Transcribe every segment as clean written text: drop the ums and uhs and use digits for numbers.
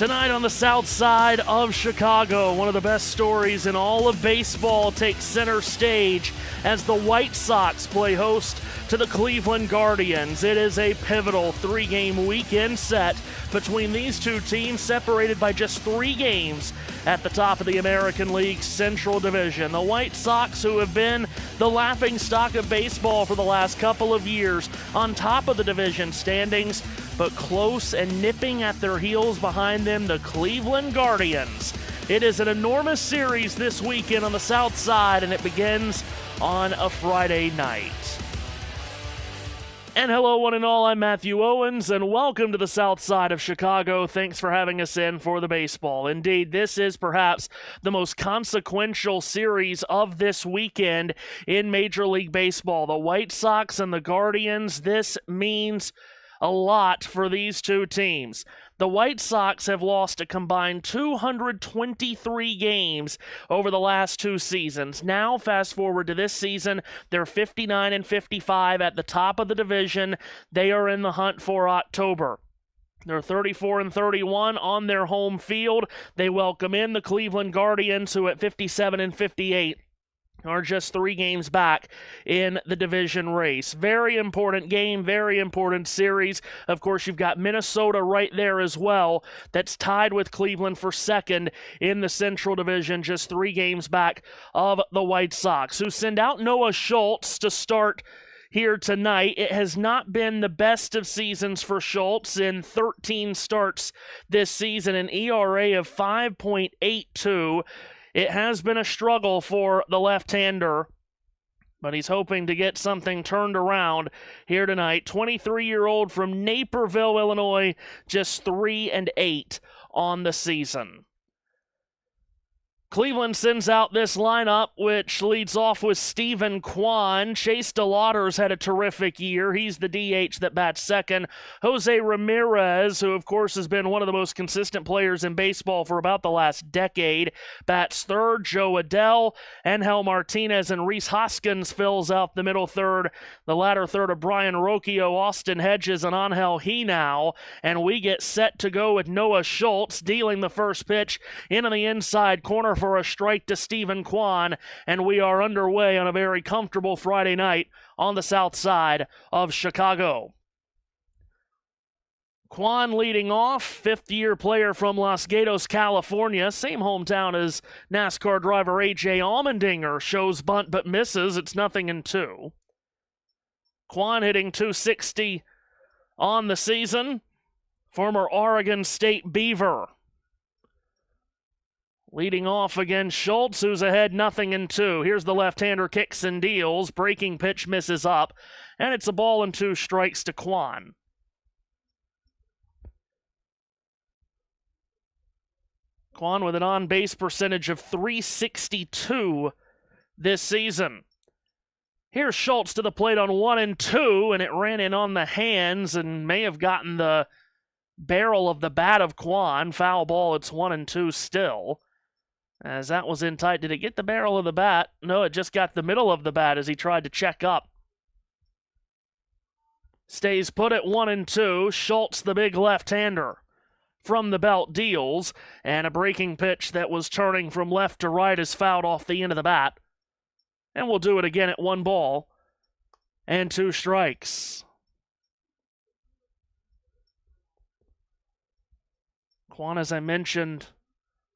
Tonight on the south side of Chicago, one of the best stories in all of baseball takes center stage as the White Sox play host to the Cleveland Guardians. It is a pivotal three-game weekend set between these two teams, separated by just 3 games at the top of the American League Central Division. The White Sox, who have been the laughingstock of baseball for the last couple of years, on top of the division standings, but close and nipping at their heels behind them, the Cleveland Guardians. It is an enormous series this weekend on the south side, and it begins on a Friday night. And hello, one and all, I'm Matthew Owens, and welcome to the south side of Chicago. Thanks for having us in for the baseball. Indeed, this is perhaps the most consequential series of this weekend in Major League Baseball. The White Sox and the Guardians, this means a lot for these two teams. The White Sox have lost a combined 223 games over the last 2 seasons. Now, fast forward to this season, they're 59-55 at the top of the division. They are in the hunt for October. They're 34-31 on their home field. They welcome in the Cleveland Guardians, who at 57-58 are just 3 games back in the division race. Very important game, very important series. Of course, you've got Minnesota right there as well, that's tied with Cleveland for second in the Central Division, just 3 games back of the White Sox, who send out Noah Schultz to start here tonight. It has not been the best of seasons for Schultz. In 13 starts this season, an ERA of 5.82. It has been a struggle for the left-hander, but he's hoping to get something turned around here tonight. 23-year-old from Naperville, Illinois, just 3-8 on the season. Cleveland sends out this lineup, which leads off with Stephen Kwan. Chase DeLauter's had a terrific year. He's the DH that bats second. Jose Ramirez, who of course has been one of the most consistent players in baseball for about the last decade, bats third. Joe Adell, Angel Martinez, and Rhys Hoskins fills out the middle third. The latter third of Brian Rocchio, Austin Hedges, and Angel Hinao. And we get set to go with Noah Schultz dealing the first pitch into the inside corner for a strike to Stephen Kwan, and we are underway on a very comfortable Friday night on the south side of Chicago. Kwan leading off, 5th-year player from Los Gatos, California, same hometown as NASCAR driver A.J. Allmendinger, shows bunt but misses. It's 0-2. Kwan hitting .260 on the season, former Oregon State Beaver. Leading off against Schultz, who's ahead 0-2. Here's the left-hander, kicks and deals. Breaking pitch misses up, and it's a ball and 2 strikes to Kwan. Kwan with an on-base percentage of .362 this season. Here's Schultz to the plate on 1-2, and it ran in on the hands and may have gotten the barrel of the bat of Kwan. Foul ball, it's 1-2 still. As that was in tight. Did it get the barrel of the bat? No, it just got the middle of the bat as he tried to check up. Stays put at 1-2. Schultz, the big left-hander, from the belt deals, and a breaking pitch that was turning from left to right is fouled off the end of the bat. And we'll do it again at 1 ball and 2 strikes. Kwan, as I mentioned,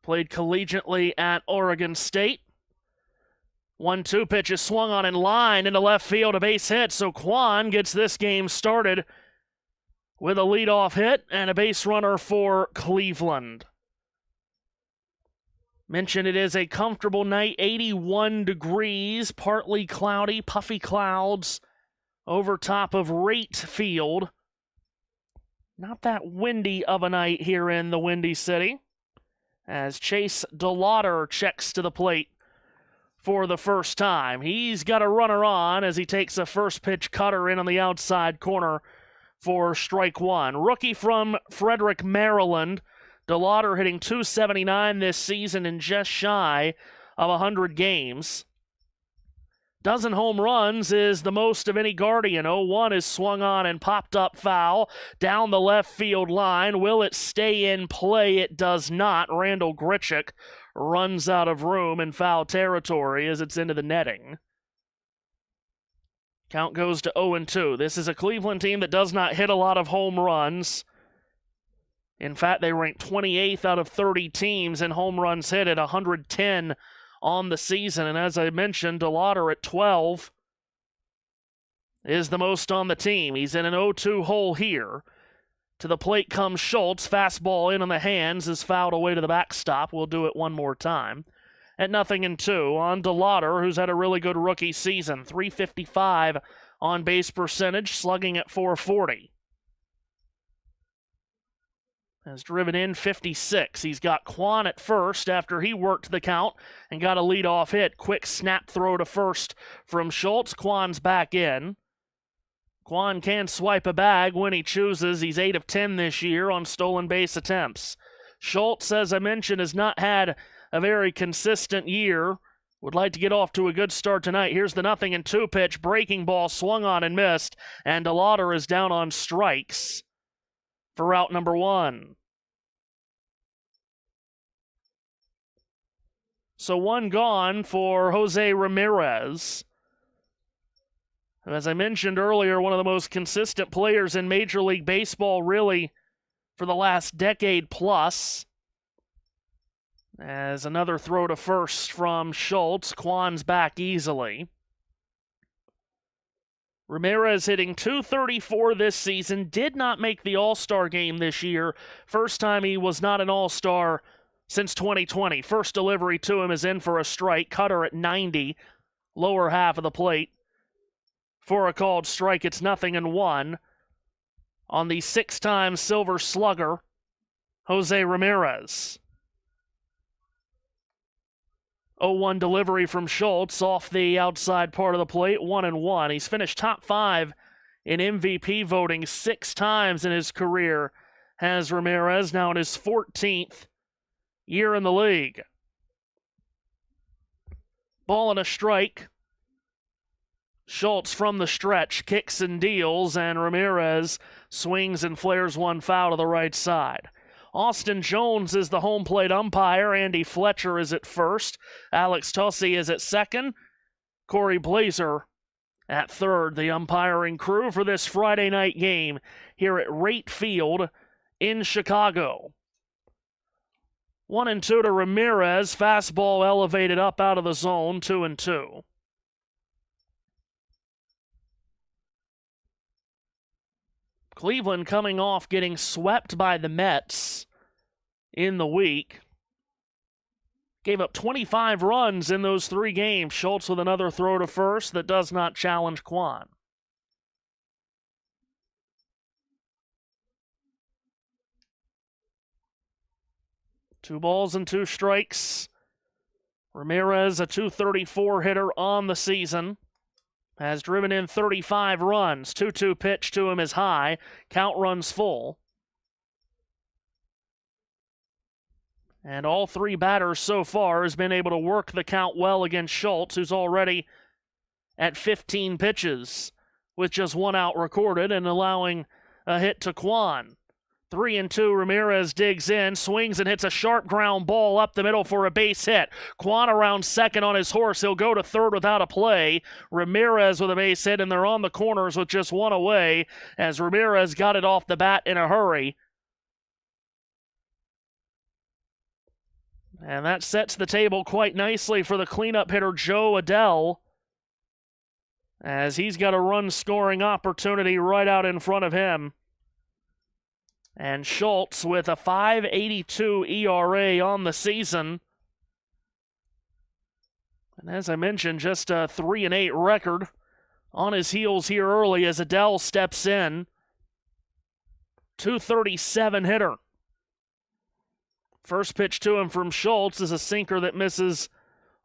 played collegiately at Oregon State. 1-2 pitch is swung on in line into left field, a base hit, so Kwan gets this game started with a leadoff hit and a base runner for Cleveland. Mentioned it is a comfortable night, 81 degrees, partly cloudy, puffy clouds over top of Rate Field. Not that windy of a night here in the Windy City, as Chase DeLauter checks to the plate for the first time. He's got a runner on as he takes a first pitch cutter in on the outside corner for strike 1. Rookie from Frederick, Maryland. DeLauter hitting .279 this season in just shy of 100 games. dozen home runs is the most of any Guardian. 0-1 is swung on and popped up foul down the left field line. Will it stay in play? It does not. Randall Grichuk runs out of room in foul territory as it's into the netting. Count goes to 0-2. This is a Cleveland team that does not hit a lot of home runs. In fact, they rank 28th out of 30 teams in home runs hit at 110 on the season. And as I mentioned, DeLauder at 12 is the most on the team. He's in an 0-2 hole here. To the plate comes Schultz. Fastball in on the hands is fouled away to the backstop. We'll do it one more time. At 0-2 on DeLauder, who's had a really good rookie season. .355 on base percentage, slugging at .440. Has driven in 56. He's got Kwan at first after he worked the count and got a leadoff hit. Quick snap throw to first from Schultz. Kwan's back in. Kwan can swipe a bag when he chooses. He's 8 of 10 this year on stolen base attempts. Schultz, as I mentioned, has not had a very consistent year. Would like to get off to a good start tonight. Here's the 0-2 pitch. Breaking ball swung on and missed. And DeLauder is down on strikes for out number 1. So 1 gone for Jose Ramirez. And as I mentioned earlier, one of the most consistent players in Major League Baseball, really, for the last decade plus. As another throw to first from Schultz. Kwan's back easily. Ramirez hitting .234 this season. Did not make the All-Star game this year. First time he was not an All-Star since 2020. First delivery to him is in for a strike. Cutter at 90. Lower half of the plate. For a called strike, it's 0-1 on the 6-time Silver Slugger, Jose Ramirez. 0-1 delivery from Schultz off the outside part of the plate, 1-1. He's finished top 5 in MVP voting 6 times in his career, has Ramirez, now in his 14th year in the league. Ball and a strike. Schultz from the stretch kicks and deals, and Ramirez swings and flares one foul to the right side. Austin Jones is the home plate umpire. Andy Fletcher is at first. Alex Tossi is at second. Corey Blazer at third. The umpiring crew for this Friday night game here at Rate Field in Chicago. 1-2 to Ramirez. Fastball elevated up out of the zone. 2-2. Cleveland coming off getting swept by the Mets in the week. Gave up 25 runs in those 3 games. Schultz with another throw to first that does not challenge Kwan. Two balls and 2 strikes. Ramirez, a .234 hitter on the season. Has driven in 35 runs. 2-2 pitch to him is high. Count runs full. And all 3 batters so far has been able to work the count well against Schultz, who's already at 15 pitches with just 1 out recorded and allowing a hit to Kwan. 3-2, Ramirez digs in, swings and hits a sharp ground ball up the middle for a base hit. Kwan around second on his horse. He'll go to third without a play. Ramirez with a base hit, and they're on the corners with just 1 away as Ramirez got it off the bat in a hurry. And that sets the table quite nicely for the cleanup hitter Joe Adell, as he's got a run-scoring opportunity right out in front of him. And Schultz with a .582 ERA on the season. And as I mentioned, just a 3-8 record on his heels here early as Adell steps in. .237 hitter. First pitch to him from Schultz is a sinker that misses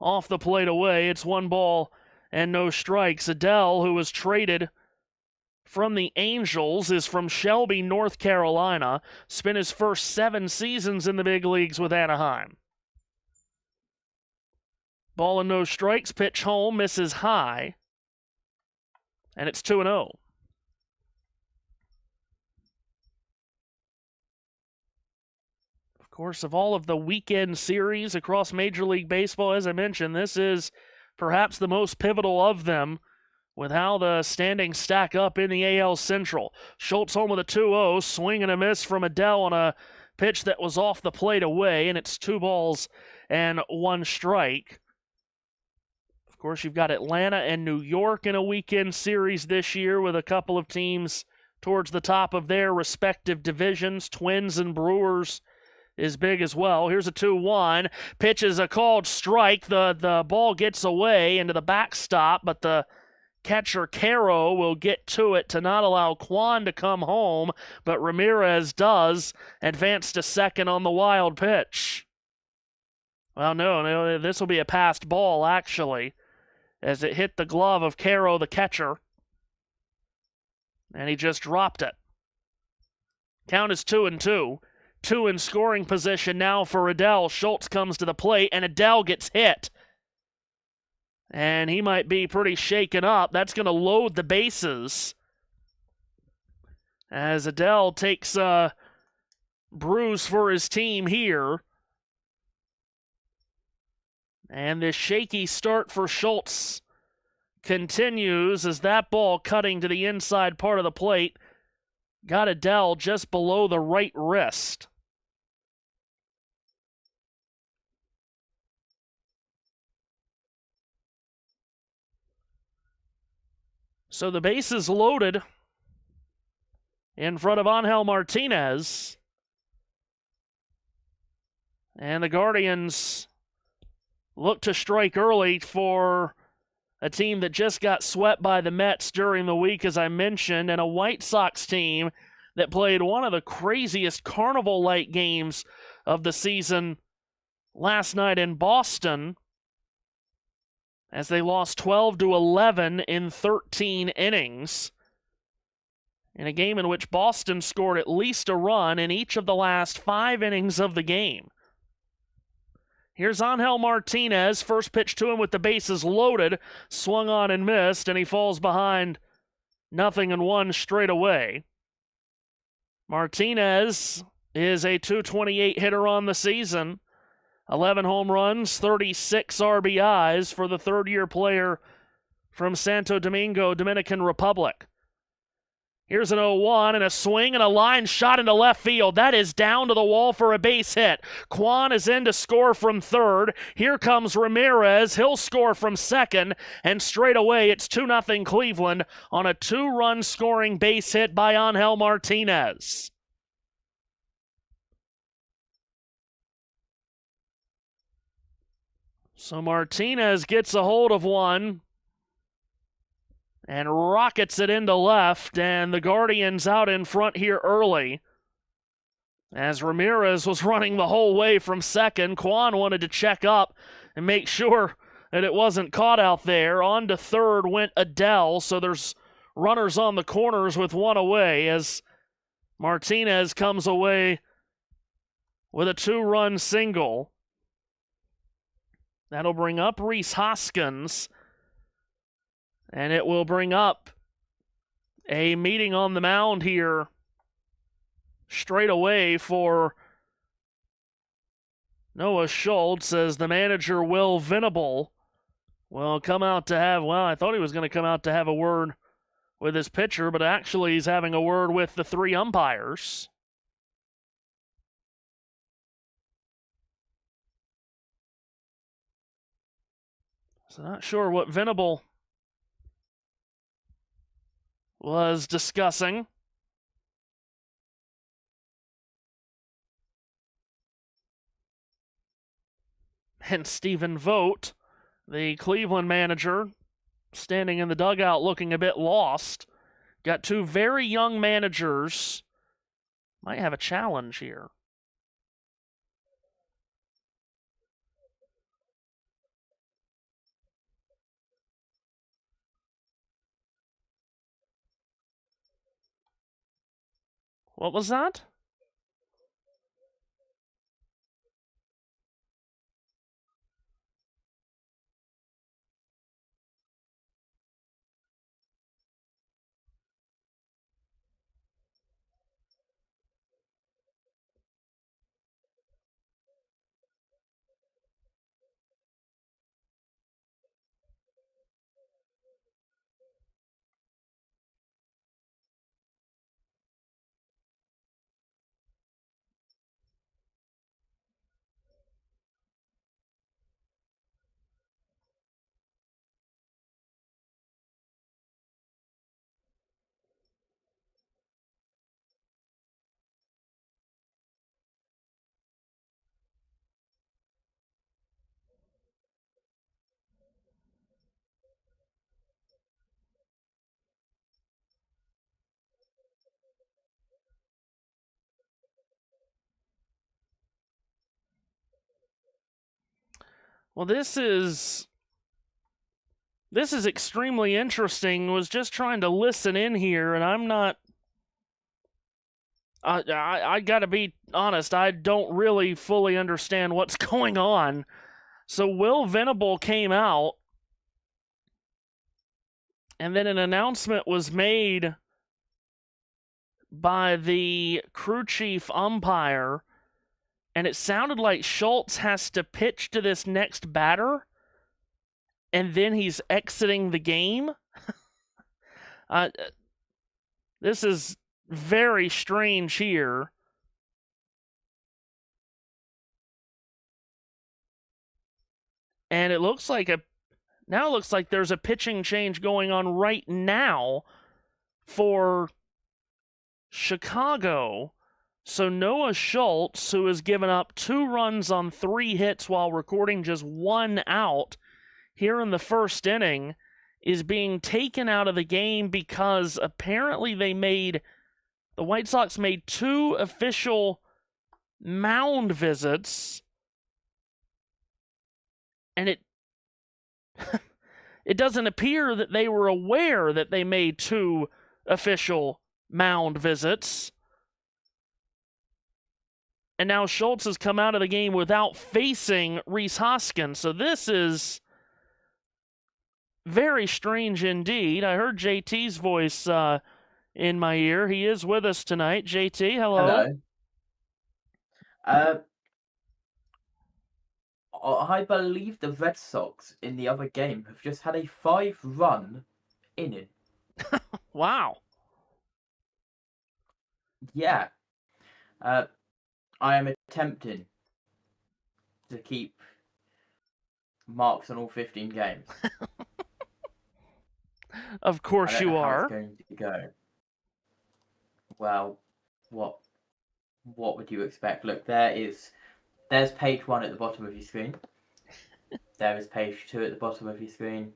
off the plate away. It's 1 ball and no strikes. Adell, who was traded from the Angels, is from Shelby, North Carolina. Spent his first 7 seasons in the big leagues with Anaheim. Ball and no strikes, pitch home, misses high, and it's 2-0. Of course, of all of the weekend series across Major League Baseball, as I mentioned, this is perhaps the most pivotal of them with how the standings stack up in the AL Central. Schultz home with a 2-0, swing and a miss from Adell on a pitch that was off the plate away, and it's 2-1 strike. Of course, you've got Atlanta and New York in a weekend series this year with a couple of teams towards the top of their respective divisions. Twins and Brewers is big as well. Here's a 2-1. Pitch is a called strike. The ball gets away into the backstop, but the catcher Caro will get to it to not allow Kwan to come home, but Ramirez does advance to second on the wild pitch. Well, no, this will be a passed ball, actually, as it hit the glove of Caro, the catcher, and he just dropped it. Count is 2-2. 2 in scoring position now for Adell. Schultz comes to the plate, and Adell gets hit. And he might be pretty shaken up. That's going to load the bases, as Adell takes a bruise for his team here. And this shaky start for Schultz continues as that ball cutting to the inside part of the plate got Adell just below the right wrist. So the base is loaded in front of Angel Martinez. And the Guardians look to strike early for a team that just got swept by the Mets during the week, as I mentioned, and a White Sox team that played one of the craziest carnival-like games of the season last night in Boston, as they lost 12-11 in 13 innings, in a game in which Boston scored at least a run in each of the last 5 innings of the game. Here's Angel Martinez, first pitch to him with the bases loaded, swung on and missed, and he falls behind 0-1 straight away. Martinez is a .228 hitter on the season. 11 home runs, 36 RBIs for the third-year player from Santo Domingo, Dominican Republic. Here's an 0-1 and a swing and a line shot into left field. That is down to the wall for a base hit. Kwan is in to score from third. Here comes Ramirez. He'll score from second. And straight away, it's 2-0 Cleveland on a 2-run scoring base hit by Angel Martinez. So Martinez gets a hold of one and rockets it into left, and the Guardians out in front here early. As Ramirez was running the whole way from second, Kwan wanted to check up and make sure that it wasn't caught out there. On to third went Adell, so there's runners on the corners with one away as Martinez comes away with a 2-run single. That'll bring up Rhys Hoskins, and it will bring up a meeting on the mound here straight away for Noah Schultz, as the manager, Will Venable, will come out to have, well, I thought he was going to come out to have a word with his pitcher, but actually he's having a word with the 3 umpires. So not sure what Venable was discussing. And Stephen Vogt, the Cleveland manager, standing in the dugout looking a bit lost. Got 2 very young managers. Might have a challenge here. What was that? Well, this is extremely interesting. Was just trying to listen in here, and I'm not. I gotta be honest. I don't really fully understand what's going on. So Will Venable came out, and then an announcement was made by the crew chief umpire, and it sounded like Schultz has to pitch to this next batter, and then he's exiting the game. This is very strange here. And it looks like there's a pitching change going on right now for Chicago. So Noah Schultz, who has given up 2 runs on 3 hits while recording just 1 out here in the first inning, is being taken out of the game because apparently the White Sox made 2 official mound visits, and it doesn't appear that they were aware that they made 2 official mound visits. And now Schultz has come out of the game without facing Rhys Hoskins. So this is very strange indeed. I heard JT's voice in my ear. He is with us tonight. JT, hello. Hello. I believe the Red Sox in the other game have just had a 5-run inning. Wow. Yeah. I am attempting to keep marks on all 15 games. Of course you are. How it's going to go. Well, what would you expect? Look, there's page 1 at the bottom of your screen. There is page 2 at the bottom of your screen.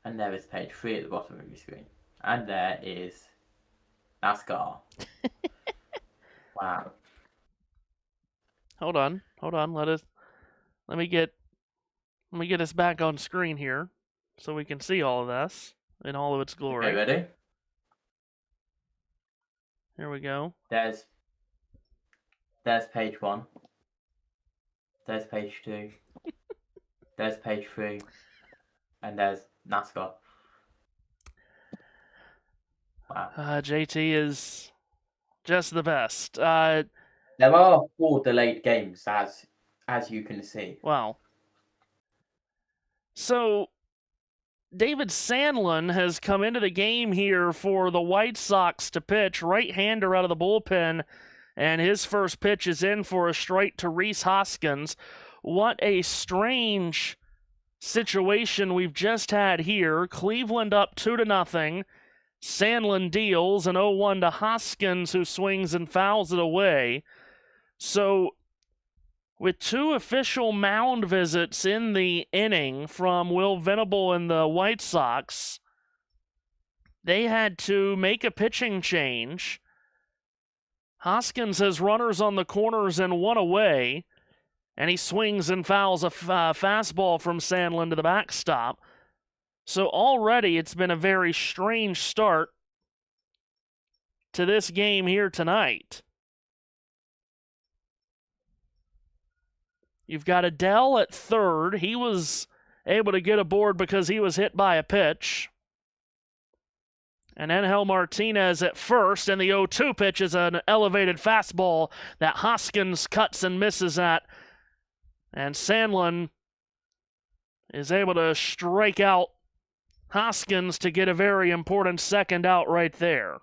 And there is page 3 at the bottom of your screen. And there is NASCAR. Wow. Hold on. Let me get us back on screen here so we can see all of this in all of its glory. Okay, ready? Here we go. There's page 1. There's page 2. There's page 3. And there's NASCAR. Wow. JT is just the best. There are 4 delayed games, as you can see. Wow. So David Sandlin has come into the game here for the White Sox to pitch, right-hander out of the bullpen, and his first pitch is in for a strike to Rhys Hoskins. What a strange situation we've just had here. Cleveland up 2-0. Sandlin deals an 0-1 to Hoskins, who swings and fouls it away. So with 2 official mound visits in the inning from Will Venable and the White Sox, they had to make a pitching change. Hoskins has runners on the corners and 1 away, and he swings and fouls a fastball from Sandlin to the backstop. So already it's been a very strange start to this game here tonight. You've got Adele at third. He was able to get aboard because he was hit by a pitch. And Angel Martinez at first, and the 0-2 pitch is an elevated fastball that Hoskins cuts and misses at. And Sandlin is able to strike out Hoskins to get a very important second out right there.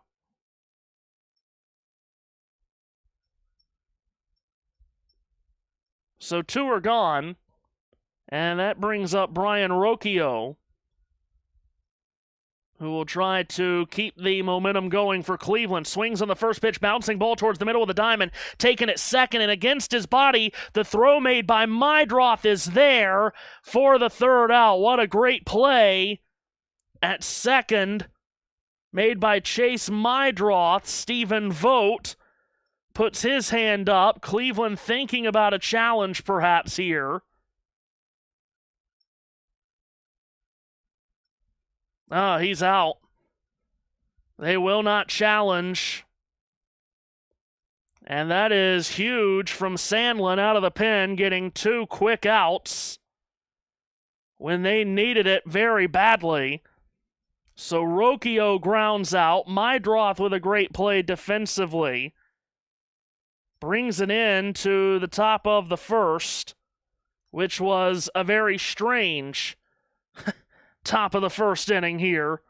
So 2 are gone, and that brings up Brian Rocchio, who will try to keep the momentum going for Cleveland. Swings on the first pitch, bouncing ball towards the middle of the diamond, taken at second, and against his body, the throw made by Mydroth is there for the third out. What a great play at second, made by Chase Mydroth. Stephen Vogt puts his hand up. Cleveland thinking about a challenge perhaps here. Oh, he's out. They will not challenge. And that is huge from Sandlin out of the pen, getting 2 quick outs when they needed it very badly. So Rocchio grounds out. Mydroth with a great play defensively brings it in to the top of the first, which was a very strange top of the first inning here.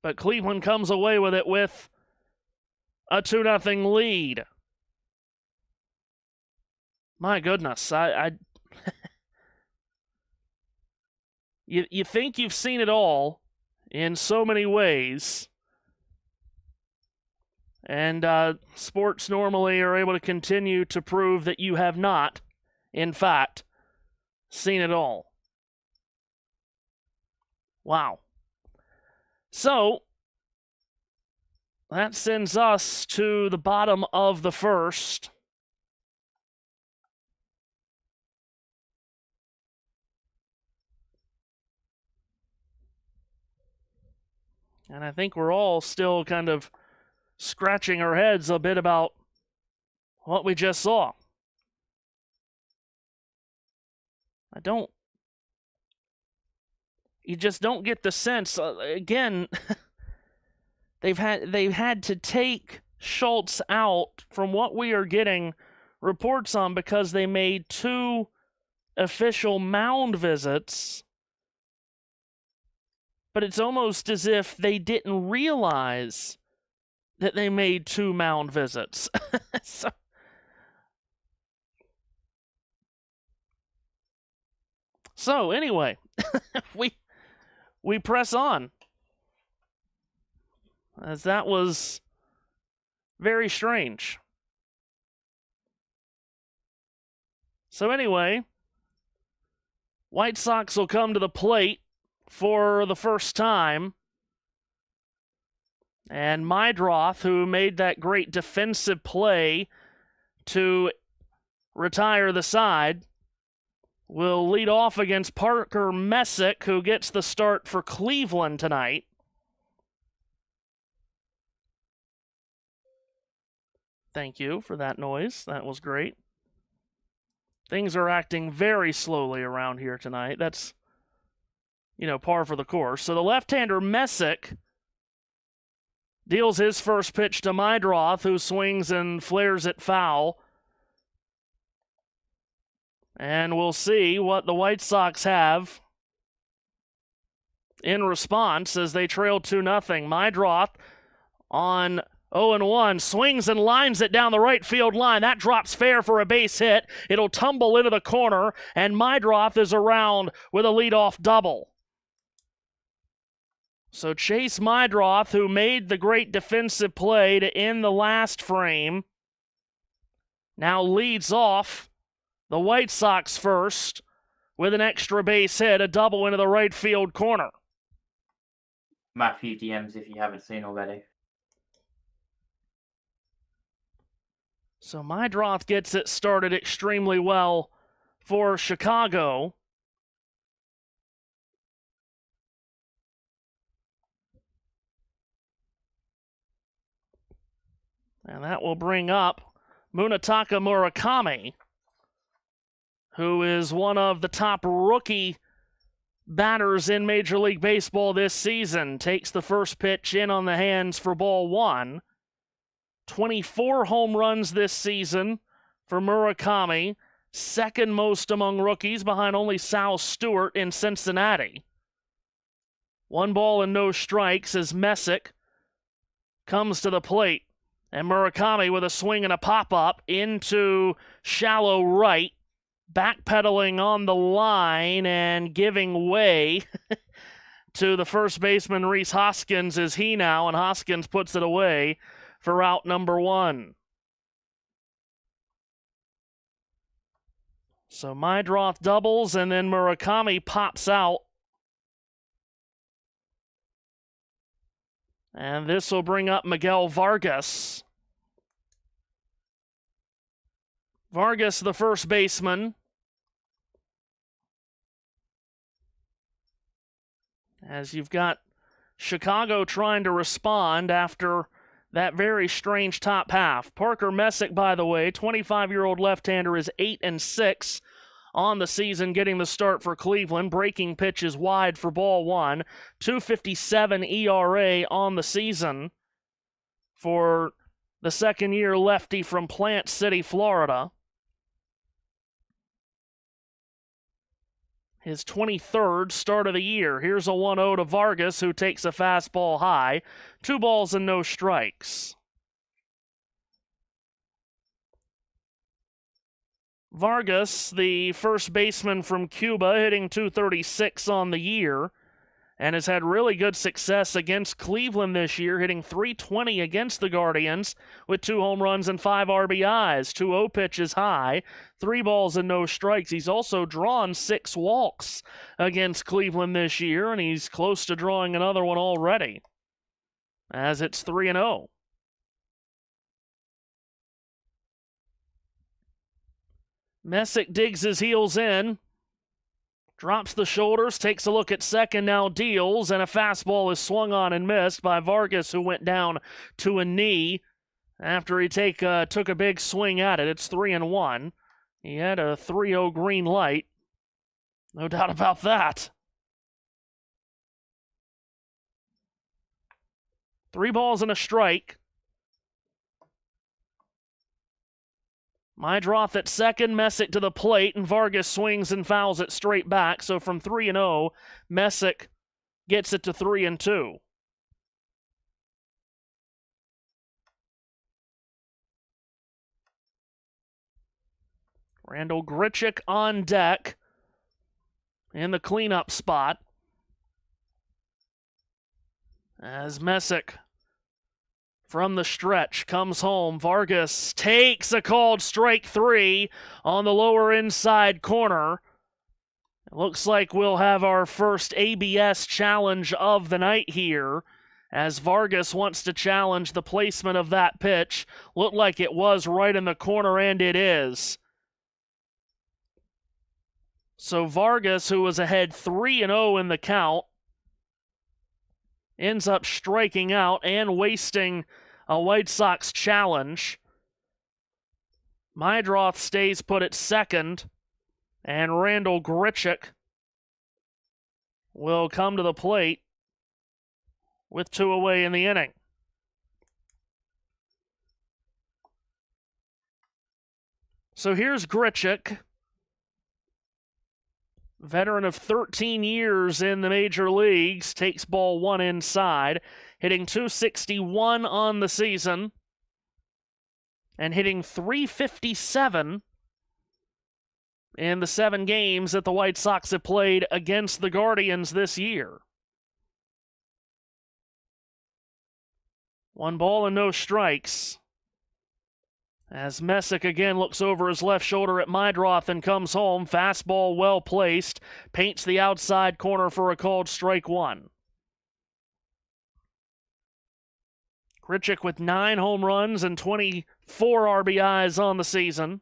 But Cleveland comes away with it with a 2-0 lead. My goodness, you think you've seen it all in so many ways. And sports normally are able to continue to prove that you have not, in fact, seen it all. Wow. So, that sends us to the bottom of the first. And I think we're all still kind of scratching our heads a bit about what we just saw. You just don't get the sense. Again, they've had to take Schultz out from what we are getting reports on because they made 2 official mound visits. But it's almost as if they didn't realize that they made 2 mound visits. So anyway, we press on, as that was very strange. So anyway, White Sox will come to the plate for the first time. And Mydroth, who made that great defensive play to retire the side, will lead off against Parker Messick, who gets the start for Cleveland tonight. Thank you for that noise. That was great. Things are acting very slowly around here tonight. That's, par for the course. So the left-hander Messick deals his first pitch to Mydroth, who swings and flares it foul. And we'll see what the White Sox have in response as they trail 2-0. Mydroth on 0-1, swings and lines it down the right field line. That drops fair for a base hit. It'll tumble into the corner, and Mydroth is around with a leadoff double. So Chase Mydroth, who made the great defensive play to end the last frame, now leads off the White Sox first with an extra base hit, a double into the right field corner. Matthew DMs if you haven't seen already. So Mydroth gets it started extremely well for Chicago. And that will bring up Munetaka Murakami, who is one of the top rookie batters in Major League Baseball this season. Takes the first pitch in on the hands for ball 1. 24 home runs this season for Murakami, second most among rookies behind only Sal Stewart in Cincinnati. 1 ball and no strikes as Messick comes to the plate, and Murakami with a swing and a pop-up into shallow right, backpedaling on the line and giving way to the first baseman Rhys Hoskins is he now, and Hoskins puts it away for out number 1. So Mydroth doubles, and then Murakami pops out. And this will bring up Miguel Vargas. Vargas, the first baseman, as you've got Chicago trying to respond after that very strange top half. Parker Messick, by the way, 25-year-old left-hander, is 8-6 on the season, getting the start for Cleveland. Breaking pitches wide for ball one. 2.57 ERA on the season for the second-year lefty from Plant City, Florida. His 23rd start of the year. Here's a 1-0 to Vargas, who takes a fastball high. 2 balls and no strikes. Vargas, the first baseman from Cuba, hitting .236 on the year, and has had really good success against Cleveland this year, hitting .320 against the Guardians with 2 home runs and 5 RBIs. 2-0 pitches high, 3 balls and no strikes. He's also drawn 6 walks against Cleveland this year, and he's close to drawing another one already, as it's 3-0. Messick digs his heels in, drops the shoulders, takes a look at second, now deals, and a fastball is swung on and missed by Vargas, who went down to a knee after he took a big swing at it. It's 3-1. He had a 3-0 green light. No doubt about that. 3 balls and a strike. Meidroth at second, Messick to the plate, and Vargas swings and fouls it straight back. So from 3-0, Messick gets it to 3-2. Randall Grichuk on deck in the cleanup spot, as Messick from the stretch comes home. Vargas takes a called strike 3 on the lower inside corner. It looks like we'll have our first ABS challenge of the night here, as Vargas wants to challenge the placement of that pitch. Looked like it was right in the corner, and it is. So Vargas, who was ahead 3-0 in the count, ends up striking out and wasting a White Sox challenge. Meidroth stays put at second, and Randall Grichuk will come to the plate with 2 away in the inning. So here's Grichuk, veteran of 13 years in the major leagues, takes ball 1 inside, hitting .261 on the season, and hitting .357 in the 7 games that the White Sox have played against the Guardians this year. 1 ball and no strikes, as Messick again looks over his left shoulder at Meidroth and comes home. Fastball well placed, paints the outside corner for a called strike 1. Grichuk with 9 home runs and 24 RBIs on the season.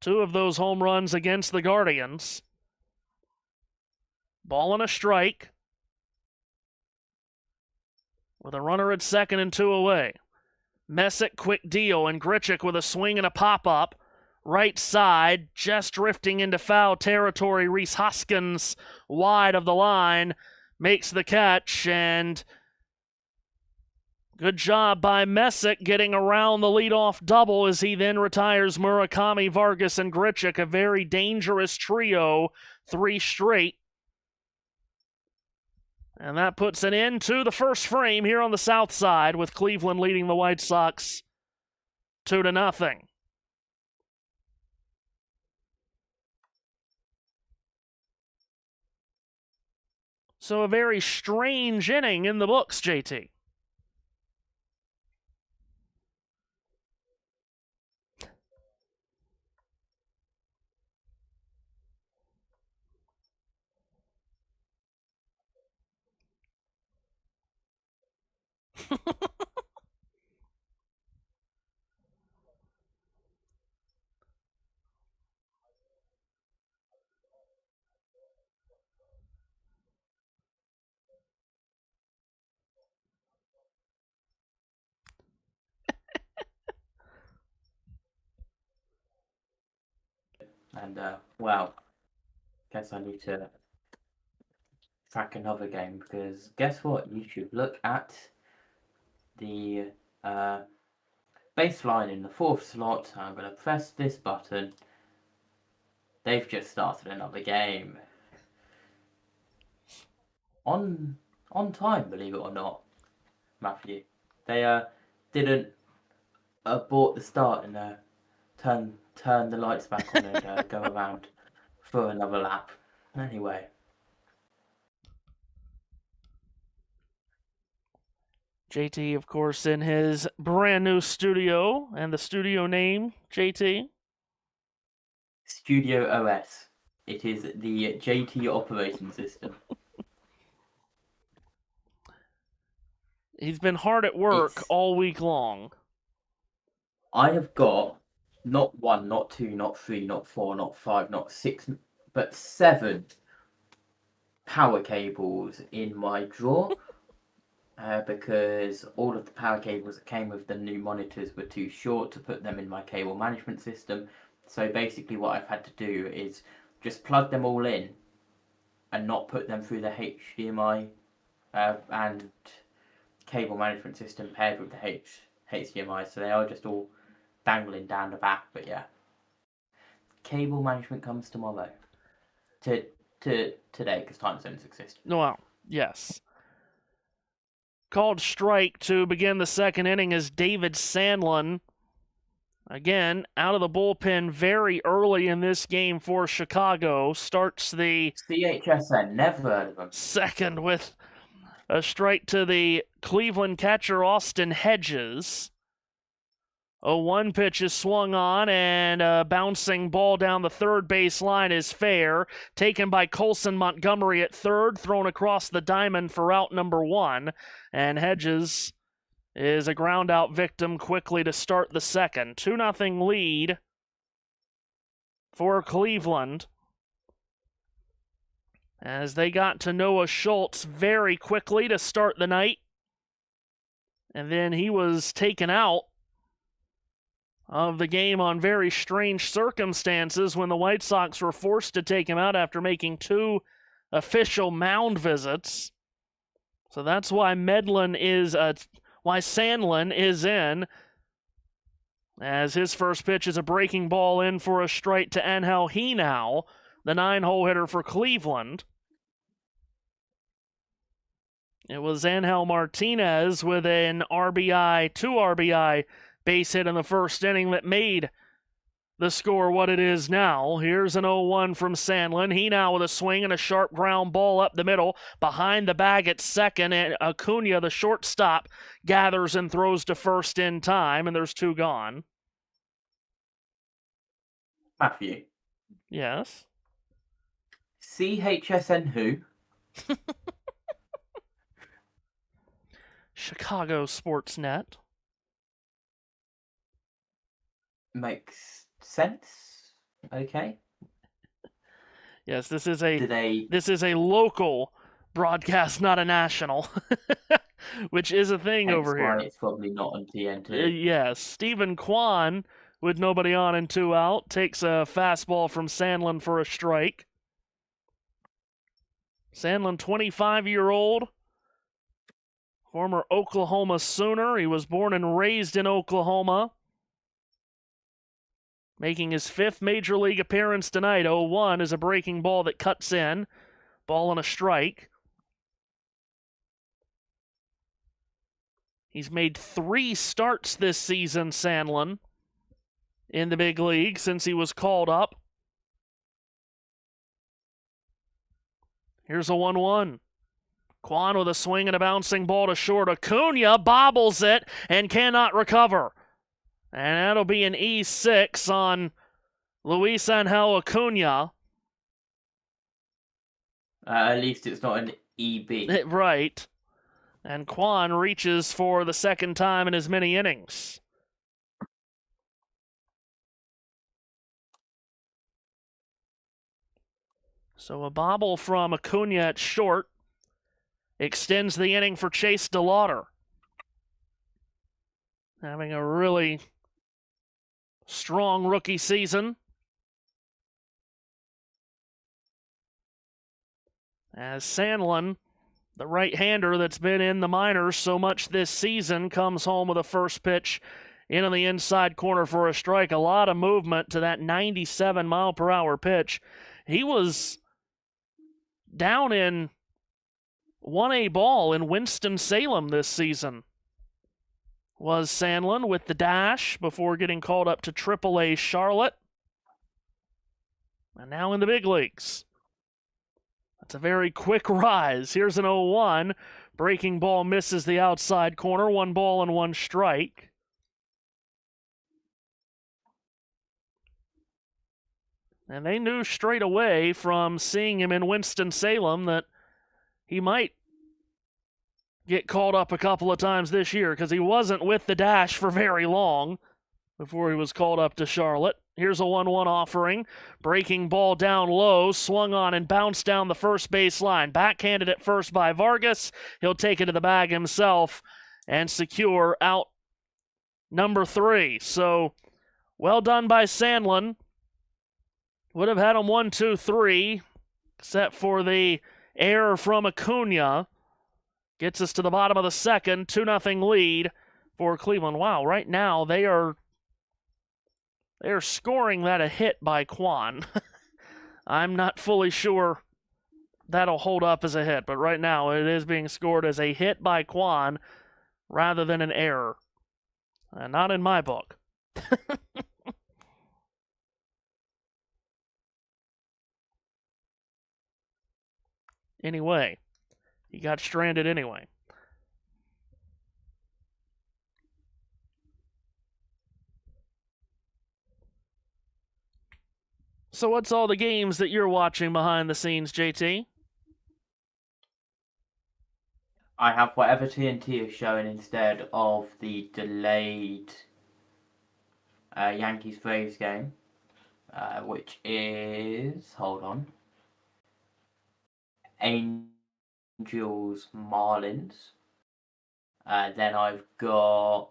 2 of those home runs against the Guardians. Ball and a strike, with a runner at second and 2 away. Messick, quick deal, and Grichuk with a swing and a pop-up. Right side, just drifting into foul territory. Rhys Hoskins, wide of the line, makes the catch, and good job by Messick getting around the leadoff double, as he then retires Murakami, Vargas, and Grichuk. A very dangerous trio, 3 straight. And that puts an end to the first frame here on the south side, with Cleveland leading the White Sox 2-0. So a very strange inning in the books, JT. And, well, guess I need to track another game because guess what? You should look at the baseline in the 4th slot. I'm going to press this button. They've just started another game. On time, believe it or not, Matthew. They didn't abort the start and turn the lights back on and go around for another lap. Anyway. JT, of course, in his brand new studio, and the studio name, JT? Studio OS. It is the JT operating system. He's been hard at work all week long. I have got not 1, not 2, not 3, not 4, not 5, not 6, but 7 power cables in my drawer. Because all of the power cables that came with the new monitors were too short to put them in my cable management system. So basically what I've had to do is just plug them all in and not put them through the HDMI and cable management system paired with the HDMI. So they are just all dangling down the back. But yeah, cable management comes tomorrow. Today, because time zones exist. Well, yes. Called strike to begin the second inning is David Sandlin. Again, out of the bullpen very early in this game for Chicago. Starts the CHSN, never heard of them. Second with a strike to the Cleveland catcher Austin Hedges. A 1 pitch is swung on, and a bouncing ball down the third base line is fair. Taken by Colson Montgomery at third, thrown across the diamond for out number 1. And Hedges is a ground out victim quickly to start the second. 2-0 lead for Cleveland, as they got to Noah Schultz very quickly to start the night. And then he was taken out of the game on very strange circumstances when the White Sox were forced to take him out after making 2 official mound visits. So that's why Sandlin is in, as his first pitch is a breaking ball in for a strike to Angel Henao, the 9-hole hitter for Cleveland. It was Angel Martinez with an RBI, 2 RBI base hit in the first inning that made the score what it is now. Here's an 0-1 from Sandlin. He now with a swing and a sharp ground ball up the middle. Behind the bag at second, and Acuna, the shortstop, gathers and throws to first in time, and there's 2 gone. Matthew. Yes? CHSN who? Chicago Sportsnet. Makes sense. Okay. Yes, this is a local broadcast, not a national, which is a thing over here. It's probably not on TNT. Yes, Stephen Kwan, with nobody on and 2 out, takes a fastball from Sandlin for a strike. Sandlin, 25-year-old, former Oklahoma Sooner. He was born and raised in Oklahoma. Making his 5th Major League appearance tonight. 0-1 is a breaking ball that cuts in. Ball and a strike. He's made 3 starts this season, Sandlin, in the big league since he was called up. Here's a 1-1. Kwan with a swing and a bouncing ball to short. Acuna bobbles it and cannot recover. And that'll be an E6 on Luis Angel Acuna. At least it's not an EB. Right. And Kwan reaches for the second time in as many innings. So a bobble from Acuna at short extends the inning for Chase DeLauter. Having a really strong rookie season. as Sandlin, the right-hander that's been in the minors so much this season, comes home with a first pitch into the inside corner for a strike. A lot of movement to that 97-mile-per-hour pitch. He was down in 1A ball in Winston-Salem this season, was Sandlin, with the dash before getting called up to AAA Charlotte. And now in the big leagues. That's a very quick rise. Here's an 0-1. Breaking ball misses the outside corner. 1 ball and 1 strike. And they knew straight away from seeing him in Winston-Salem that he might get called up a couple of times this year, because he wasn't with the dash for very long before he was called up to Charlotte. Here's a 1-1 offering. Breaking ball down low, swung on and bounced down the first base line. Backhanded at first by Vargas. He'll take it to the bag himself and secure out number 3. So, well done by Sandlin. Would have had him 1-2-3, except for the error from Acuna. Gets us to the bottom of the second, 2-0 lead for Cleveland. Wow, right now they are scoring that a hit by Kwan. I'm not fully sure that'll hold up as a hit, but right now it is being scored as a hit by Kwan rather than an error. Not in my book. Anyway, he got stranded anyway. So what's all the games that you're watching behind the scenes, JT? I have whatever TNT is showing instead of the delayed Yankees-Braves game, which is, hold on, Angels-Marlins. Then I've got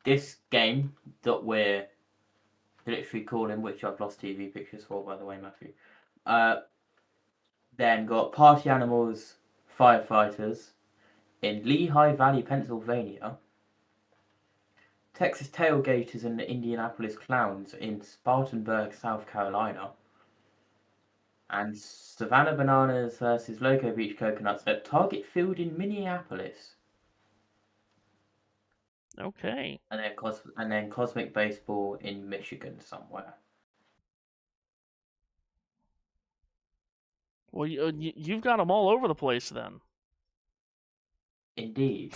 this game that we're literally calling, which I've lost TV pictures for, by the way, Matthew. Then got Party Animals Firefighters in Lehigh Valley, Pennsylvania. Texas Tailgaters and the Indianapolis Clowns in Spartanburg, South Carolina. And Savannah Bananas versus Loco Beach Coconuts at Target Field in Minneapolis. Okay. And then Cosmic Baseball in Michigan somewhere. Well, you've got them all over the place then. Indeed.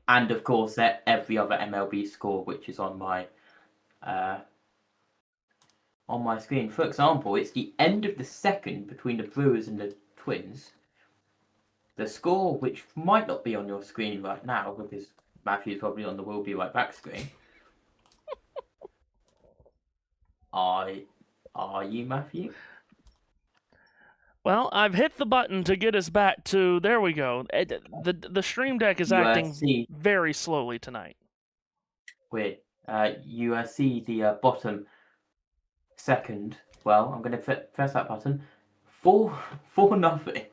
And of course, every other MLB score, which is on my screen. For example, it's the end of the second between the Brewers and the Twins. The score, which might not be on your screen right now, because Matthew's probably on the Will Be Right Back screen. Are you, Matthew? Well, I've hit the button to get us back to... There we go. The Stream Deck is acting very slowly tonight. Weird. USC, the bottom second. Well, I'm going to press that button. 4-0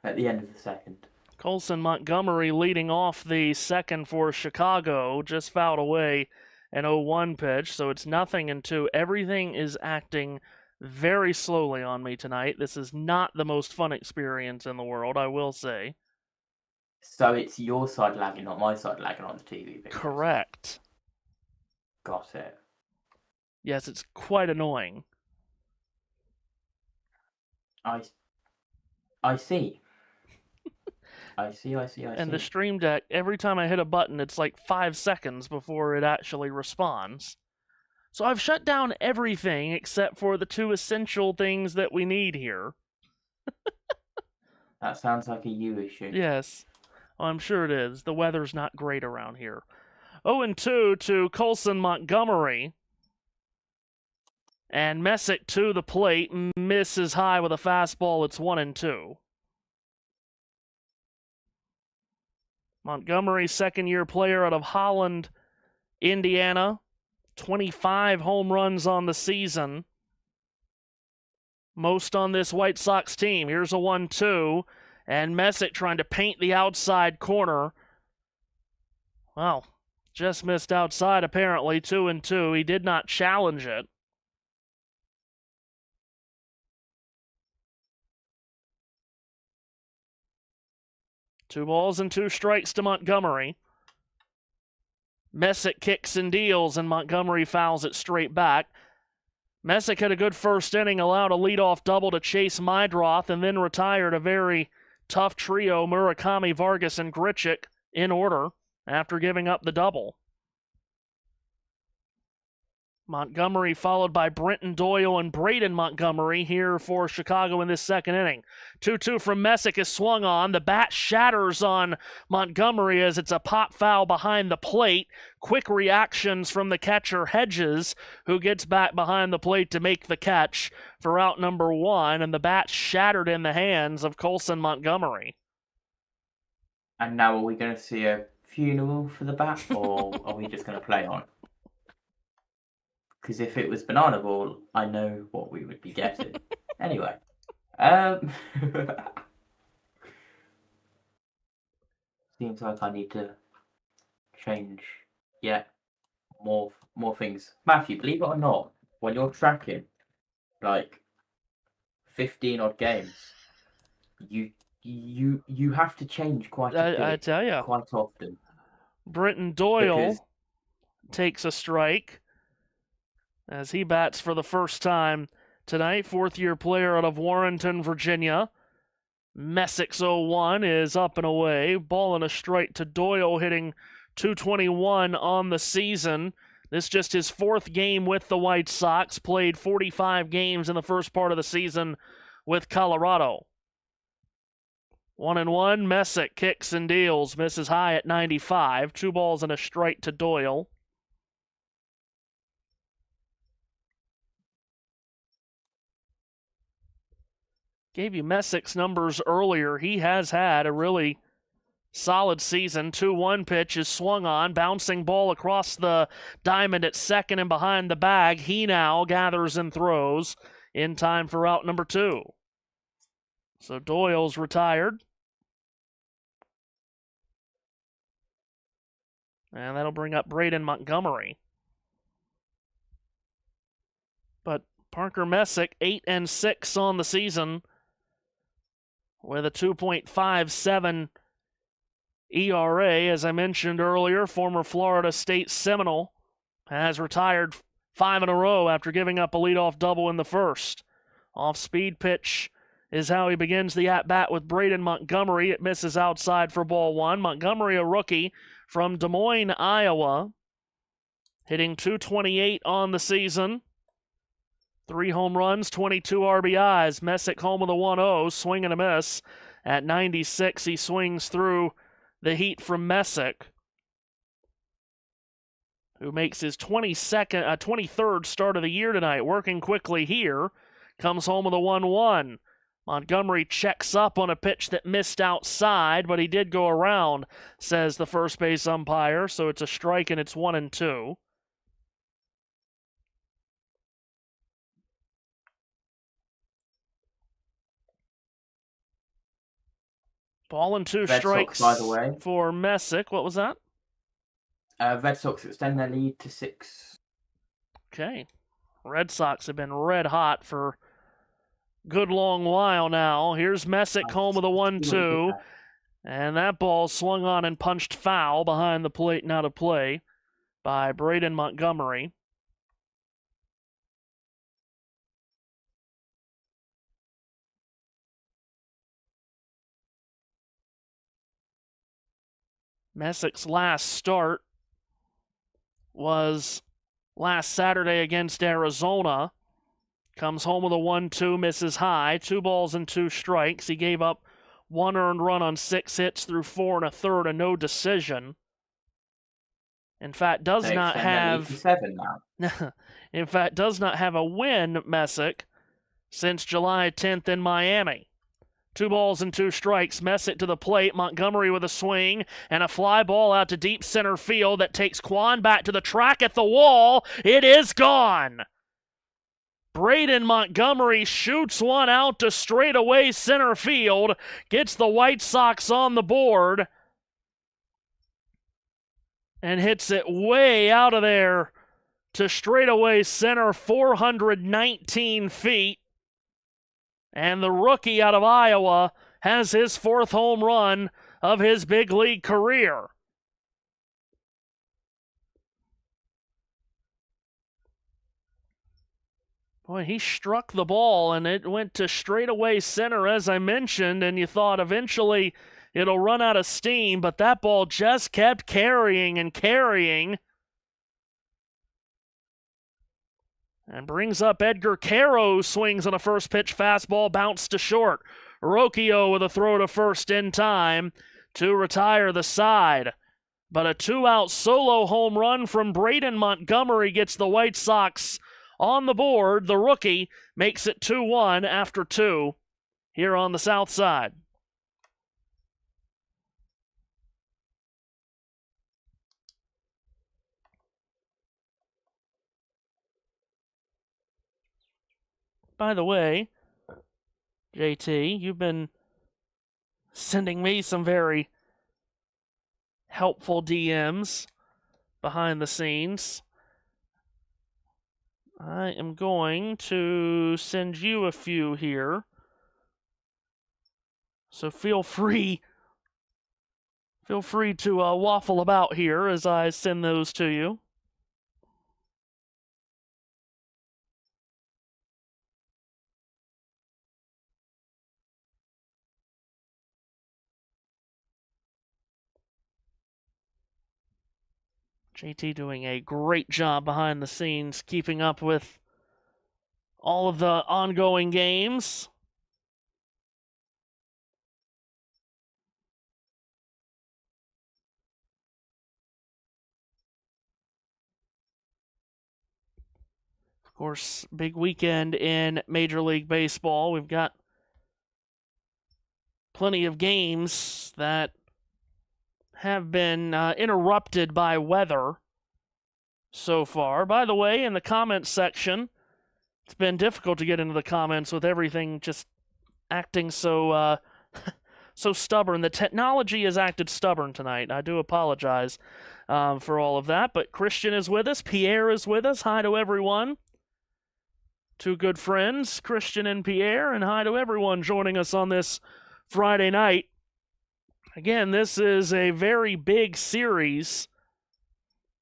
at the end of the second. Colson Montgomery leading off the second for Chicago. Just fouled away an 0-1 pitch, so it's 0-2. Everything is acting very slowly on me tonight. This is not the most fun experience in the world, I will say. So it's your side lagging, not my side lagging on the TV pictures. Correct. Got it. Yes, it's quite annoying. I see. I see. And the Stream Deck, every time I hit a button, it's like 5 seconds before it actually responds. So I've shut down everything except for the 2 essential things that we need here. That sounds like a you issue. Yes. Oh, I'm sure it is. The weather's not great around here. 0-2 to Colson Montgomery. And Messick to the plate. Misses high with a fastball. It's 1-2. Montgomery, second-year player out of Holland, Indiana. 25 home runs on the season. Most on this White Sox team. Here's a 1-2. And Messick trying to paint the outside corner. Well, just missed outside apparently. 2-2. He did not challenge it. Two balls and two strikes to Montgomery. Messick kicks and deals, and Montgomery fouls it straight back. Messick had a good first inning, allowed a leadoff double to Chase Meidroth, and then retired a very tough trio, Murakami, Vargas, and Grichuk, in order after giving up the double. Montgomery followed by Brenton Doyle and Braden Montgomery here for Chicago in this second inning. 2-2 from Messick is swung on. The bat shatters on Montgomery as it's a pop foul behind the plate. Quick reactions from the catcher Hedges, who gets back behind the plate to make the catch for out number one, and the bat shattered in the hands of Colson Montgomery. And now are we going to see a funeral for the bat, or are we just going to play on? Because if it was Banana Ball, I know what we would be getting. Anyway. Seems like I need to change more things. Matthew, believe it or not, when you're tracking like 15 odd games, you have to change quite a bit. I tell you. Quite often. Brenton Doyle takes a strike as he bats for the first time tonight. Fourth-year player out of Warrenton, Virginia. Messick's 0-1 is up and away. Ball and a strike to Doyle, hitting .221 on the season. This just his fourth game with the White Sox. Played 45 games in the first part of the season with Colorado. 1-1, Messick kicks and deals. Misses high at 95. 2 balls and a strike to Doyle. Gave you Messick's numbers earlier. He has had a really solid season. 2-1 pitch is swung on. Bouncing ball across the diamond at second and behind the bag. He now gathers and throws in time for out number 2. So Doyle's retired. And that'll bring up Braden Montgomery. But Parker Messick, 8-6 on the season, with a 2.57 ERA. As I mentioned earlier, former Florida State Seminole has retired 5 in a row after giving up a leadoff double in the first. Off-speed pitch is how he begins the at-bat with Braden Montgomery. It misses outside for ball one. Montgomery, a rookie from Des Moines, Iowa, hitting .228 on the season. 3 home runs, 22 RBIs. Messick home with a 1-0, swing and a miss. At 96, he swings through the heat from Messick, who makes his 23rd start of the year tonight. Working quickly here, comes home with a 1-1. Montgomery checks up on a pitch that missed outside, but he did go around, says the first base umpire, so it's a strike and it's 1-2. Ball and 2 strikes, by the way, for Messick. What was that? Red Sox extend their lead to 6. Okay. Red Sox have been red hot for a good long while now. Here's Messick home with a 1-2. And that ball swung on and punched foul behind the plate and out of play by Braden Montgomery. Messick's last start was last Saturday against Arizona. Comes home with a 1-2, misses high. 2 balls and 2 strikes. He gave up 1 earned run on 6 hits through 4 1/3, and no decision. In fact, does not have 7 now. In fact, does not have a win, Messick, since July 10th in Miami. 2 balls and 2 strikes. Messick to the plate. Montgomery with a swing and a fly ball out to deep center field that takes Kwan back to the track at the wall. It is gone. Braden Montgomery shoots one out to straightaway center field, gets the White Sox on the board, and hits it way out of there to straightaway center, 419 feet. And the rookie out of Iowa has his 4th home run of his big league career. Boy, he struck the ball, and it went to straightaway center, as I mentioned, and you thought eventually it'll run out of steam, but that ball just kept carrying and carrying. And brings up Edgar Caro, swings on a first pitch fastball, bounced to short. Rocchio with a throw to first in time to retire the side. But a 2-out solo home run from Braden Montgomery gets the White Sox on the board. The rookie makes it 2-1 after 2 here on the south side. By the way, JT, you've been sending me some very helpful DMs behind the scenes. I am going to send you a few here. So feel free to waffle about here as I send those to you. JT doing a great job behind the scenes, keeping up with all of the ongoing games. Of course, big weekend in Major League Baseball. We've got plenty of games that have been interrupted by weather so far. By the way, in the comments section, it's been difficult to get into the comments with everything just acting so so stubborn. The technology has acted stubborn tonight. I do apologize for all of that. But Christian is with us. Pierre is with us. Hi to everyone. 2 good friends, Christian and Pierre. And hi to everyone joining us on this Friday night. Again, this is a very big series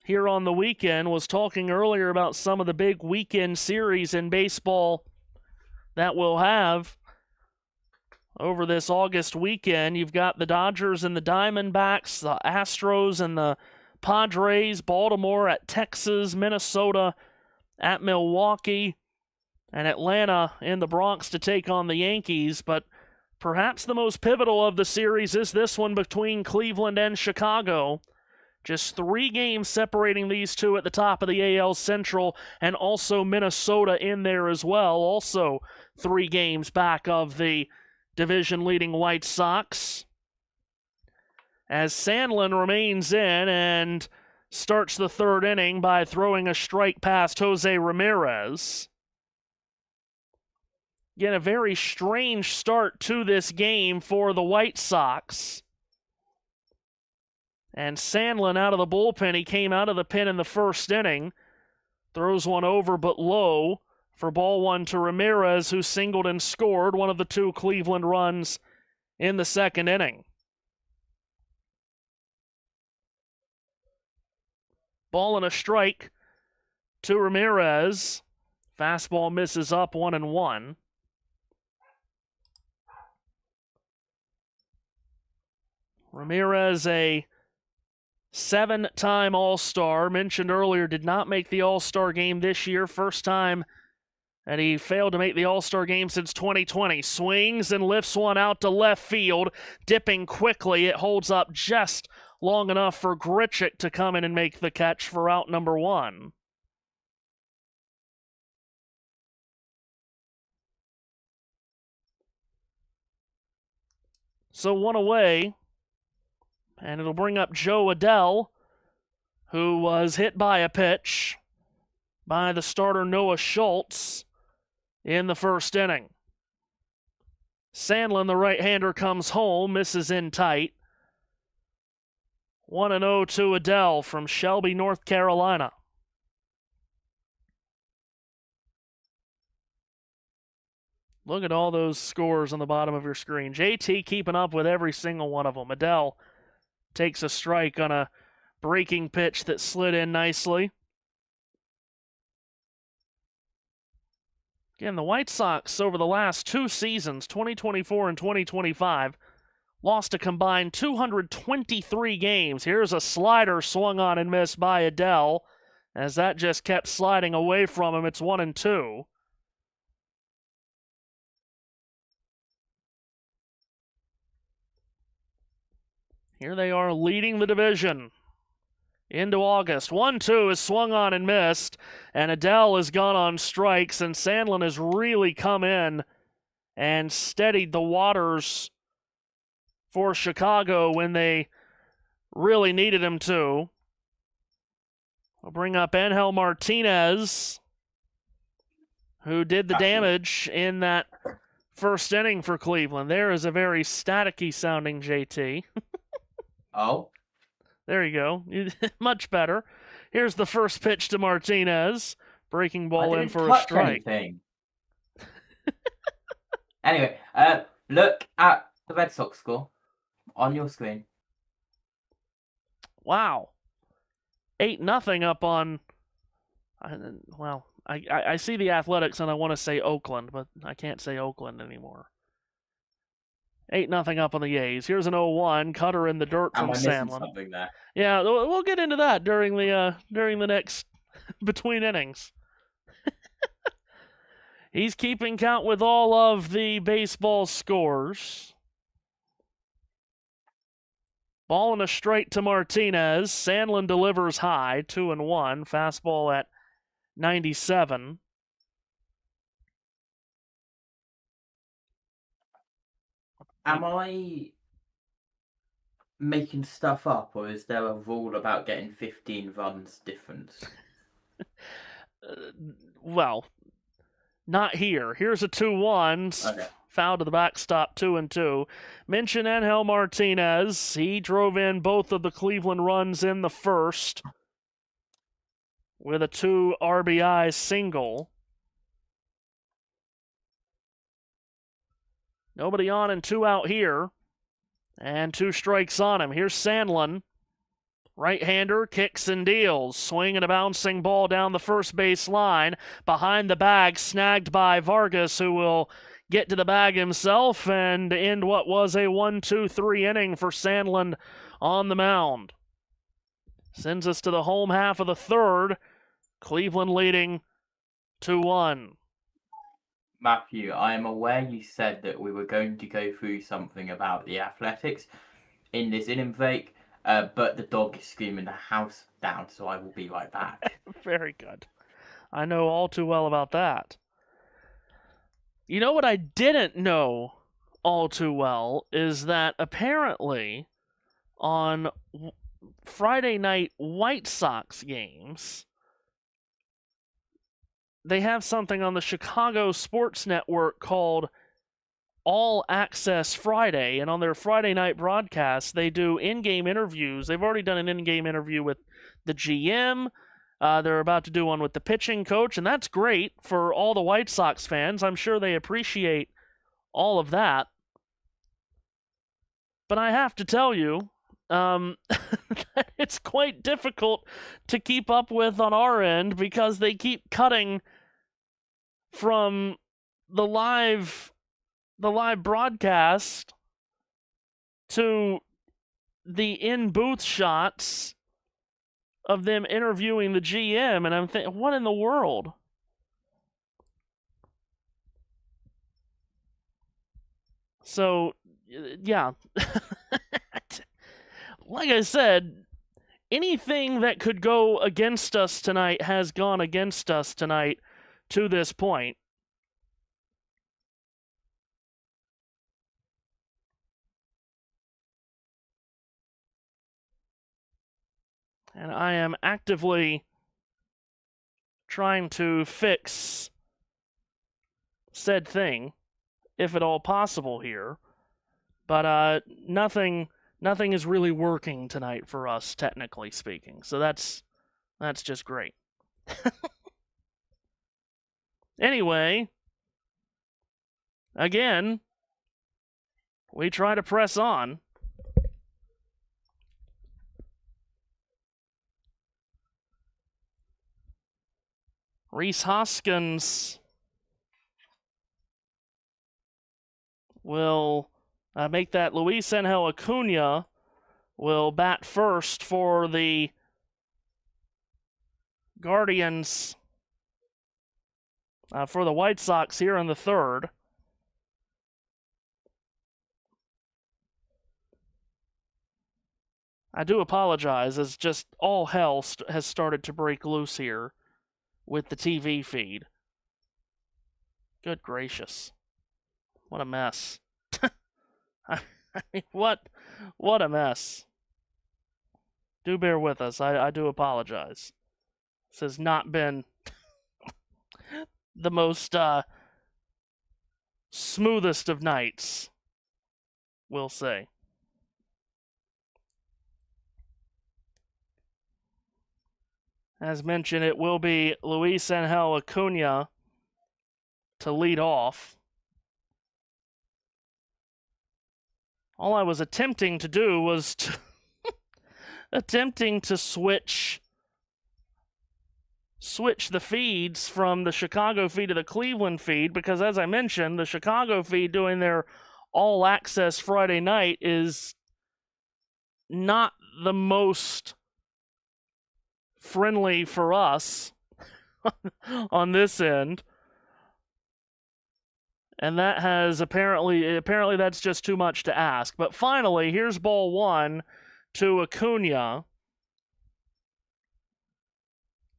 here on the weekend. Was talking earlier about some of the big weekend series in baseball that we'll have over this August weekend. You've got the Dodgers and the Diamondbacks, the Astros and the Padres, Baltimore at Texas, Minnesota at Milwaukee, and Atlanta in the Bronx to take on the Yankees. But perhaps the most pivotal of the series is this one between Cleveland and Chicago. Just 3 games separating these two at the top of the AL Central, and also Minnesota in there as well. Also 3 games back of the division-leading White Sox. As Sandlin remains in and starts the 3rd inning by throwing a strike past Jose Ramirez. Again, a very strange start to this game for the White Sox. And Sandlin out of the bullpen. He came out of the pen in the 1st inning. Throws one over but low for ball 1 to Ramirez, who singled and scored one of the 2 Cleveland runs in the 2nd inning. Ball and a strike to Ramirez. Fastball misses up 1-1. Ramirez, a 7-time All-Star. Mentioned earlier, did not make the All-Star game this year. First time that he failed to make the All-Star game since 2020. Swings and lifts one out to left field. Dipping quickly. It holds up just long enough for Grichuk to come in and make the catch for out number 1. So one away, and it'll bring up Joe Adell, who was hit by a pitch by the starter Noah Schultz in the first inning. Sandlin, the right-hander, comes home, misses in tight. 1-0 to Adell from Shelby, North Carolina. Look at all those scores on the bottom of your screen. JT keeping up with every single one of them. Adell takes a strike on a breaking pitch that slid in nicely. Again, the White Sox over the last two seasons, 2024 and 2025, lost a combined 223 games. Here's a slider swung on and missed by Adell, as that just kept sliding away from him. It's 1-2. Here they are leading the division into August. 1-2 is swung on and missed, and Adell has gone on strikes, and Sandlin has really come in and steadied the waters for Chicago when they really needed him to. We'll bring up Angel Martinez, who did the damage in that first inning for Cleveland. There is a very staticky sounding JT. Oh. There you go. Much better. Here's the first pitch to Martinez. Breaking ball in for a strike. Anyway, look at the Red Sox score on your screen. Wow. 8-0 up on... Well, I see the Athletics and I want to say Oakland, but I can't say Oakland anymore. 8-0 up on the A's. Here's an 0-1 cutter in the dirt from Sandlin. Something there? Yeah, we'll get into that during the next between innings. He's keeping count with all of the baseball scores. Ball and a straight to Martinez. Sandlin delivers high, 2-1. Fastball at 97. Am I making stuff up, or is there a rule about getting 15 runs difference? Well, not here. Here's a 2-1. Okay. Foul to the backstop, 2-2. Mention Angel Martinez. He drove in both of the Cleveland runs in the first with a 2 RBI single. Nobody on and 2 out here. And 2 strikes on him. Here's Sandlin. Right-hander kicks and deals. Swinging a bouncing ball down the first base line. Behind the bag, snagged by Vargas, who will get to the bag himself and end what was a 1-2-3 inning for Sandlin on the mound. Sends us to the home half of the third. Cleveland leading 2-1. Matthew, I am aware you said that we were going to go through something about the Athletics in this inning break, but the dog is screaming the house down, so I will be right back. Very good. I know all too well about that. You know what I didn't know all too well is that apparently on Friday night White Sox games, they have something on the Chicago Sports Network called All Access Friday, and on their Friday night broadcast, they do in-game interviews. They've already done an in-game interview with the GM. They're about to do one with the pitching coach, and that's great for all the White Sox fans. I'm sure they appreciate all of that. But I have to tell you, that it's quite difficult to keep up with on our end because they keep cutting from the live broadcast to the in-booth shots of them interviewing the GM, and I'm thinking, what in the world? So, yeah. Like I said, anything that could go against us tonight has gone against us tonight to this point. And I am actively trying to fix said thing, if at all possible here. But nothing is really working tonight for us, technically speaking. So that's just great. Anyway, again, we try to press on. Rhys Hoskins will make that. Luis Angel Acuna will bat first for the Guardians, for the White Sox here in the third. I do apologize, as just all hell has started to break loose here with the TV feed. Good gracious. What a mess. I mean, what a mess. Do bear with us. I do apologize. This has not been the most smoothest of nights, we'll say. As mentioned, it will be Luis Angel Acuna to lead off. All I was attempting to do was attempting to switch the feeds from the Chicago feed to the Cleveland feed, because as I mentioned, the Chicago feed doing their All Access Friday night is not the most friendly for us on this end. And that has apparently that's just too much to ask. But finally, here's ball one to Acuna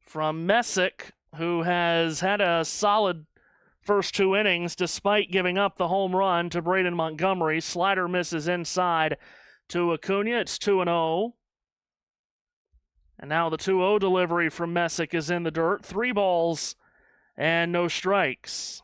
from Messick, who has had a solid first two innings despite giving up the home run to Braden Montgomery. Slider misses inside to Acuna. It's 2-0. And now the 2-0 delivery from Messick is in the dirt. 3 balls and no strikes.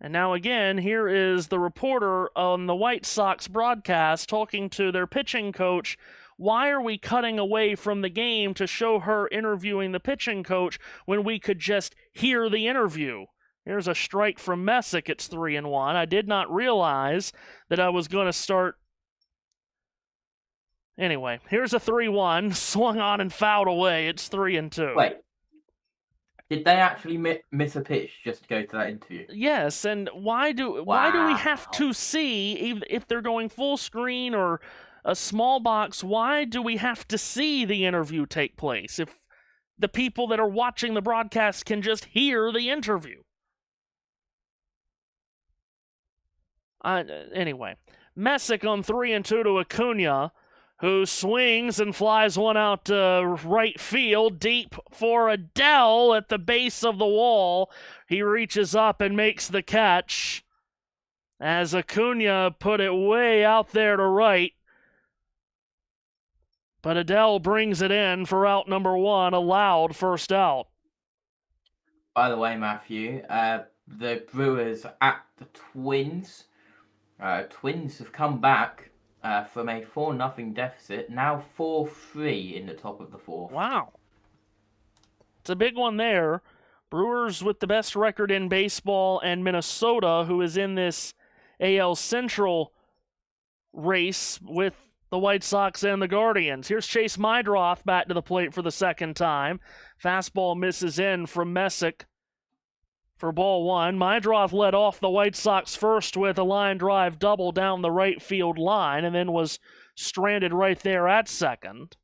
And now again, here is the reporter on the White Sox broadcast talking to their pitching coach. Why are we cutting away from the game to show her interviewing the pitching coach when we could just hear the interview? Here's a strike from Messick. It's 3-1. I did not realize that I was going to start. Anyway, here's a 3-1, swung on and fouled away. It's 3-2. Wait, did they actually miss a pitch just to go to that interview? Yes, and why do we have to see, if they're going full screen or a small box, why do we have to see the interview take place if the people that are watching the broadcast can just hear the interview? Anyway, Messick on 3-2 to Acuna, who swings and flies one out to right field, deep for Adele at the base of the wall. He reaches up and makes the catch as Acuna put it way out there to right. But Adele brings it in for out number 1, a loud first out. By the way, Matthew, the Brewers at the Twins. Twins have come back from a 4-0 deficit, now 4-3 in the top of the fourth. Wow. It's a big one there. Brewers with the best record in baseball, and Minnesota, who is in this AL Central race with the White Sox and the Guardians. Here's Chase Mydroth back to the plate for the second time. Fastball misses in from Messick for ball 1. Mydroth led off the White Sox first with a line drive double down the right field line and then was stranded right there at second.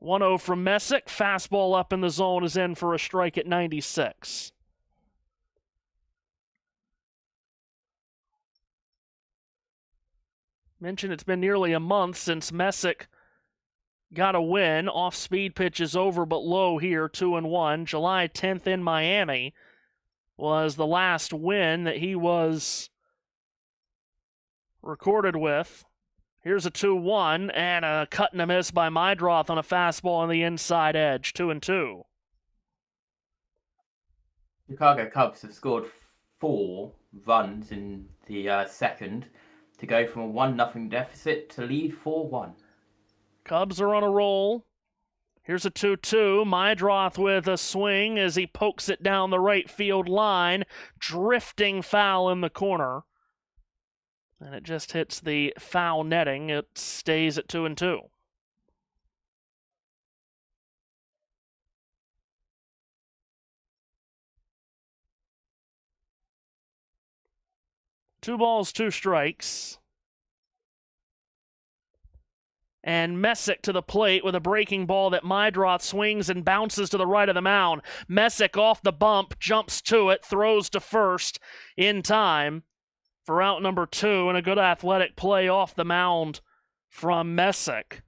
1-0 from Messick. Fastball up in the zone is in for a strike at 96. Mentioned it's been nearly a month since Messick got a win. Off-speed pitch is over but low here, 2-1. July 10th in Miami was the last win that he was recorded with. Here's a 2-1 and a cut and a miss by Mydroth on a fastball on the inside edge. 2-2. Chicago Cubs have scored 4 runs in the second to go from a 1-0 deficit to lead 4-1. Cubs are on a roll. Here's a 2-2. Mydroth with a swing as he pokes it down the right field line. Drifting foul in the corner. And it just hits the foul netting. It stays at 2-2. Two balls, two strikes. And Messick to the plate with a breaking ball that Mydroth swings and bounces to the right of the mound. Messick off the bump, jumps to it, throws to first in time for out number 2, and a good athletic play off the mound from Messick.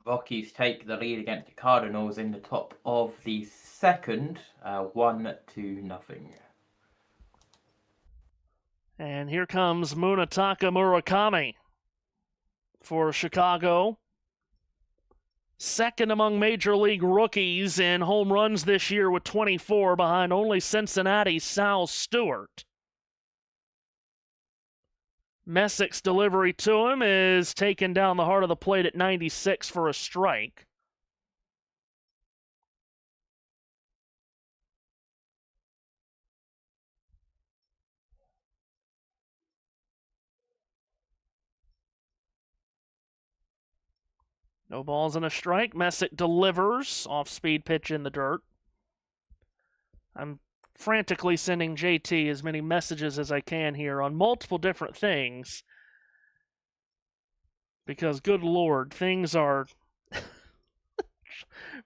Rockies take the lead against the Cardinals in the top of the second, 1-0. And here comes Munetaka Murakami for Chicago. Second among Major League rookies in home runs this year with 24, behind only Cincinnati's Sal Stewart. Messick's delivery to him is taken down the heart of the plate at 96 for a strike. No balls and a strike. Messick delivers. Off-speed pitch in the dirt. I'm frantically sending JT as many messages as I can here on multiple different things. Because, good Lord, things are...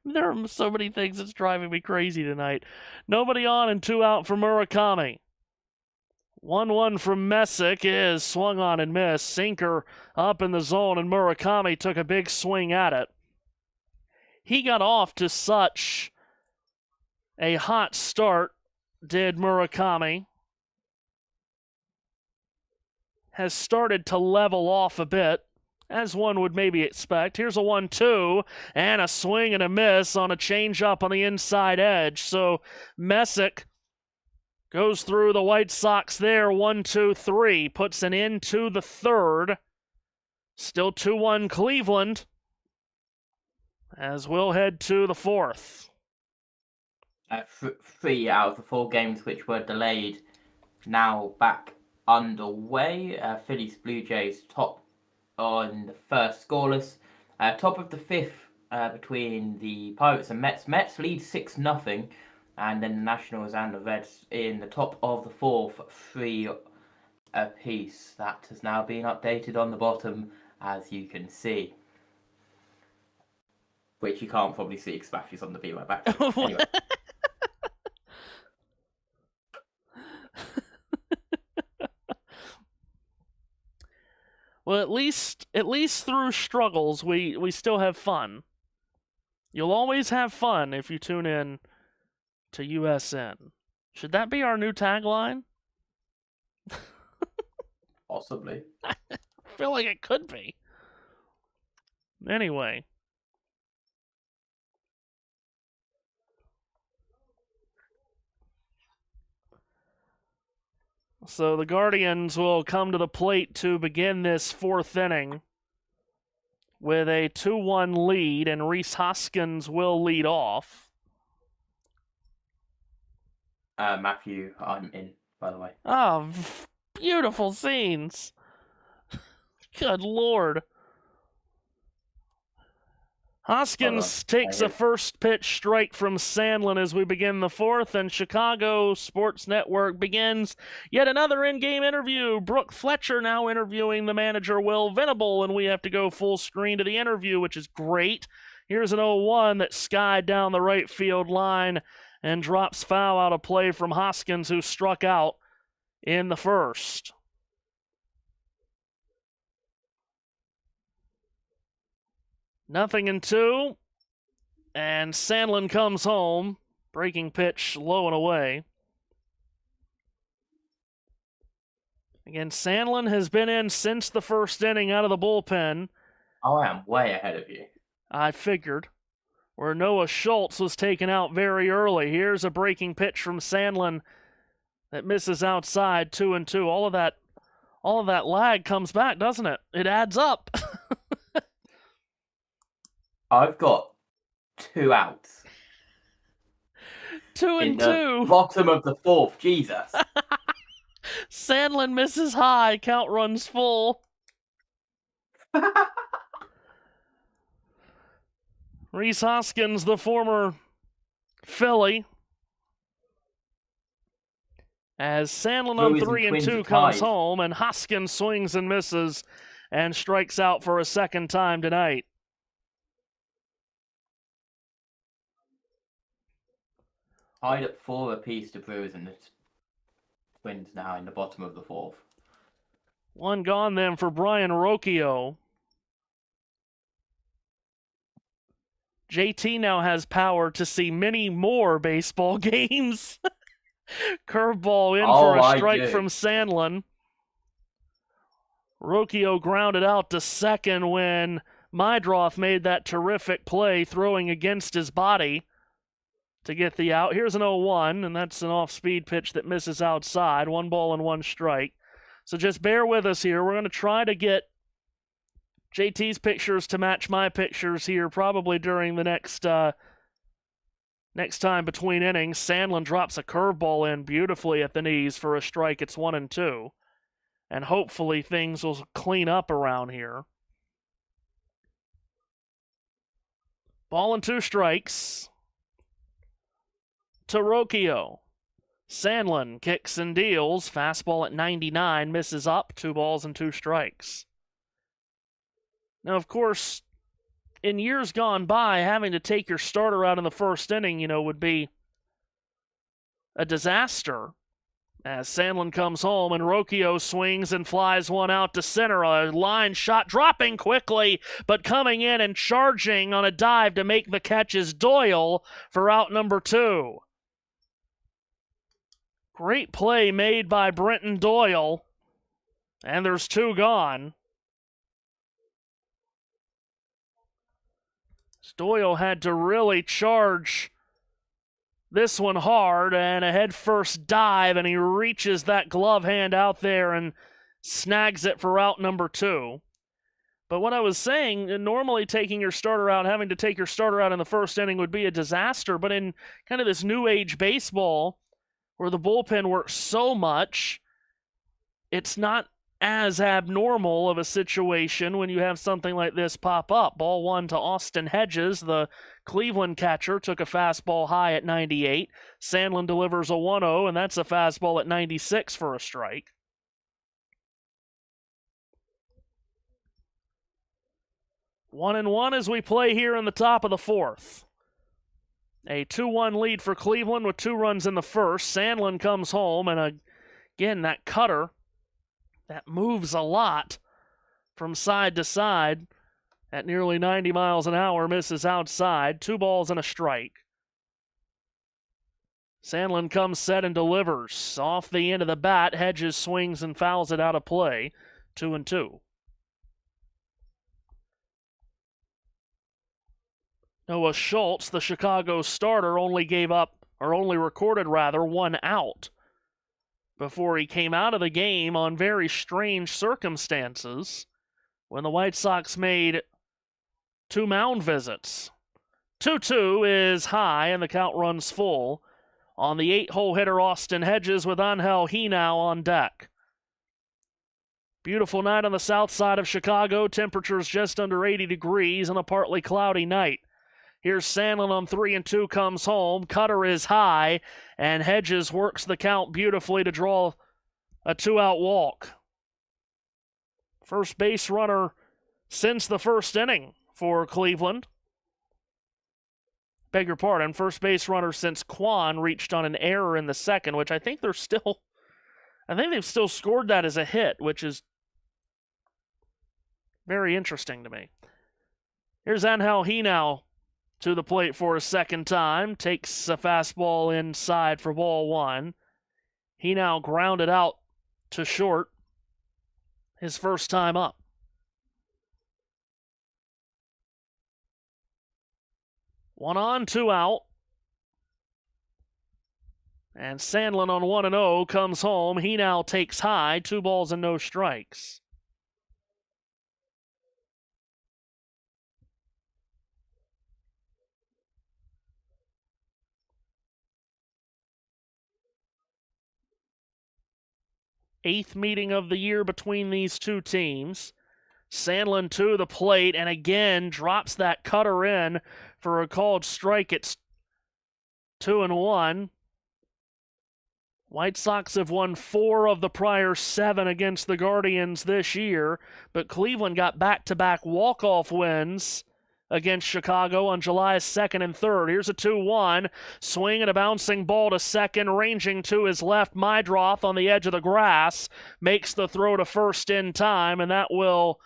There are so many things that's driving me crazy tonight. Nobody on and 2 out for Murakami. 1-1 from Messick is swung on and missed. Sinker up in the zone, and Murakami took a big swing at it. He got off to such a hot start, did Murakami. Has started to level off a bit, as one would maybe expect. Here's a 1-2, and a swing and a miss on a changeup on the inside edge. So Messick goes through the White Sox there, 1-2-3, puts an end to the third. Still 2-1 Cleveland, as we'll head to the fourth. 3 out of the 4 games which were delayed now back underway. Phillies Blue Jays top on the first scoreless. Top of the fifth between the Pirates and Mets. Mets lead 6-0. And then the Nationals and the Reds in the top of the fourth, 3 apiece. That has now been updated on the bottom, as you can see. Which you can't probably see because Matthew's on the Be Right Back. Anyway. Well, at least through struggles, we still have fun. You'll always have fun if you tune in to USN. Should that be our new tagline? Possibly. I feel like it could be. Anyway. So the Guardians will come to the plate to begin this fourth inning with a 2-1 lead, and Rhys Hoskins will lead off. Matthew, I'm in, by the way. Oh, beautiful scenes. Good Lord. Hoskins takes a first pitch strike from Sandlin as we begin the fourth, and Chicago Sports Network begins yet another in-game interview. Brooke Fletcher now interviewing the manager, Will Venable, and we have to go full screen to the interview, which is great. Here's an 0-1 that skied down the right field line and drops foul out of play from Hoskins, who struck out in the first. Nothing in 2, and Sandlin comes home. Breaking pitch low and away. Again, Sandlin has been in since the first inning out of the bullpen. I am way ahead of you. I figured. Where Noah Schultz was taken out very early. Here's a breaking pitch from Sandlin that misses outside, 2-2. All of that lag comes back, doesn't it? It adds up. I've got 2 outs. 2-2. In the bottom of the 4th, Jesus. Sandlin misses high, count runs full. Rhys Hoskins, the former Philly, as Sandlin on 3-2 comes home, and Hoskins swings and misses and strikes out for a second time tonight. Tied at 4 apiece to Brewers, and the Twins now in the bottom of the 4th. One gone then for Brian Rocchio. JT now has power to see many more baseball games. Curveball in for a strike from Sandlin. Rocchio grounded out to second when Mydroth made that terrific play throwing against his body to get the out. Here's an 0-1, and that's an off-speed pitch that misses outside. 1 ball and 1 strike. So just bear with us here. We're going to try to get JT's pictures to match my pictures here probably during the next time between innings. Sandlin drops a curveball in beautifully at the knees for a strike. It's 1-2. And hopefully things will clean up around here. Ball and 2 strikes to Rocchio. Sandlin kicks and deals. Fastball at 99, misses up. 2 balls and 2 strikes. Now, of course, in years gone by, having to take your starter out in the first inning, would be a disaster. As Sandlin comes home and Rocchio swings and flies one out to center. A line shot dropping quickly, but coming in and charging on a dive to make the catch is Doyle for out number 2. Great play made by Brenton Doyle. And there's 2 gone. Doyle had to really charge this one hard, and a head-first dive, and he reaches that glove hand out there and snags it for out number 2. But what I was saying, normally taking your starter out, having to take your starter out in the first inning would be a disaster, but in kind of this new age baseball where the bullpen works so much, it's not as abnormal of a situation when you have something like this pop up. Ball 1 to Austin Hedges, the Cleveland catcher, took a fastball high at 98. Sandlin delivers a 1-0, and that's a fastball at 96 for a strike. One and one as we play here in the top of the 4th. A 2-1 lead for Cleveland with 2 runs in the first. Sandlin comes home, and again, that cutter that moves a lot from side to side at nearly 90 miles an hour misses outside. 2 balls and a strike. Sandlin comes set and delivers. Off the end of the bat, Hedges swings and fouls it out of play. 2-2. Noah Schultz, the Chicago starter, only recorded 1 out before he came out of the game on very strange circumstances when the White Sox made 2 mound visits. 2-2 is high, and the count runs full on the 8-hole hitter Austin Hedges with Angel Hinao on deck. Beautiful night on the south side of Chicago. Temperatures just under 80 degrees on a partly cloudy night. Here's Sandlin on 3-2, comes home. Cutter is high, and Hedges works the count beautifully to draw a 2-out walk. First base runner since the first inning for Cleveland. Beg your pardon, first base runner since Kwan reached on an error in the second, which I think they've still scored that as a hit, which is very interesting to me. Here's Angel Hinao to the plate for a second time. Takes a fastball inside for ball 1. He now grounded out to short. his first time up. One on, two out. And Sandlin on 1-0 comes home. He now takes high, 2 balls and no strikes. Eighth meeting of the year between these two teams. Sandlin to the plate and again drops that cutter in for a called strike. It's 2-1. White Sox have won 4 of the prior 7 against the Guardians this year, but Cleveland got back-to-back walk-off wins against Chicago on July 2nd and 3rd. Here's a 2-1. Swing and a bouncing ball to second, ranging to his left. Mydroth on the edge of the grass makes the throw to first in time, and that will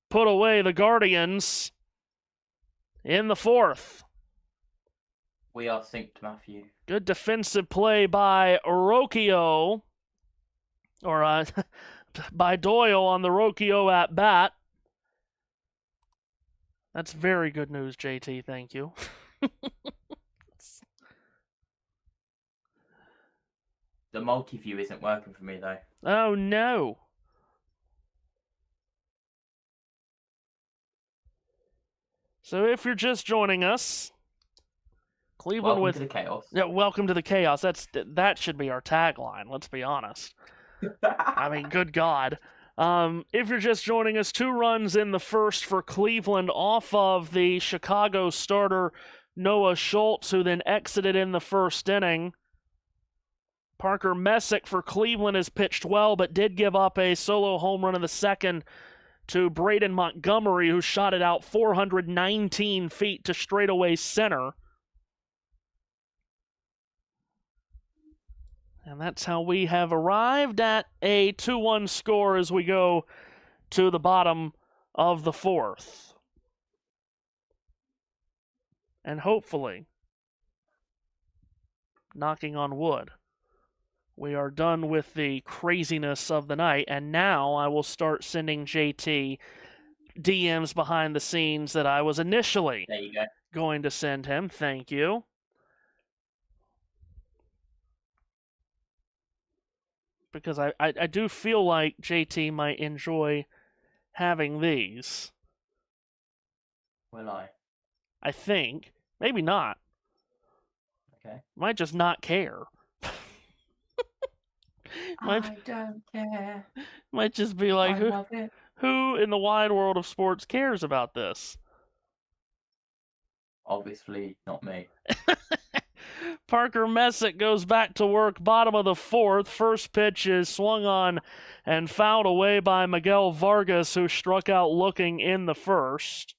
put away the Guardians in the 4th. We are synced, Matthew. Good defensive play by Rocchio, or by Doyle on the Rocchio at bat. That's very good news, JT. Thank you. The multi-view isn't working for me, though. Oh, no. So if you're just joining us, Cleveland welcome to the chaos. Yeah, welcome to the chaos. That should be our tagline, let's be honest. I mean, good God. If you're just joining us, 2 runs in the first for Cleveland off of the Chicago starter Noah Schultz, who then exited in the first inning. Parker Messick for Cleveland has pitched well, but did give up a solo home run in the second to Braden Montgomery, who shot it out 419 feet to straightaway center. And that's how we have arrived at a 2-1 score as we go to the bottom of the 4th. And hopefully, knocking on wood, we are done with the craziness of the night. And now I will start sending JT DMs behind the scenes that I was initially going to send him. Thank you. Because I do feel like JT might enjoy having these. Will I? I think. Maybe not. Okay. Might just not care. I don't care. Might just be like, who in the wide world of sports cares about this? Obviously not me. Parker Messick goes back to work, bottom of the 4th. First pitch is swung on and fouled away by Miguel Vargas, who struck out looking in the first.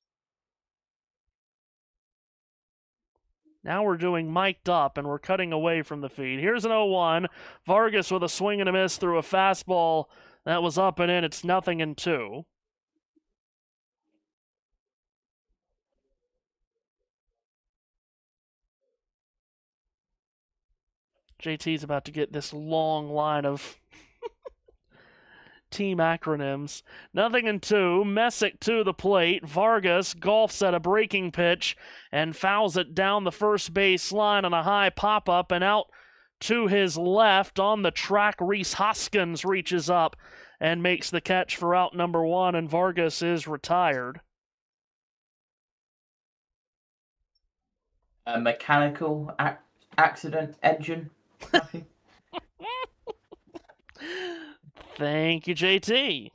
Now we're doing mic'd up, and we're cutting away from the feed. Here's an 0-1. Vargas with a swing and a miss through a fastball that was up and in. It's 0-2. JT's about to get this long line of team acronyms. 0-2. Messick to the plate. Vargas golfs at a breaking pitch and fouls it down the first base line on a high pop-up and out to his left on the track. Rhys Hoskins reaches up and makes the catch for out number 1, and Vargas is retired. A mechanical accident engine. Thank you, JT.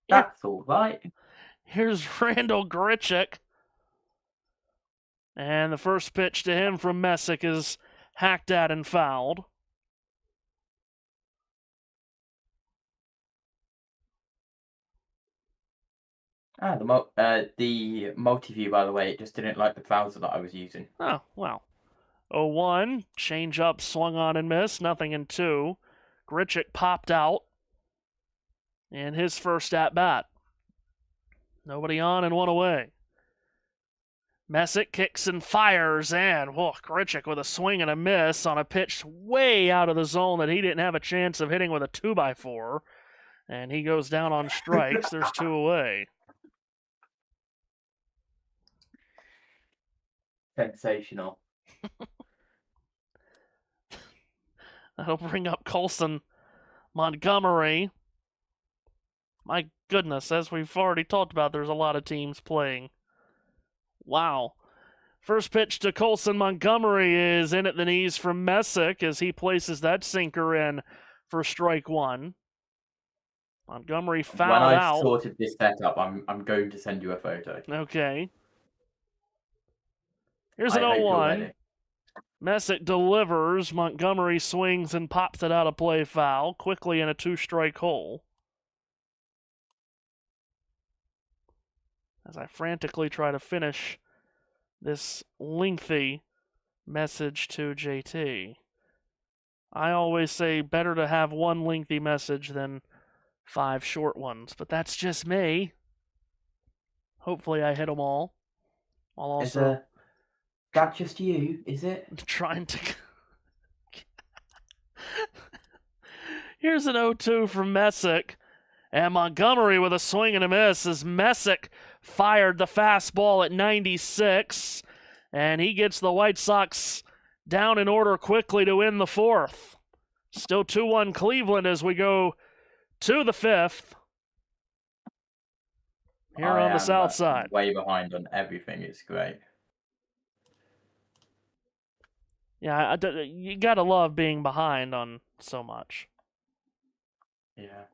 That's all right. Here's Randall Grichuk. And the first pitch to him from Messick is hacked at and fouled. The multi-view, by the way, it just didn't like the browser that I was using. Oh, well. 0-1, change up, swung on and missed, 0-2. Grichuk popped out in his first at-bat. Nobody on and 1 away. Messick kicks and fires, and Grichuk with a swing and a miss on a pitch way out of the zone that he didn't have a chance of hitting with a 2x4. And he goes down on strikes. There's 2 away. Sensational. That'll bring up Colson Montgomery. My goodness, as we've already talked about, there's a lot of teams playing. Wow. First pitch to Colson Montgomery is in at the knees from Messick as he places that sinker in for strike 1. Montgomery fouled When I've out. sorted this setup, I'm going to send you a photo. Okay. Here's an I hope you're 0-1. ready. Messick delivers. Montgomery swings and pops it out of play foul, quickly in a 2-strike hole. As I frantically try to finish this lengthy message to JT. I always say better to have one lengthy message than 5 short ones, but that's just me. Hopefully I hit them all. I'll also... That just you, is it? Trying to... Here's an 0-2 from Messick. And Montgomery with a swing and a miss as Messick fired the fastball at 96. And he gets the White Sox down in order quickly to win the 4th. Still 2-1 Cleveland as we go to the 5th. Here on the south side. Way behind on everything. It's great. Yeah, you gotta love being behind on so much. Yeah.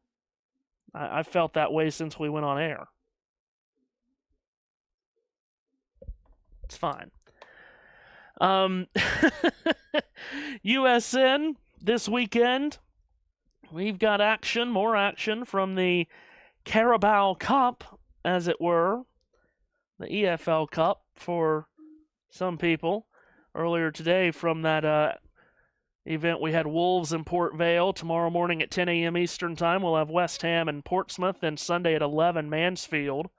I felt that way since we went on air. It's fine. USN this weekend. We've got action, more action from the Carabao Cup, as it were. The EFL Cup for some people. Earlier today from that event, we had Wolves in Port Vale. Tomorrow morning at 10 a.m. Eastern Time, we'll have West Ham and Portsmouth. And Sunday at 11, Mansfield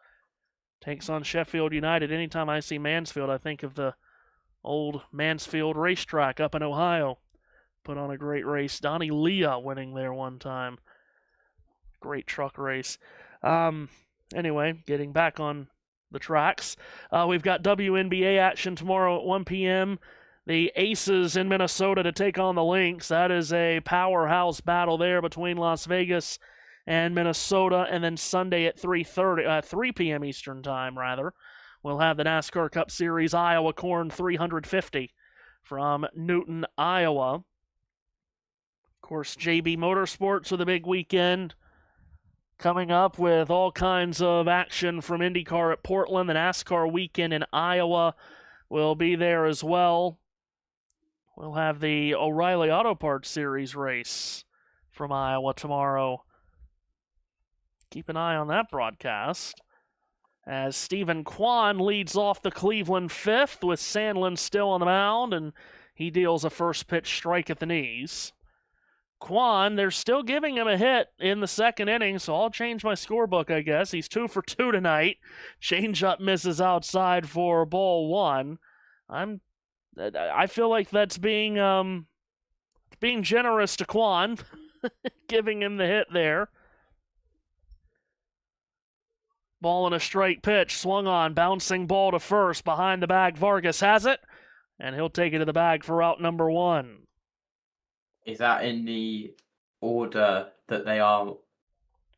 takes on Sheffield United. Anytime I see Mansfield, I think of the old Mansfield racetrack up in Ohio. Put on a great race. Donnie Leah winning there one time. Great truck race. Anyway, getting back on the tracks. We've got WNBA action tomorrow at 1 p.m. The Aces in Minnesota to take on the Lynx. That is a powerhouse battle there between Las Vegas and Minnesota. And then Sunday at 3 p.m. Eastern Time, we'll have the NASCAR Cup Series Iowa Corn 350 from Newton, Iowa. Of course, JB Motorsports with a big weekend coming up with all kinds of action from IndyCar at Portland. The NASCAR weekend in Iowa will be there as well. We'll have the O'Reilly Auto Parts Series race from Iowa tomorrow. Keep an eye on that broadcast. As Stephen Kwan leads off the Cleveland 5th with Sandlin still on the mound, and he deals a first pitch strike at the knees. Kwan, they're still giving him a hit in the second inning, so I'll change my scorebook, I guess. He's 2 for 2 tonight. Changeup misses outside for ball 1. I feel like that's being generous to Kwan, giving him the hit there. Ball and a straight pitch, swung on, bouncing ball to first, behind the bag. Vargas has it, and he'll take it to the bag for out number 1. Is that in the order that they are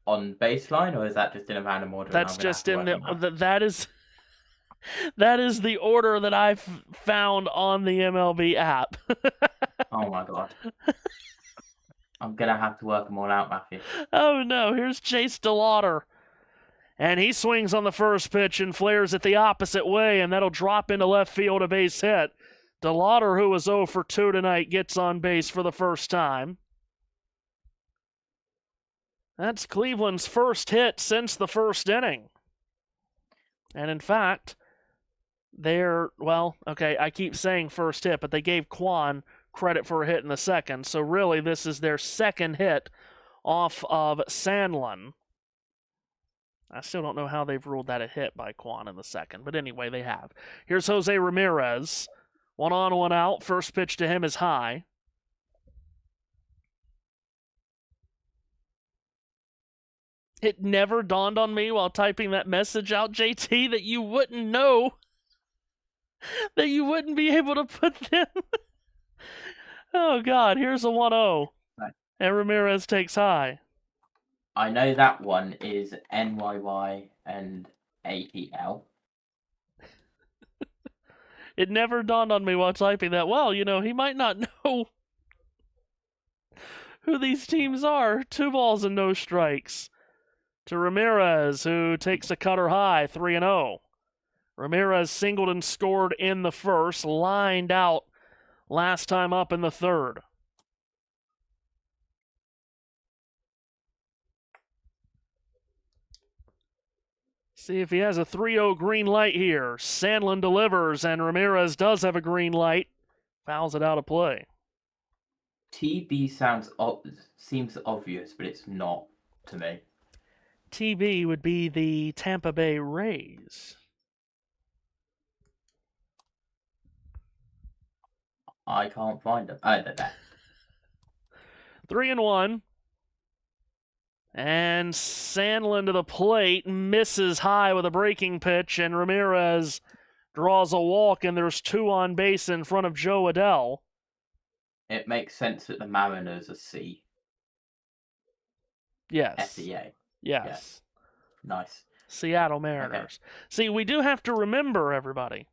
on baseline, or is that just in a random order? That's just in that is the order that I've found on the MLB app. Oh my god. I'm going to have to work them all out, Matthew. Oh no, here's Chase DeLauder. And he swings on the first pitch and flares it the opposite way, and that'll drop into left field, a base hit. DeLauder, who was 0 for 2 tonight, gets on base for the first time. That's Cleveland's first hit since the first inning. And in fact, I keep saying first hit, but they gave Kwan credit for a hit in the second. So really, this is their second hit off of Sandlin. I still don't know how they've ruled that a hit by Kwan in the second, but anyway, they have. Here's Jose Ramirez. 1 on, 1 out. First pitch to him is high. It never dawned on me while typing that message out, JT, that you wouldn't know, that you wouldn't be able to put them. Oh, God, here's a 1-0. Right. And Ramirez takes high. I know that one is NYY and APL. It never dawned on me while typing that, well, he might not know who these teams are. 2 balls and no strikes to Ramirez, who takes a cutter high, 3-0. Ramirez singled and scored in the first, lined out last time up in the third. See if he has a 3-0 green light here. Sandlin delivers, and Ramirez does have a green light. Fouls it out of play. TB seems obvious, but it's not to me. TB would be the Tampa Bay Rays. I can't find them. Oh, they're there. 3-1. And Sandlin to the plate, misses high with a breaking pitch, and Ramirez draws a walk, and there's 2 on base in front of Joe Adell. It makes sense that the Mariners are C. Yes. SEA. Yes. Nice. Seattle Mariners. Okay. See, we do have to remember, everybody,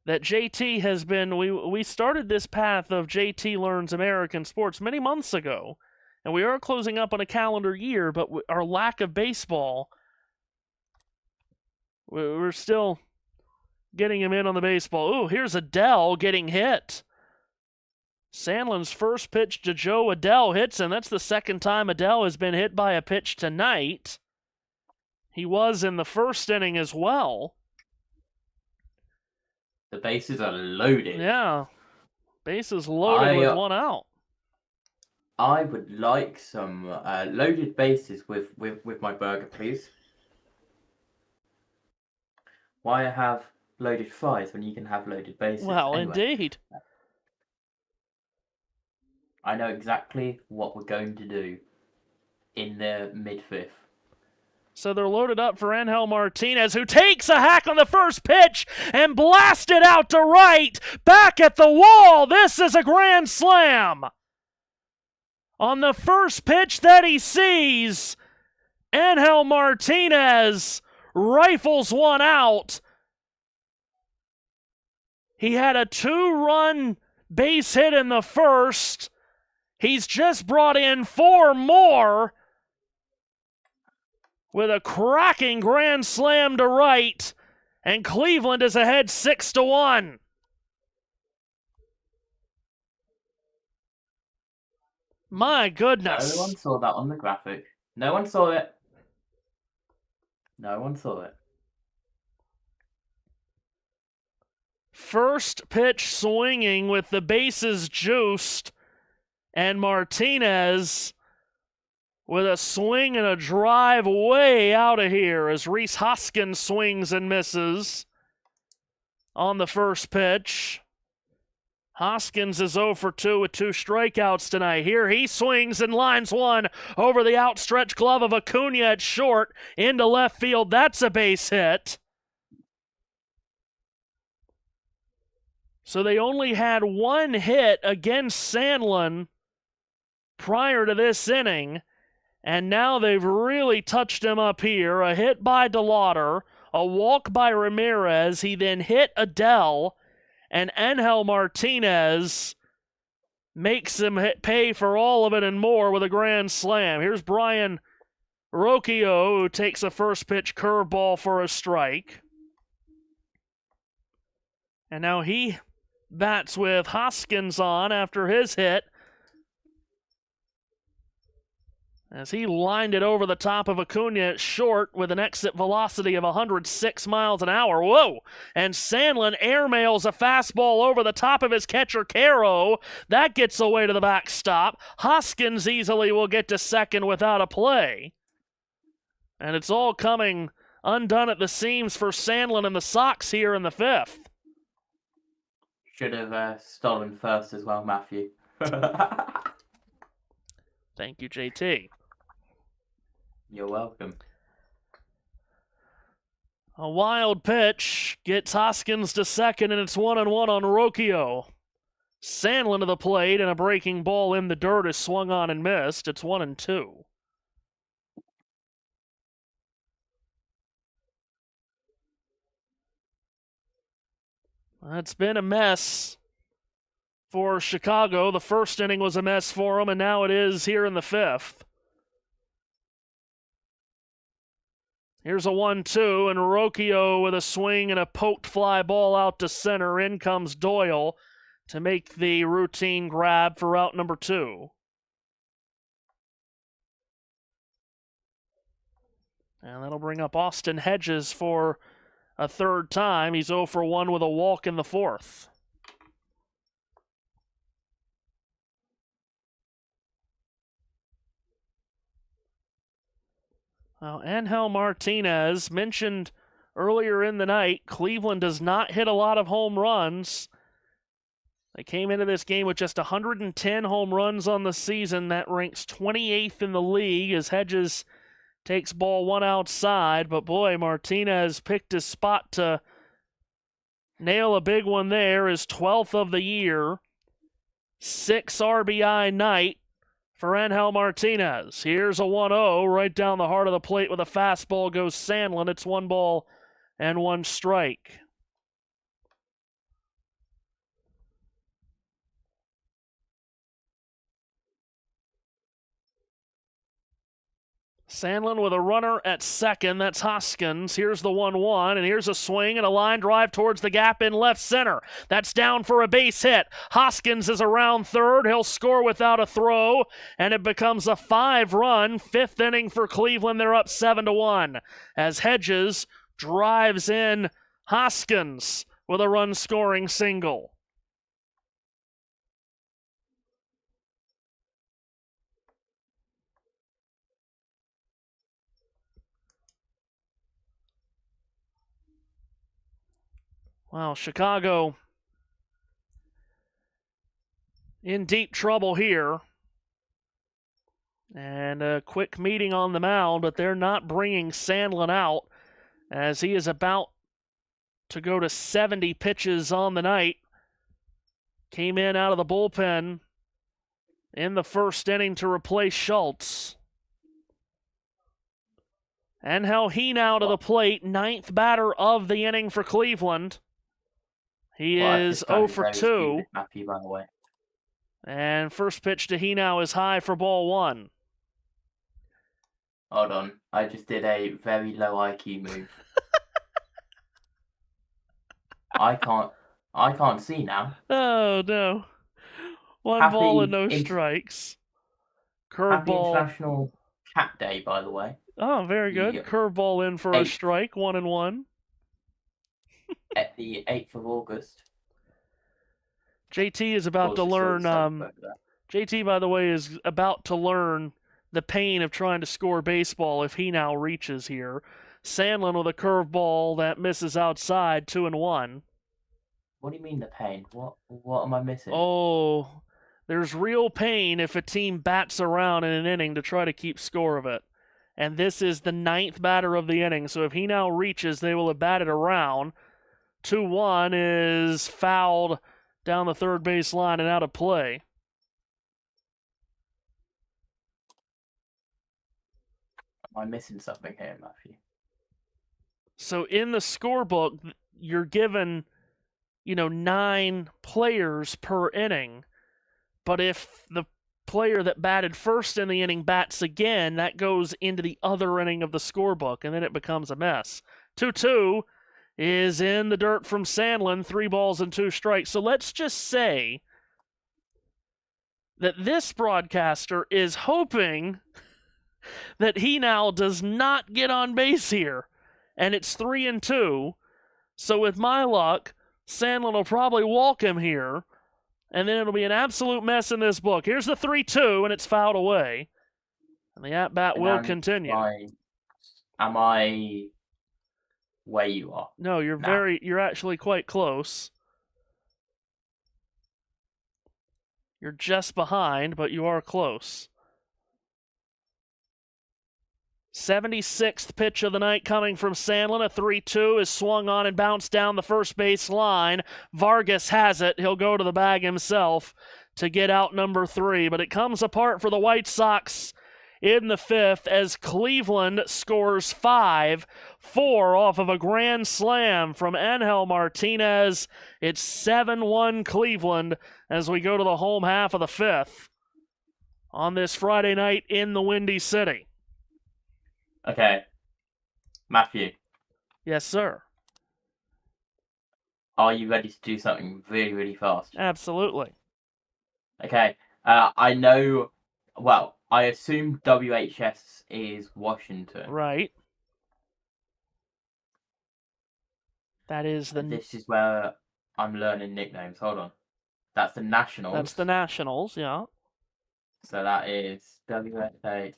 that JT has been... We started this path of JT Learns American Sports many months ago, and we are closing up on a calendar year, but our lack of baseball, we're still getting him in on the baseball. Ooh, here's Adell getting hit. Sandlin's first pitch to Joe Adell hits, and that's the second time Adell has been hit by a pitch tonight. He was in the first inning as well. The bases are loaded. Yeah. Bases loaded with 1 out. I would like some loaded bases with my burger, please. Why have loaded fries when you can have loaded bases? Well, anyway, indeed. I know exactly what we're going to do in the mid-fifth. So they're loaded up for Angel Martinez, who takes a hack on the first pitch and blasted out to right, back at the wall. This is a grand slam. On the first pitch that he sees, Angel Martinez rifles 1 out. He had a 2-run base hit in the first. He's just brought in 4 more with a cracking grand slam to right, and Cleveland is ahead 6-1. My goodness. No one saw that on the graphic. No one saw it. No one saw it. First pitch swinging with the bases juiced, and Martinez with a swing and a drive way out of here as Rhys Hoskins swings and misses on the first pitch. Hoskins is 0 for 2 with 2 strikeouts tonight. Here he swings and lines 1 over the outstretched glove of Acuna at short into left field. That's a base hit. So they only had 1 hit against Sandlin prior to this inning, and now they've really touched him up here. A hit by DeLauder, a walk by Ramirez. He then hit Adell, and Angel Martinez makes him pay for all of it and more with a grand slam. Here's Brian Rocchio, who takes a first pitch curveball for a strike. And now he bats with Hoskins on after his hit, as he lined it over the top of Acuna at short with an exit velocity of 106 miles an hour. Whoa! And Sandlin airmails a fastball over the top of his catcher, Caro. That gets away to the backstop. Hoskins easily will get to second without a play. And it's all coming undone at the seams for Sandlin and the Sox here in the 5th. Should have stolen first as well, Matthew. Thank you, JT. You're welcome. A wild pitch gets Hoskins to second, and it's 1-1 on Rocchio. Sandlin to the plate, and a breaking ball in the dirt is swung on and missed. It's 1-2. It's been a mess for Chicago. The first inning was a mess for them, and now it is here in the fifth. Here's a 1-2, and Rocchio with a swing and a poked fly ball out to center. In comes Doyle to make the routine grab for out number 2. And that'll bring up Austin Hedges for a third time. He's 0 for 1 with a walk in the fourth. Now, Angel Martinez mentioned earlier in the night, Cleveland does not hit a lot of home runs. They came into this game with just 110 home runs on the season. That ranks 28th in the league as Hedges takes ball one outside. But boy, Martinez picked his spot to nail a big one there. His 12th of the year. 6 RBI night for Angel Martinez. Here's a 1-0 right down the heart of the plate with a fastball goes Sandlin. It's 1 ball and 1 strike. Sandlin with a runner at second. That's Hoskins. Here's the 1-1, and here's a swing and a line drive towards the gap in left center. That's down for a base hit. Hoskins is around third. He'll score without a throw, and it becomes a 5-run fifth inning for Cleveland. They're up 7-1 as Hedges drives in Hoskins with a run-scoring single. Wow, Chicago in deep trouble here. And a quick meeting on the mound, but they're not bringing Sandlin out as he is about to go to 70 pitches on the night. Came in out of the bullpen in the first inning to replace Schultz. Angel Hinow to the plate, 9th batter of the inning for Cleveland. He is 0 for 2. Matthew, by the way. And first pitch to Hinow is high for ball 1. Hold on. I just did a very low IQ move. I can't see now. Oh, no. 1 ball and no strikes. Happy Curveball. International Cat Day, by the way. Oh, very good. Curveball in for a strike, 1-1. At the 8th of August. JT is about to learn. JT, by the way, is about to learn the pain of trying to score baseball if he now reaches here. Sandlin with a curveball that misses outside, 2-1. What do you mean the pain? What am I missing? Oh, there's real pain if a team bats around in an inning to try to keep score of it. And this is the 9th batter of the inning, so if he now reaches, they will have batted around. 2-1 is fouled down the third base line and out of play. Am I missing something here, Matthew? So in the scorebook, you're given, 9 players per inning. But if the player that batted first in the inning bats again, that goes into the other inning of the scorebook, and then it becomes a mess. 2-2 is in the dirt from Sandlin, 3 balls and 2 strikes. So let's just say that this broadcaster is hoping that he now does not get on base here, and it's 3-2. So with my luck, Sandlin will probably walk him here, and then it'll be an absolute mess in this book. Here's the 3-2, and it's fouled away. And the at-bat will continue. Am I where you are? No, you're actually quite close. You're just behind, but you are close. 76th pitch of the night coming from Sandlin. A 3-2 is swung on and bounced down the first base line. Vargas has it. He'll go to the bag himself to get out number 3. But it comes apart for the White Sox in the 5th as Cleveland scores 5-4 off of a grand slam from Angel Martinez. It's 7-1 Cleveland as we go to the home half of the 5th on this Friday night in the Windy City. Okay. Matthew, Yes, sir. are you ready to do something really, really fast? Absolutely. Okay. I know, well, I assume WHS is Washington. Right. That is the... This is where I'm learning nicknames. Hold on. That's the Nationals. That's the Nationals, yeah. So that is WSH.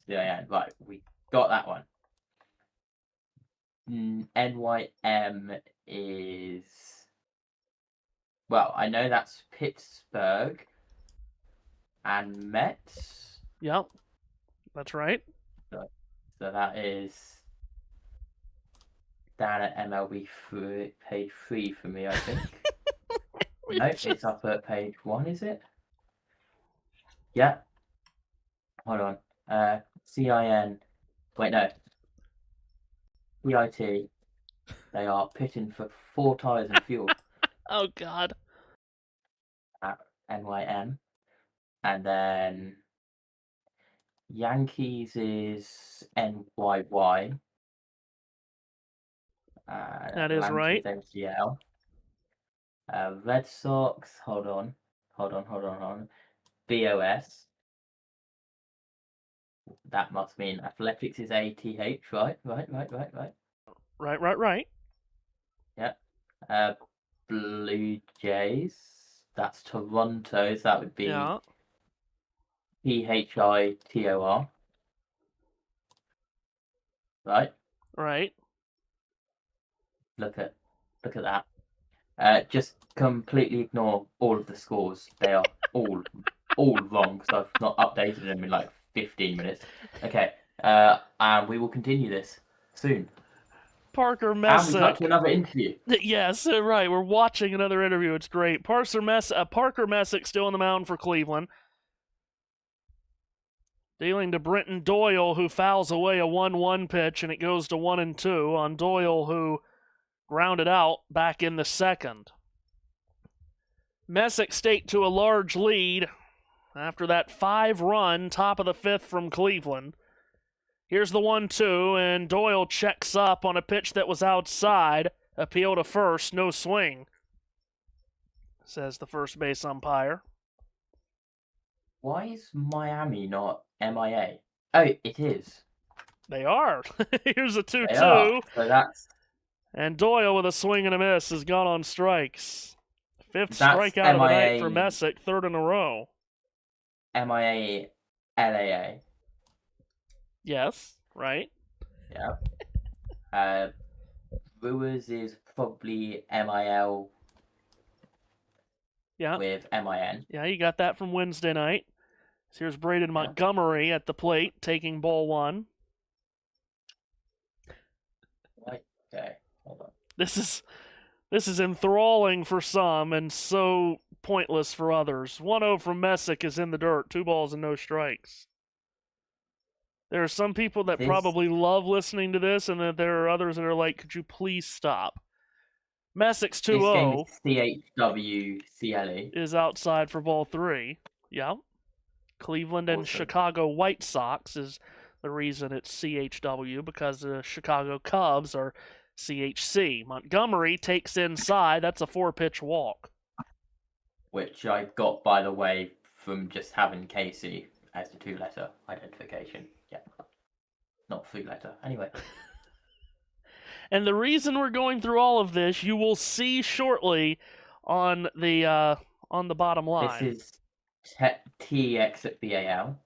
Yeah, right. We got that one. NYM is... Well, I know that's Pittsburgh and Mets. Yep. That's right. So that is down at MLB page 3 for me, I think. No, it's up at page 1, is it? Yeah. Hold on. CIN. Wait, no. PIT. They are pitting for 4 tires and fuel Oh, God. at NYM. And then Yankees is NYY. That is right. MCL. Red Sox, hold on. BOS. That must mean Athletics is ATH, right? Right. Yeah. Blue Jays. That's Toronto, so that would be Yeah. PHITOR. Right? Right. Look at that. Just completely ignore all of the scores. They are all wrong because I've not updated them in like 15 minutes. Okay. And we will continue this soon. Parker And we got Messick. to another interview. Yes, right. We're watching another interview. It's great. Parker Messick still on the mound for Cleveland. Dealing to Brenton Doyle, who fouls away a 1-1 pitch, and it goes to 1-2 on Doyle, who grounded out back in the 2nd. Messick staked to a large lead after that 5-run top of the 5th from Cleveland. Here's the 1-2, and Doyle checks up on a pitch that was outside. Appeal to first, no swing, says the first base umpire. Why is Miami not MIA? Oh, it is. They are. Here's a 2-2. They are. So that's... And Doyle with a swing and a miss has gone on strikes. 5th That's strikeout of the night MIA. for Messick, 3rd in a row. MIA LAA. Yes, right? Yeah. Brewers is probably MIL Yeah. with MIN. Yeah, you got that from Wednesday night. So here's Braden Montgomery at the plate, taking ball 1. Right. Okay. Hold on. This is enthralling for some and so pointless for others. 1-0 from Messick is in the dirt. 2 balls and no strikes. There are some people that probably love listening to this, and that there are others that are like, could you please stop? Messick's 2-0 This game is CHWCLE. is outside for ball 3. Yeah. Cleveland and Awesome. Chicago White Sox is the reason it's CHW, because the Chicago Cubs are CHC. Montgomery takes inside. That's a 4-pitch walk. Which I got, by the way, from just having Casey as the 2-letter identification. Yeah. Not 3-letter. Anyway. And the reason we're going through all of this, you will see shortly on the bottom line. This is TX at BAL.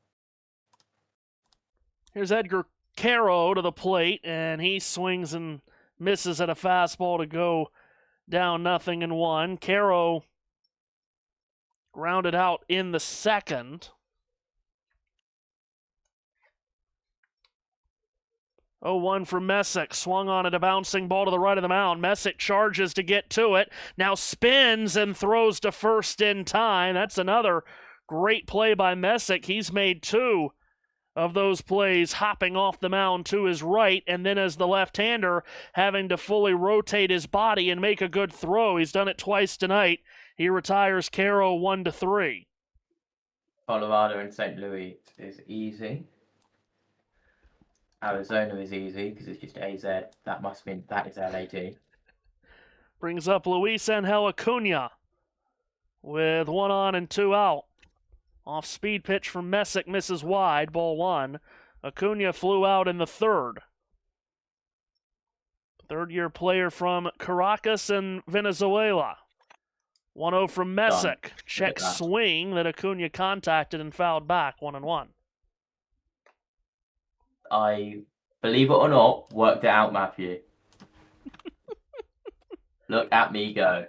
Here's Edgar Caro to the plate, and he swings and misses at a fastball to go down 0-1. Caro grounded out in the 2nd. 0-1 for Messick. Swung on it, a bouncing ball to the right of the mound. Messick charges to get to it. Now spins and throws to first in time. That's another great play by Messick. He's made 2 of those plays hopping off the mound to his right, and then as the left-hander having to fully rotate his body and make a good throw. He's done it twice tonight. He retires Caro 1-3. Colorado and St. Louis is easy. Arizona is easy because it's just AZ. That is LAD. Brings up Luis Angel Acuna with 1 on and 2 out. Off speed pitch from Messick misses wide, ball 1. Acuna flew out in the 3rd. Third-year player from Caracas in Venezuela. 1-0 from Messick. Check swing that Acuna contacted and fouled back, 1-1. I, believe it or not, worked it out, Matthew. Look at me go.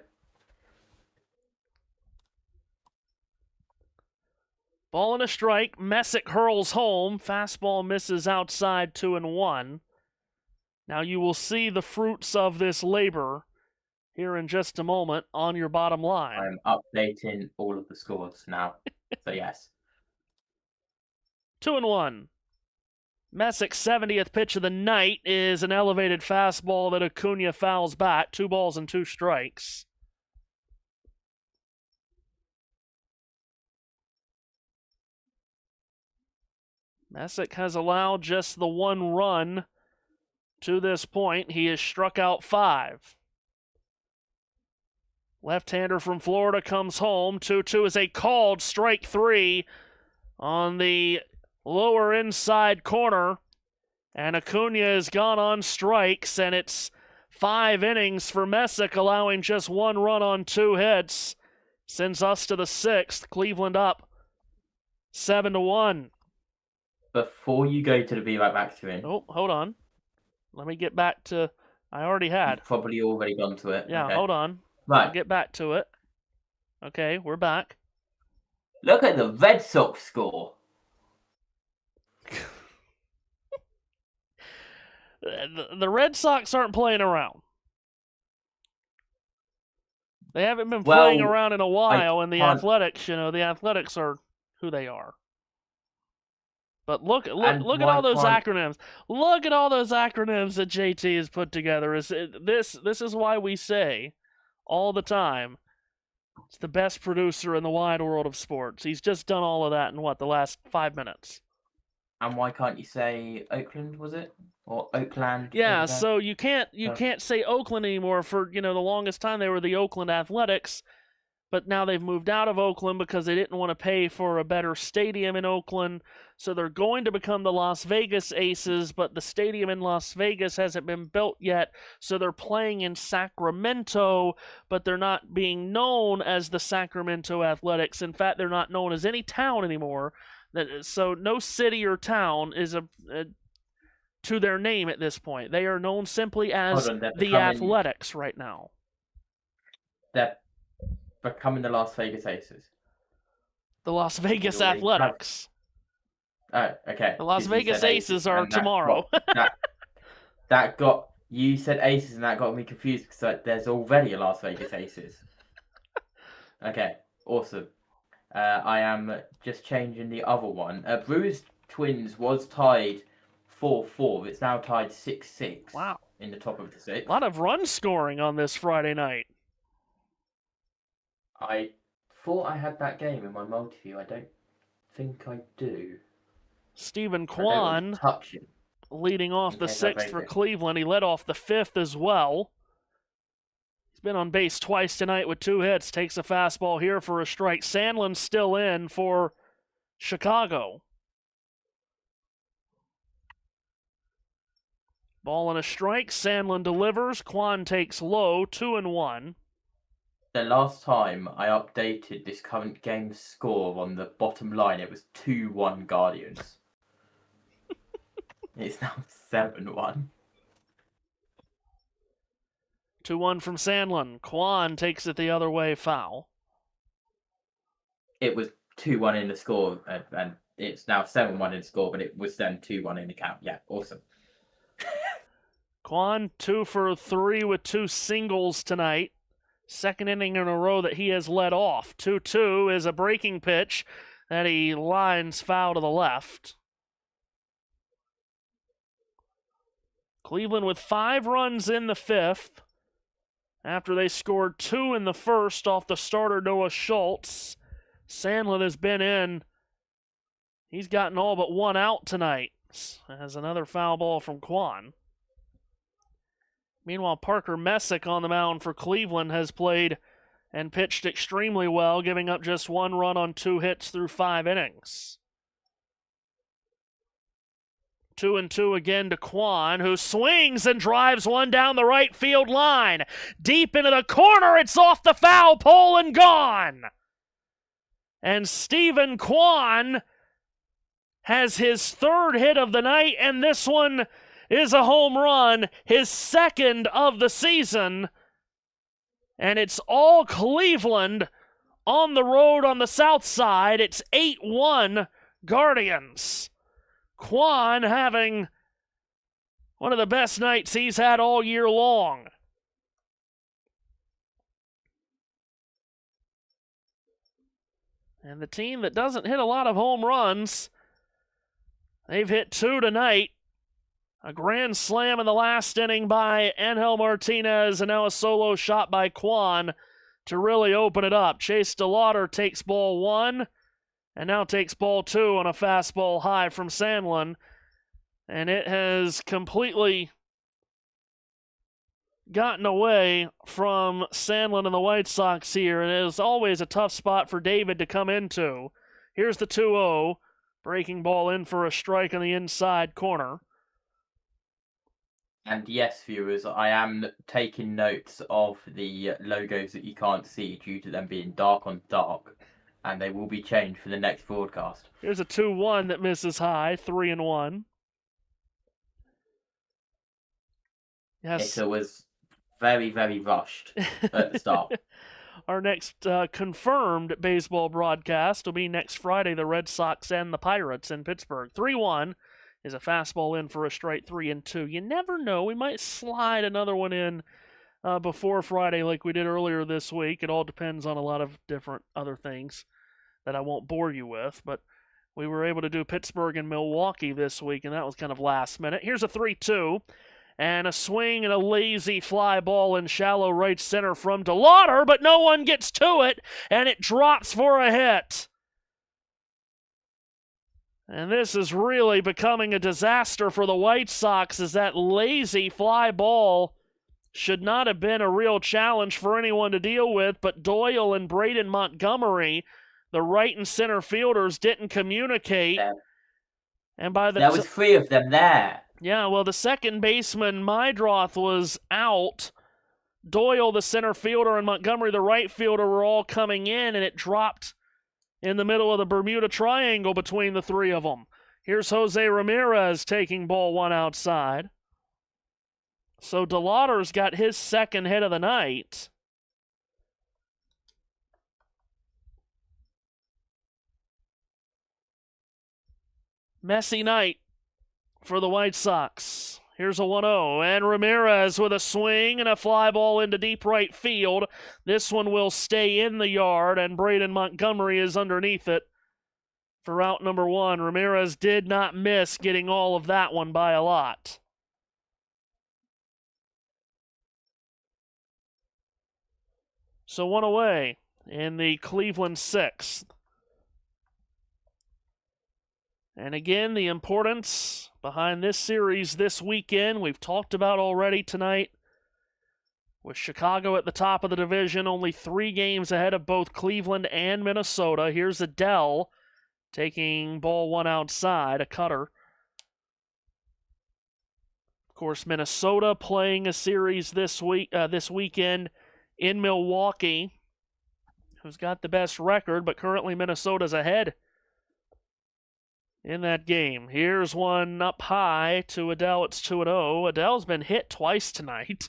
Ball and a strike. Messick hurls home. Fastball misses outside, 2-1. Now you will see the fruits of this labor here in just a moment on your bottom line. I'm updating all of the scores now. So yes. 2-1. Messick's 70th pitch of the night is an elevated fastball that Acuna fouls back. 2 balls and 2 strikes. Messick has allowed just the 1 run to this point. He has struck out 5. Left-hander from Florida comes home. 2-2 is a called strike 3 on the lower inside corner. And Acuna has gone on strikes, and it's 5 innings for Messick, allowing just 1 run on 2 hits. Sends us to the 6th. Cleveland up 7-1. Before you go to the Be Right Back screen. Oh, hold on. Let me get back to... I already had. You've probably already gone to it. Yeah, okay. Hold on. Right. I'll get back to it. Okay, we're back. Look at the Red Sox score. The Red Sox aren't playing around. They haven't been playing around in a while, and the Athletics, the Athletics are who they are. But look at all those acronyms. Look at all those acronyms that JT has put together. This is why we say all the time, it's the best producer in the wide world of sports. He's just done all of that in the last 5 minutes. And why can't you say Oakland, was it? Or Oakland? Yeah, so you can't say Oakland anymore. For the longest time they were the Oakland Athletics, but now they've moved out of Oakland because they didn't want to pay for a better stadium in Oakland. So they're going to become the Las Vegas Aces, but the stadium in Las Vegas hasn't been built yet, so they're playing in Sacramento, but they're not being known as the Sacramento Athletics. In fact, they're not known as any town anymore. So no city or town is to their name at this point. They are known simply as the Athletics right now. They're becoming the Las Vegas Aces. The Las Vegas Athletics. Oh, okay. The Las Vegas Aces are tomorrow. You said Aces, and that got me confused because there's already a Las Vegas Aces. Okay, awesome. I am just changing the other one. Brewers Twins was tied 4-4. It's now tied 6-6. Wow. In the top of the 6th. A lot of run scoring on this Friday night. I thought I had that game in my multi-view. I don't think I do. Stephen Kwan leading off the 6th for Cleveland. He led off the 5th as well. He's been on base twice tonight with 2 hits. Takes a fastball here for a strike. Sandlin's still in for Chicago. Ball and a strike. Sandlin delivers. Kwan takes low. 2-1. The last time I updated this current game's score on the bottom line, it was 2-1 Guardians. It's now 7-1. 2-1 from Sandlin. Kwan takes it the other way, foul. It was 2-1 in the score, and it's now 7-1 in the score, but it was then 2-1 in the count. Yeah, awesome. Kwon 2 for 3 with 2 singles tonight. Second inning in a row that he has led off. 2-2 is a breaking pitch that he lines foul to the left. Cleveland with 5 runs in the 5th after they scored 2 in the first off the starter Noah Schultz. Sandlin has been in. He's gotten all but 1 out tonight. Has another foul ball from Kwon. Meanwhile, Parker Messick on the mound for Cleveland has played and pitched extremely well, giving up just 1 run on 2 hits through 5 innings. 2-2 again to Kwon, who swings and drives one down the right field line. Deep into the corner, it's off the foul pole and gone. And Stephen Kwon has his 3rd hit of the night, and this one is a home run, his 2nd of the season. And it's all Cleveland on the road on the south side. It's 8-1 Guardians. Kwon having one of the best nights he's had all year long. And the team that doesn't hit a lot of home runs, they've hit 2 tonight. A grand slam in the last inning by Angel Martinez, and now a solo shot by Kwon to really open it up. Chase DeLauder takes ball 1, and now takes ball 2 on a fastball high from Sandlin. And it has completely gotten away from Sandlin and the White Sox here, and it is always a tough spot for David to come into. Here's the 2-0. Breaking ball in for a strike on the inside corner. And yes, viewers, I am taking notes of the logos that you can't see due to them being dark on dark, and they will be changed for the next broadcast. Here's a 2-1 that misses high, 3-1. Yes. It was very, very rushed at the start. Our next confirmed baseball broadcast will be next Friday, the Red Sox and the Pirates in Pittsburgh. 3-1 is a fastball in for a straight 3-2. You never know. We might slide another one in before Friday like we did earlier this week. It all depends on a lot of different other things that I won't bore you with. But we were able to do Pittsburgh and Milwaukee this week, and that was kind of last minute. Here's a 3-2. And a swing and a lazy fly ball in shallow right center from DeLauder, but no one gets to it, and it drops for a hit. And this is really becoming a disaster for the White Sox, as that lazy fly ball should not have been a real challenge for anyone to deal with, but Doyle and Braden Montgomery, the right and center fielders, didn't communicate. And by the there was 3 of them there. Yeah, well, the second baseman, Mydroth, was out. Doyle, the center fielder, and Montgomery, the right fielder, were all coming in, and it dropped in the middle of the Bermuda Triangle between the 3 of them. Here's Jose Ramirez taking ball 1 outside. So DeLauder's got his 2nd hit of the night. Messy night for the White Sox. Here's a 1-0, and Ramirez with a swing and a fly ball into deep right field. This one will stay in the yard, and Braden Montgomery is underneath it for out number 1. Ramirez did not miss getting all of that one by a lot. So 1 away in the Cleveland 6th. And again, the importance behind this series this weekend, we've talked about already tonight. With Chicago at the top of the division, only 3 games ahead of both Cleveland and Minnesota. Here's Adele taking ball 1 outside, a cutter. Of course, Minnesota playing a series this weekend in Milwaukee, who's got the best record, but currently Minnesota's ahead in that game. Here's one up high to Adele. It's 2-0. Adele's been hit twice tonight.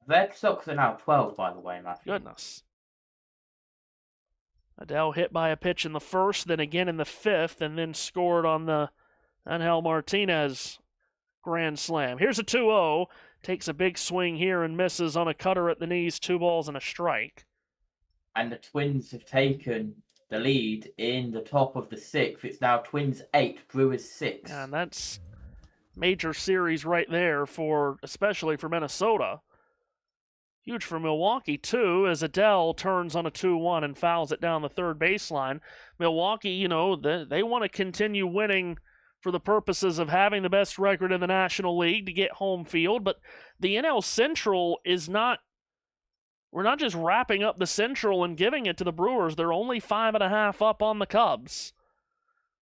Red Sox are now 12, by the way, Matthew. Goodness. Adele hit by a pitch in the 1st, then again in the 5th, and then scored on the Angel Martinez grand slam. Here's a 2-0. Takes a big swing here and misses on a cutter at the knees. 2 balls and a strike. And the Twins have taken the lead in the top of the 6th. It's now Twins 8, Brewers 6. And that's major series right there, especially for Minnesota. Huge for Milwaukee, too, as Adele turns on a 2-1 and fouls it down the third baseline. Milwaukee, they want to continue winning for the purposes of having the best record in the National League to get home field, but the NL Central is not. We're not just wrapping up the Central and giving it to the Brewers. They're only 5.5 up on the Cubs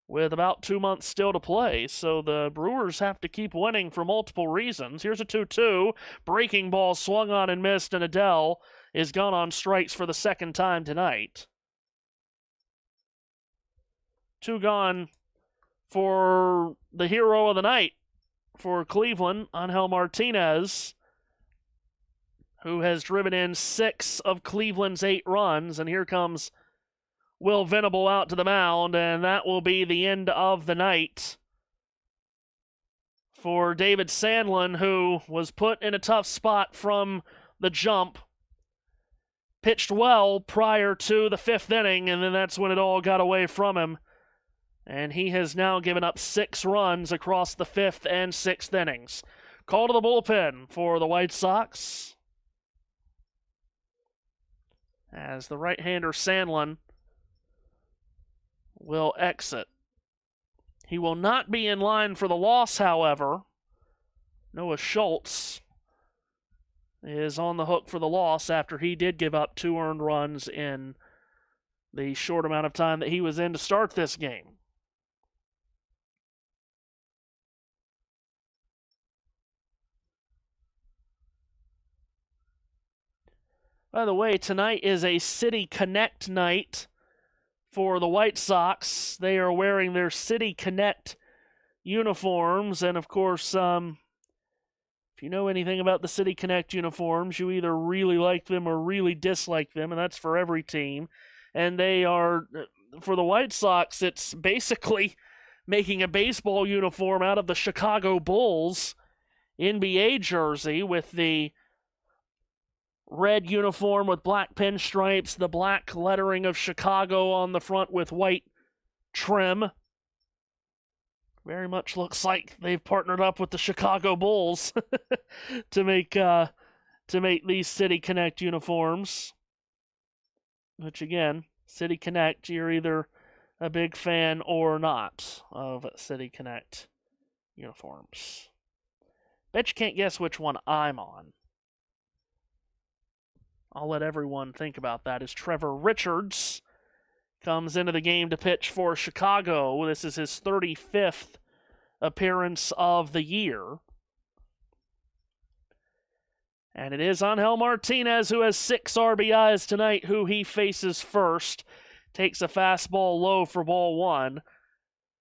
with about 2 months still to play. So the Brewers have to keep winning for multiple reasons. Here's a 2-2. Breaking ball swung on and missed, and Adele is gone on strikes for the second time tonight. 2 gone for the hero of the night for Cleveland, Angel Martinez, who has driven in 6 of Cleveland's 8 runs. And here comes Will Venable out to the mound, and that will be the end of the night for David Sandlin, who was put in a tough spot from the jump. Pitched well prior to the 5th inning, and then that's when it all got away from him. And he has now given up 6 runs across the 5th and 6th innings. Call to the bullpen for the White Sox, as the right-hander Sandlin will exit. He will not be in line for the loss, however. Noah Schultz is on the hook for the loss after he did give up 2 earned runs in the short amount of time that he was in to start this game. By the way, tonight is a City Connect night for the White Sox. They are wearing their City Connect uniforms, and of course, if you know anything about the City Connect uniforms, you either really like them or really dislike them, and that's for every team. And they are, for the White Sox, it's basically making a baseball uniform out of the Chicago Bulls NBA jersey, with the red uniform with black pinstripes, the black lettering of Chicago on the front with white trim. Very much looks like they've partnered up with the Chicago Bulls to make these City Connect uniforms. Which again, City Connect, you're either a big fan or not of City Connect uniforms. Bet you can't guess which one I'm on. I'll let everyone think about that, as Trevor Richards comes into the game to pitch for Chicago. This is his 35th appearance of the year. And it is Angel Martinez, who has 6 RBIs tonight, who he faces first. Takes a fastball low for ball 1.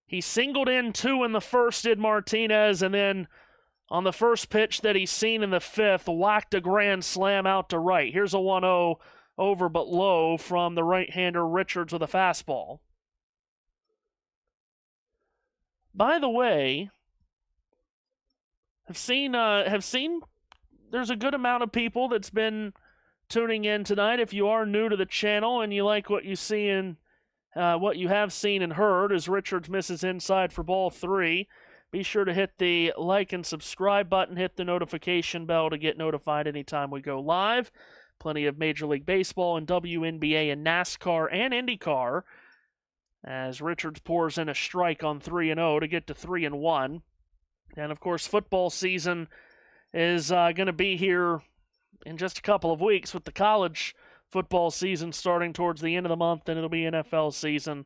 He singled in 2 in the first, did Martinez, and then on the first pitch that he's seen in the 5th, whacked a grand slam out to right. Here's a 1-0 over but low from the right-hander Richards with a fastball. By the way, have seen there's a good amount of people that's been tuning in tonight. If you are new to the channel and you like what you see in what you have seen and heard, as Richards misses inside for ball 3. Be sure to hit the like and subscribe button, hit the notification bell to get notified anytime we go live. Plenty of Major League Baseball and WNBA and NASCAR and IndyCar, as Richards pours in a strike on 3-0 to get to 3-1. And of course, football season is going to be here in just a couple of weeks, with the college football season starting towards the end of the month, and it'll be NFL season,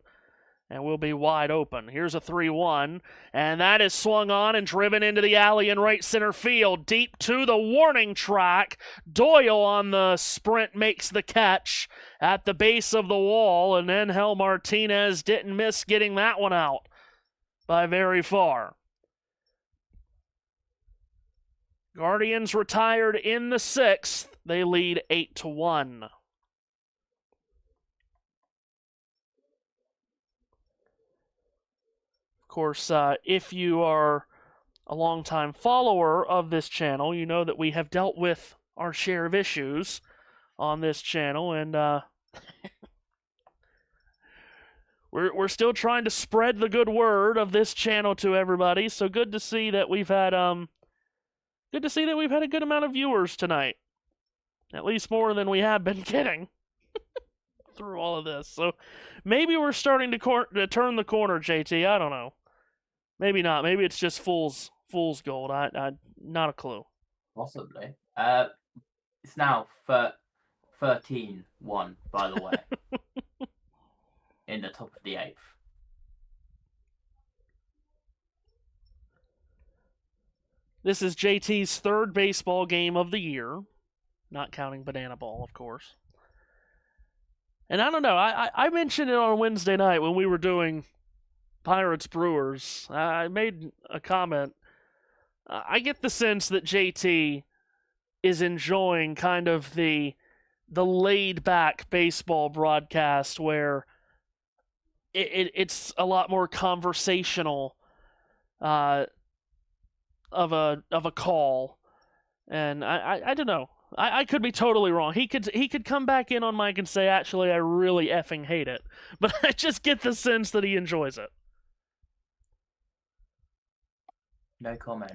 and we'll be wide open. Here's a 3-1, and that is swung on and driven into the alley in right center field, deep to the warning track. Doyle on the sprint makes the catch at the base of the wall, and Angel Martinez didn't miss getting that one out by very far. Guardians retired in the 6th. They lead 8-1. Of course, if you are a longtime follower of this channel, you know that we have dealt with our share of issues on this channel, and we're still trying to spread the good word of this channel to everybody. So good to see that we've had a good amount of viewers tonight, at least more than we have been getting through all of this. So maybe we're starting to turn the corner, JT. I don't know. Maybe not. Maybe it's just fool's gold. I not a clue. Possibly. It's now 13-1, by the way, in the top of the 8th. This is JT's third baseball game of the year, not counting Banana Ball, of course. And I don't know, I mentioned it on Wednesday night when we were doing Pirates Brewers. I made a comment. I get the sense that JT is enjoying kind of the laid-back baseball broadcast where it's a lot more conversational of a call, and I don't know. I could be totally wrong. He could come back in on mic and say, actually, I really effing hate it. But I just get the sense that he enjoys it. No comment.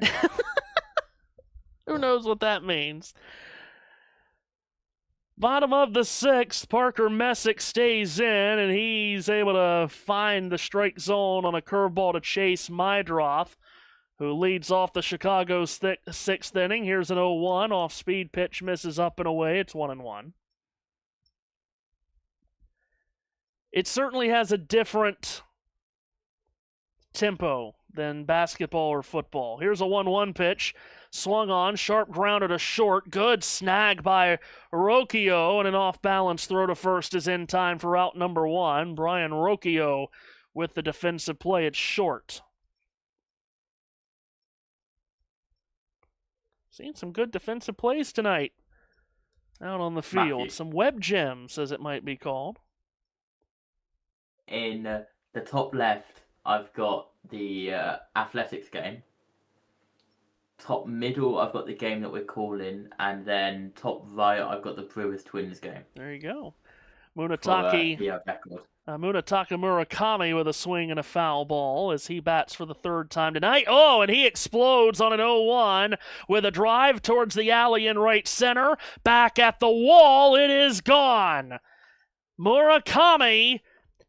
Who knows what that means? Bottom of the 6th, Parker Messick stays in, and he's able to find the strike zone on a curveball to Chase Mydroth, who leads off the Chicago's 6th inning. Here's an 0-1. Off-speed pitch misses up and away. It's 1-1. It certainly has a different tempo than basketball or football. Here's a 1-1 pitch. Swung on, sharp ground to short. Good snag by Rocchio, and an off-balance throw to first is in time for out number 1. Brian Rocchio with the defensive play at short. Seen some good defensive plays tonight out on the field. Matthew. Some web gems, as it might be called. In the top left, I've got the athletics game. Top middle, I've got the game that we're calling. And then top right, I've got the Brewers Twins game. There you go. Munetaka Murakami with a swing and a foul ball as he bats for the 3rd time tonight. Oh, and he explodes on an 0-1 with a drive towards the alley in right center. Back at the wall, it is gone. Murakami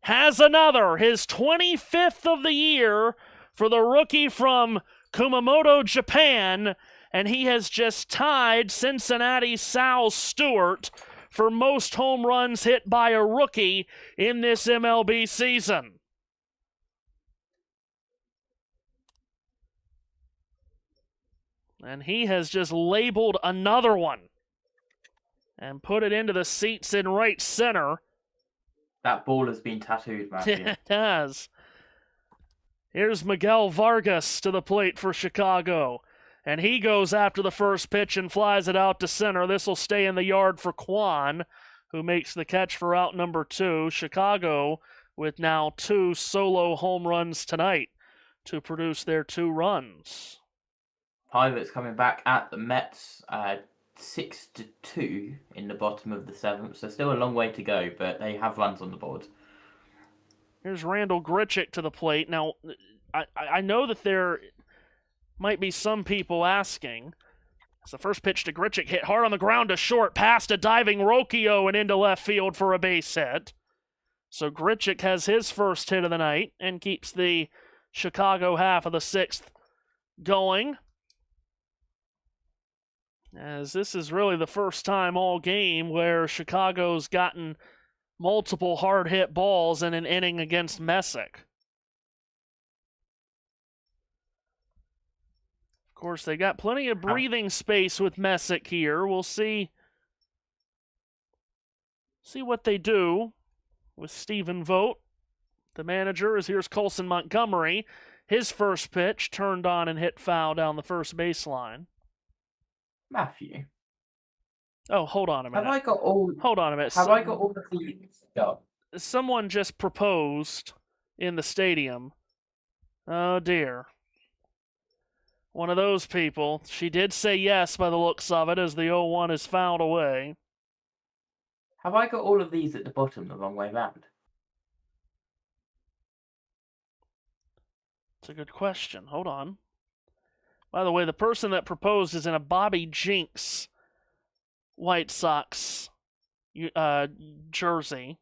has another, his 25th of the year for the rookie from Kumamoto, Japan, and he has just tied Cincinnati's Sal Stewart for most home runs hit by a rookie in this MLB season. And he has just labeled another one and put it into the seats in right center. That ball has been tattooed, Matthew. It has. Here's Miguel Vargas to the plate for Chicago. And he goes after the first pitch and flies it out to center. This will stay in the yard for Kwan, who makes the catch for out number 2. Chicago with now 2 solo home runs tonight to produce their 2 runs. Pirates coming back at the Mets 6-2 in the bottom of the 7th. So still a long way to go, but they have runs on the board. Here's Randall Grichuk to the plate. Now, I know that there might be some people asking. It's the first pitch to Grichuk, hit hard on the ground to short, past a diving Rocchio and into left field for a base hit. So Grichuk has his first hit of the night and keeps the Chicago half of the 6th going. As this is really the first time all game where Chicago's gotten multiple hard-hit balls in an inning against Messick. Of course, they got plenty of breathing space with Messick here. We'll see what they do with Stephen Vogt, the manager. As here's Colson Montgomery. His first pitch turned on and hit foul down the first baseline. Matthew. Oh, hold on a minute. Hold on a minute. Have I got all the feelings? Go. Someone just proposed in the stadium. Oh, dear. One of those people. She did say yes by the looks of it, as the 0-1 is fouled away. Have I got all of these at the bottom the wrong way round? It's a good question. Hold on. By the way, the person that proposed is in a Bobby Jinks White Sox jersey.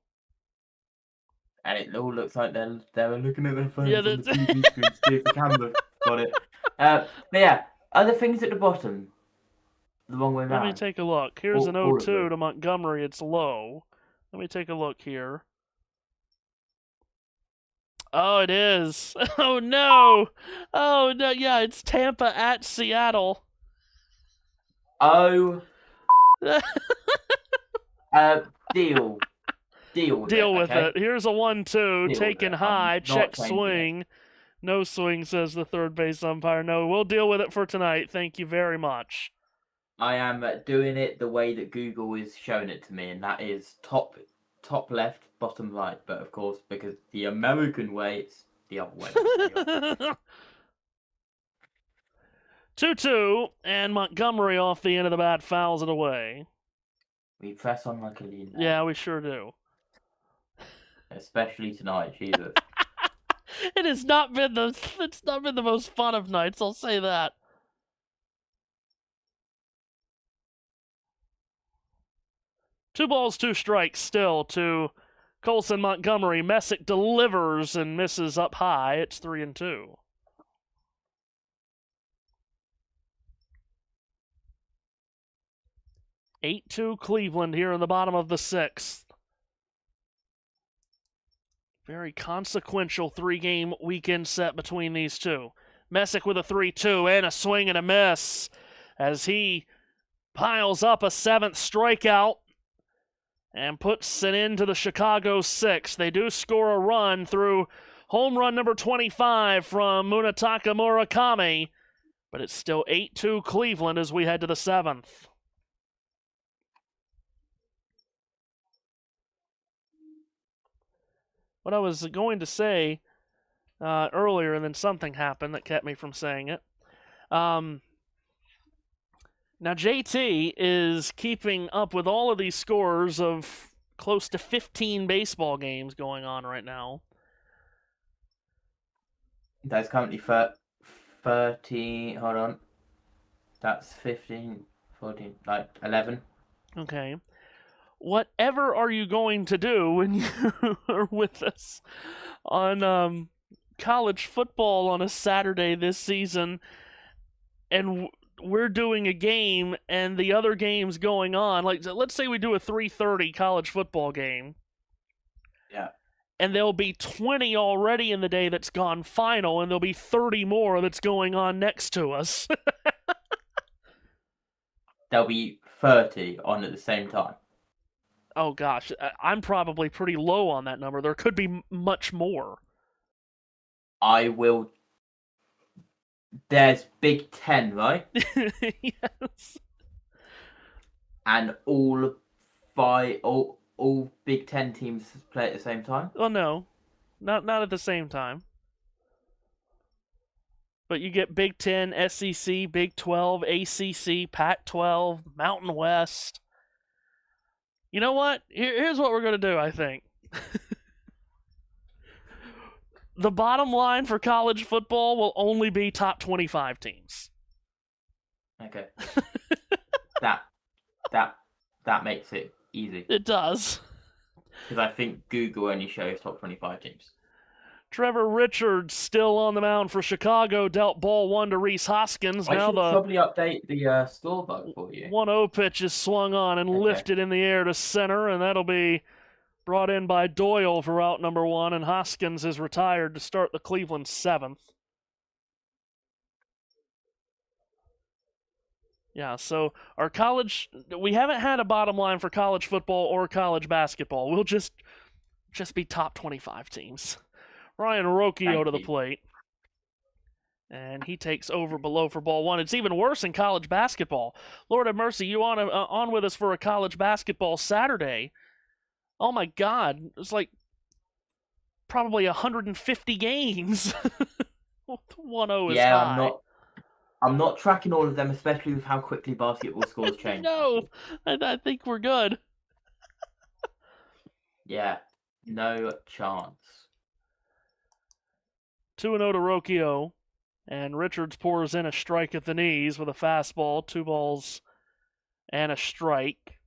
And it all looks like they're looking at their phones Yeah, on the TV screen to see if the camera got it. But yeah, other things at the bottom, the wrong way Let me round. take a look. Here's an All of 0-2 them. to Montgomery. It's low. Let me take a look here. Oh, it is. Oh, no. Oh, no. Yeah, it's Tampa at Seattle. Oh. Deal. Deal with Deal it. with Okay? it. Here's a 1-2, Deal taken with it. high, I'm check not changing it. swing. No swing, says the third base umpire. No, we'll deal with it for tonight. Thank you very much. I am doing it the way that Google is showing it to me, and that is top left, bottom right. But of course, because the American way, it's the other way. 2-2, and Montgomery off the end of the bat fouls it away. We press on like a lean. Yeah, we sure do. Especially tonight, Jesus. It's not been the most fun of nights, I'll say that. Two balls, two strikes still to Colson Montgomery. Messick delivers and misses up high. It's 3-2. (8-2) Cleveland here in the bottom of the sixth. Very consequential three-game weekend set between these two. Messick with a 3-2 and a swing and a miss as he piles up a seventh strikeout and puts it into the Chicago sixth. They do score a run through home run number 25 from Munetaka Murakami, but it's still 8-2 Cleveland as we head to the seventh. What I was going to say earlier, and then something happened that kept me from saying it. Now, JT is keeping up with all of these scores of close to 15 baseball games going on right now. That's currently 13. Hold on. That's 15, 14, like 11. Okay. Whatever are you going to do when you are with us on college football on a Saturday this season, and we're doing a game and the other game's going on? Like, let's say we do a 3:30 college football game. Yeah. And there'll be 20 already in the day that's gone final, and there'll be 30 more that's going on next to us. There'll be 30 on at the same time. Oh gosh, I'm probably pretty low on that number. There could be much more. I will. There's Big Ten, right? Yes. And all Big Ten teams play at the same time? Well, no, not at the same time. But you get Big Ten, SEC, Big 12, ACC, Pac-12, Mountain West. You know what? Here's what we're going to do, I think. The bottom line for college football will only be top 25 teams. Okay. that makes it easy. It does. Because I think Google only shows top 25 teams. Trevor Richards still on the mound for Chicago. Dealt ball one to Reese Hoskins. I Now should the probably update the scoreboard for you. 1-0 pitch is swung on and lifted in the air to center, and that'll be brought in by Doyle for out number one, and Hoskins is retired to start the Cleveland seventh. Yeah, so our college, we haven't had a bottom line for college football or college basketball. We'll just be top 25 teams. Ryan Rocchio to the plate. And he takes over below for ball one. It's even worse in college basketball. Lord have mercy, you on with us for a college basketball Saturday. Oh my God, it's like probably 150 games. 1-0 is high. I'm not tracking all of them, especially with how quickly basketball scores change. No, I think we're good. Yeah, no chance. 2-0 to Rocchio, and Richards pours in a strike at the knees with a fastball, 2 balls and a strike.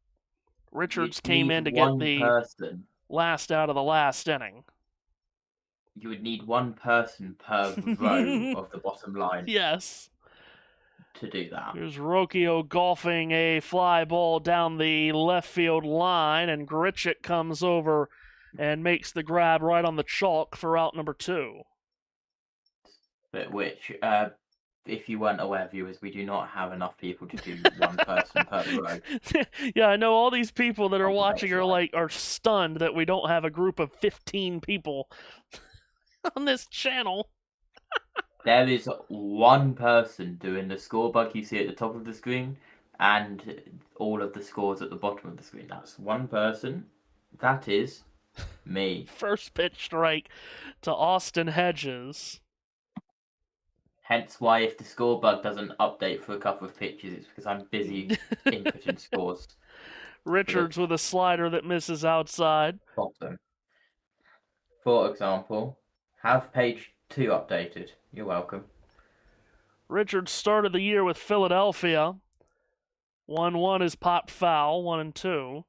Richards You'd came need in to get one the person. last out of the last inning. You would need one person per row of the bottom line Yes. to do that. Here's Rocchio golfing a fly ball down the left field line, and Grichuk comes over and makes the grab right on the chalk for out number 2. But which, if you weren't aware, viewers, we do not have enough people to do one person per row. Yeah, I know all these people that are On the watching are baseline. are stunned that we don't have a group of 15 people on this channel. There is one person doing the score bug you see at the top of the screen and all of the scores at the bottom of the screen. That's one person. That is me. First pitch strike to Austin Hedges. Hence why if the score bug doesn't update for a couple of pitches, it's because I'm busy inputting scores. Richards with a slider that misses outside. Bottom. For example, have page 2 updated. You're welcome. Richards started the year with Philadelphia. 1-1 is popped foul, 1-2.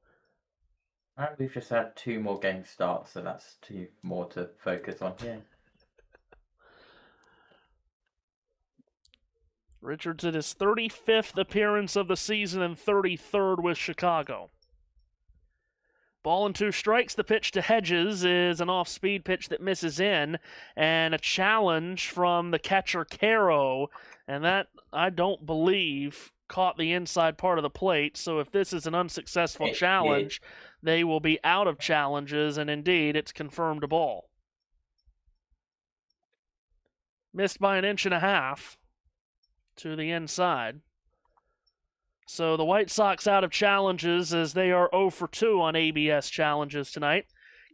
And we've just had 2 more game starts, so that's 2 more to focus on here. Richards at his 35th appearance of the season and 33rd with Chicago. Ball and 2 strikes. The pitch to Hedges is an off-speed pitch that misses in, and a challenge from the catcher Caro, and that, I don't believe, caught the inside part of the plate. So if this is an unsuccessful challenge, they will be out of challenges, and indeed, it's confirmed a ball. Missed by 1.5 inches to the inside. So the White Sox out of challenges as they are 0 for 2 on ABS challenges tonight.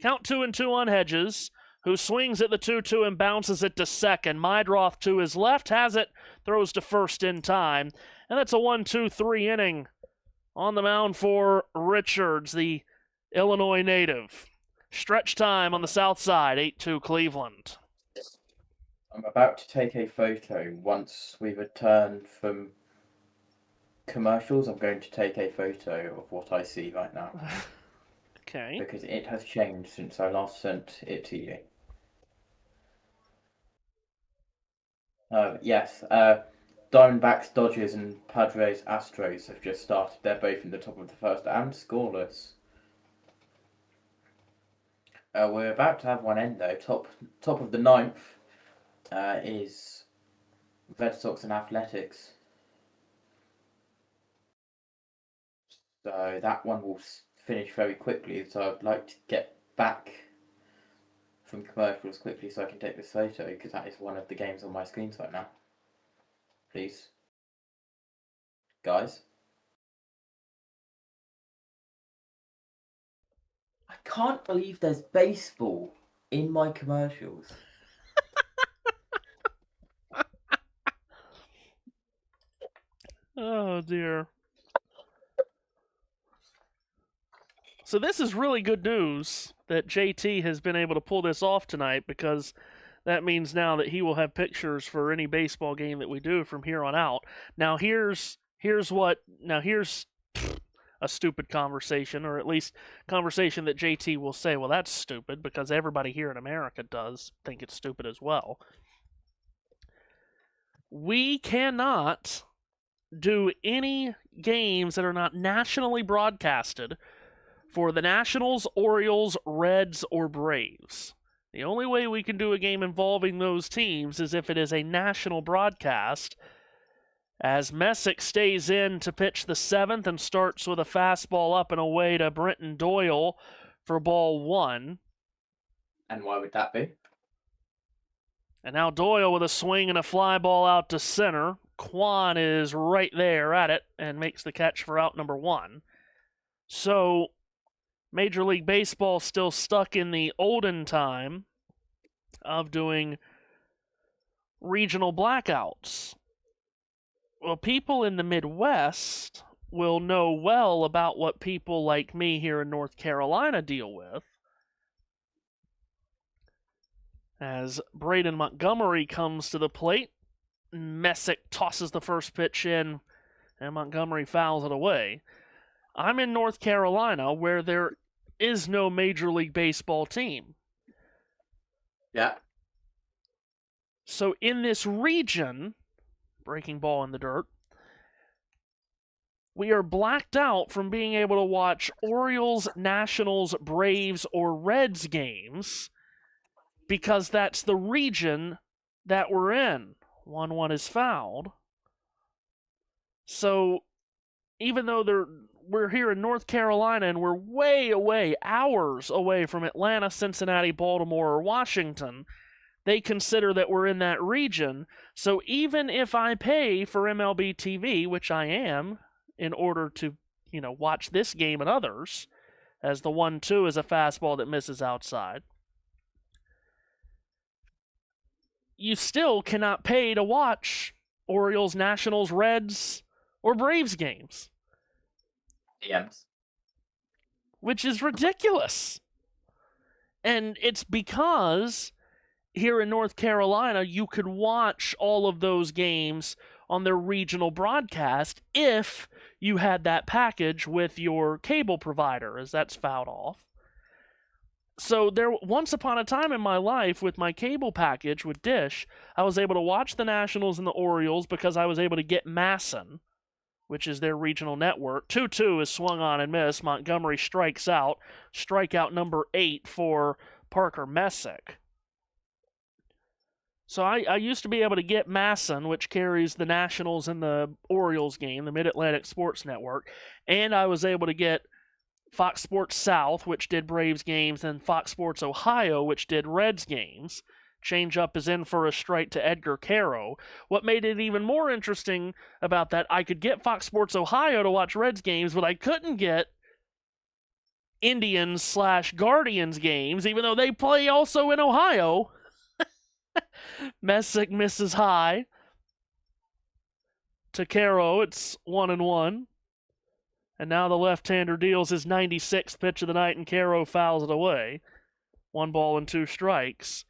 Count 2-2 on Hedges, who swings at the 2-2 and bounces it to second. Meidroth to his left has it, throws to first in time. And that's a 1-2-3 inning on the mound for Richards, the Illinois native. Stretch time on the south side, 8-2 Cleveland. I'm about to take a photo. Once we return from commercials, I'm going to take a photo of what I see right now. Okay. Because it has changed since I last sent it to you. Yes, Diamondbacks, Dodgers, and Padres, Astros have just started. They're both in the top of the first and scoreless. We're about to have one end though. Top of the ninth is Red Sox and Athletics. So that one will finish very quickly. So I'd like to get back from commercials quickly so I can take this photo because that is one of the games on my screens right now. Please. Guys. I can't believe there's baseball in my commercials. Oh, dear. So this is really good news that JT has been able to pull this off tonight, because that means now that he will have pictures for any baseball game that we do from here on out. Now here's a stupid conversation, or at least conversation that JT will say, well, that's stupid, because everybody here in America does think it's stupid as well. We cannot do any games that are not nationally broadcasted for the Nationals, Orioles, Reds, or Braves. The only way we can do a game involving those teams is if it is a national broadcast, as Messick stays in to pitch the 7th and starts with a fastball up and away to Brenton Doyle for ball 1. And why would that be? And now Doyle with a swing and a fly ball out to center. Kwan is right there at it and makes the catch for out number 1. So Major League Baseball still stuck in the olden time of doing regional blackouts. Well, people in the Midwest will know well about what people like me here in North Carolina deal with. As Braden Montgomery comes to the plate, Messick tosses the first pitch in, and Montgomery fouls it away. I'm in North Carolina, where there is no Major League Baseball team. Yeah. So in this region, breaking ball in the dirt, we are blacked out from being able to watch Orioles, Nationals, Braves, or Reds games because that's the region that we're in. 1-1 is fouled. So even though we're here in North Carolina and we're way away, hours away from Atlanta, Cincinnati, Baltimore, or Washington, they consider that we're in that region. So even if I pay for MLB TV, which I am, in order to, watch this game and others, as the 1-2 is a fastball that misses outside, you still cannot pay to watch Orioles, Nationals, Reds, or Braves games. DMs. Which is ridiculous. And it's because here in North Carolina, you could watch all of those games on their regional broadcast if you had that package with your cable provider, as that's fouled off. So there, once upon a time in my life with my cable package with Dish, I was able to watch the Nationals and the Orioles because I was able to get Masson, which is their regional network. 2-2 is swung on and missed. Montgomery strikes out. Strikeout number 8 for Parker Messick. So I used to be able to get Masson, which carries the Nationals and the Orioles game, the Mid-Atlantic Sports Network, and I was able to get Fox Sports South, which did Braves games, and Fox Sports Ohio, which did Reds games. Changeup is in for a strike to Edgar Caro. What made it even more interesting about that, I could get Fox Sports Ohio to watch Reds games, but I couldn't get Indians/Guardians games, even though they play also in Ohio. Messick misses high. To Caro, it's 1-1. And now the left-hander deals his 96th pitch of the night, and Caro fouls it away. 1 ball and 2 strikes.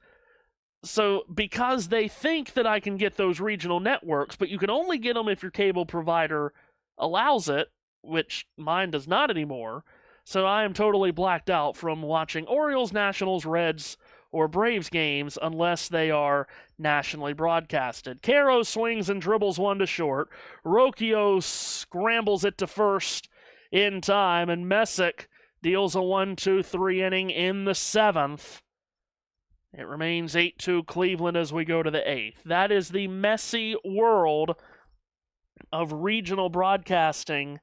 So because they think that I can get those regional networks, but you can only get them if your cable provider allows it, which mine does not anymore, so I am totally blacked out from watching Orioles, Nationals, Reds, or Braves games unless they are nationally broadcasted. Caro swings and dribbles one to short. Rocchio scrambles it to first in time, and Messick deals a 1-2-3 inning in the 7th. It remains 8-2 Cleveland as we go to the 8th. That is the messy world of regional broadcasting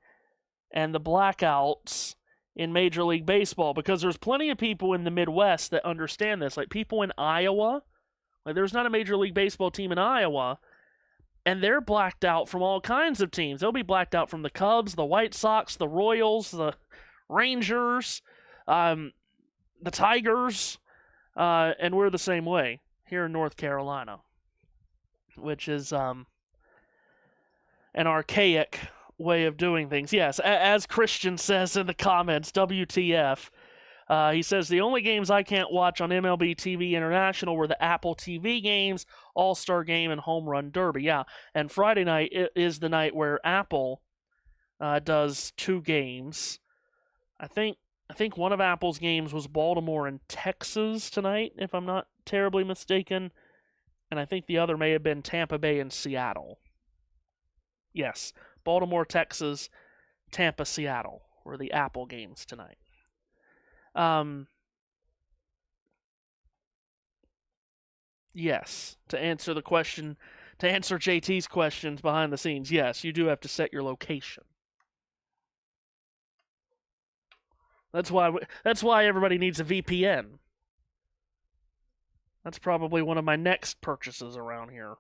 and the blackouts in Major League Baseball, because there's plenty of people in the Midwest that understand this. Like people in Iowa, like there's not a Major League Baseball team in Iowa, and they're blacked out from all kinds of teams. They'll be blacked out from the Cubs, the White Sox, the Royals, the Rangers, the Tigers, and we're the same way here in North Carolina, which is an archaic way of doing things. Yes, as Christian says in the comments, WTF. He says, the only games I can't watch on MLB TV International were the Apple TV games, All-Star Game, and Home Run Derby. Yeah, and Friday night is the night where Apple does 2 games. I think one of Apple's games was Baltimore and Texas tonight, if I'm not terribly mistaken. And I think the other may have been Tampa Bay and Seattle. Yes, Baltimore, Texas, Tampa, Seattle were the Apple games tonight. Yes, to answer JT's questions behind the scenes, yes, you do have to set your location. That's why everybody needs a VPN. That's probably one of my next purchases around here.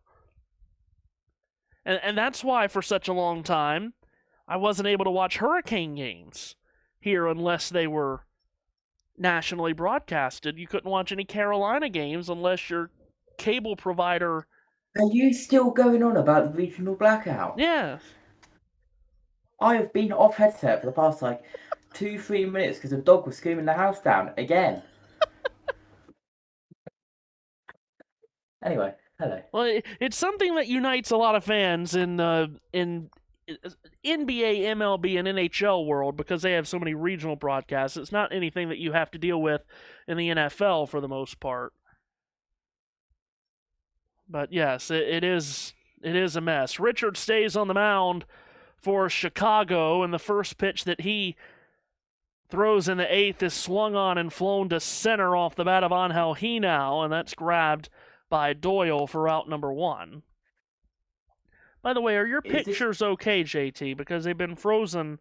And that's why for such a long time I wasn't able to watch Hurricane games here unless they were nationally broadcasted. You couldn't watch any Carolina games unless your cable provider Are you still going on about the regional blackout? Yeah. I have been off headset for the past like 2-3 minutes because the dog was screaming the house down again. Anyway, hello. Well, it's something that unites a lot of fans in NBA, MLB, and NHL world because they have so many regional broadcasts. It's not anything that you have to deal with in the NFL for the most part. But yes, it is a mess. Richard stays on the mound for Chicago, and the first pitch that he throws in the eighth is swung on and flown to center off the bat of Angel Hinao, and that's grabbed by Doyle for out number one. By the way, are your pictures okay, JT? Because they've been frozen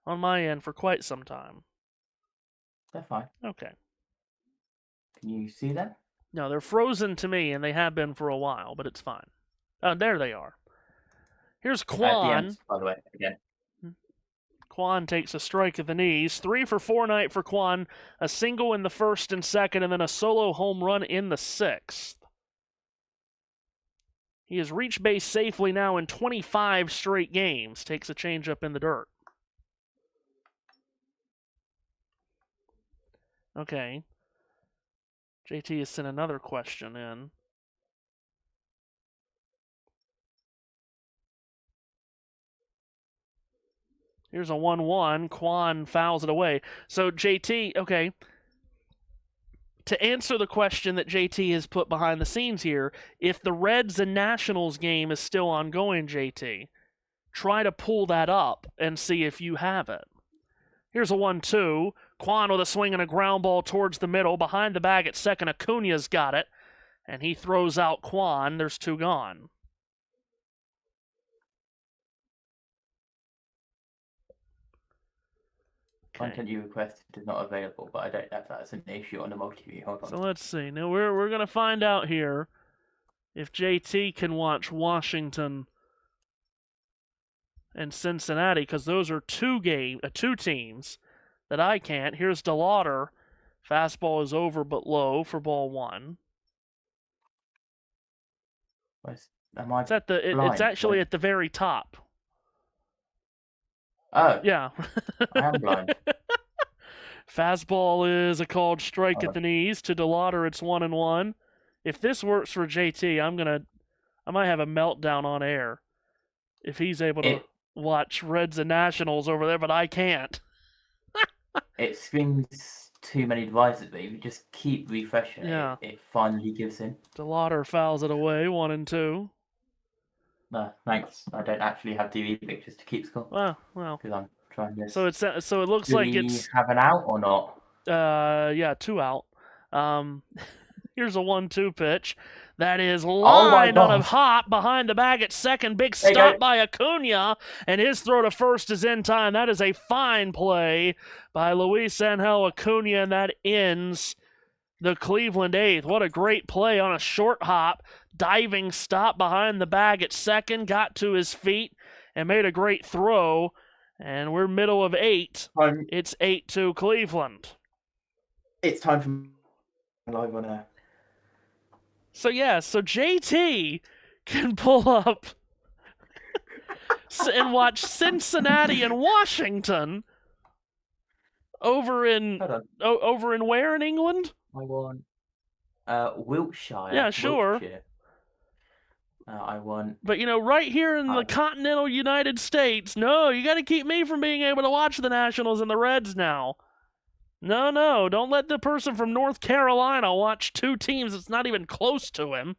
on my end for quite some time. They're fine. Okay. Can you see them? No, they're frozen to me, and they have been for a while, but it's fine. Oh, there they are. Here's Kwan. DMs, by the way, again. Kwan takes a strike at the knees. 3 for 4 night for Kwan. A single in the first and second, and then a solo home run in the sixth. He has reached base safely now in 25 straight games. Takes a changeup in the dirt. Okay. JT has sent another question in. Here's a 1-1. Kwan fouls it away. So JT, okay. To answer the question that JT has put behind the scenes here, if the Reds and Nationals game is still ongoing, JT, try to pull that up and see if you have it. Here's a 1-2. Kwan with a swing and a ground ball towards the middle. Behind the bag at second, Acuna's got it. And he throws out Kwan. There's 2 gone. Okay. Content you requested is not available, but I don't know if that's an issue on the multi-view. Hold on. So let's see. Now we're going to find out here if JT can watch Washington and Cincinnati, because those are two teams that I can't. Here's DeLauder. Fastball is over but low for ball 1. It's actually at the very top. Oh. Yeah. I am blind. Fastball is a called strike at the knees. To DeLauder, it's 1-1. If this works for JT, I might have a meltdown on air if he's able to watch Reds and Nationals over there, but I can't. It screams too many devices, but if you just keep refreshing it finally gives in. DeLauder fouls it away, 1-2. No, thanks. I don't actually have TV pictures to keep score. Well. Because I'm trying this. So it looks like it's. Have an out or not? Yeah, 2 out. Here's a 1-2 pitch. That is lined on a hop behind the bag at second. Big stop by Acuna, and his throw to first is in time. That is a fine play by Luis Angel Acuna, and that ends the Cleveland eighth. What a great play on a short hop. Diving stop behind the bag at second. Got to his feet and made a great throw. And we're middle of 8. It's 8-2 Cleveland. It's time for live on air. So JT can pull up and watch Cincinnati and Washington over in where in England? I want Wiltshire. Yeah, sure. Wiltshire. I want. But right here in the continental United States, no, you got to keep me from being able to watch the Nationals and the Reds now. No, don't let the person from North Carolina watch 2 teams that's not even close to him.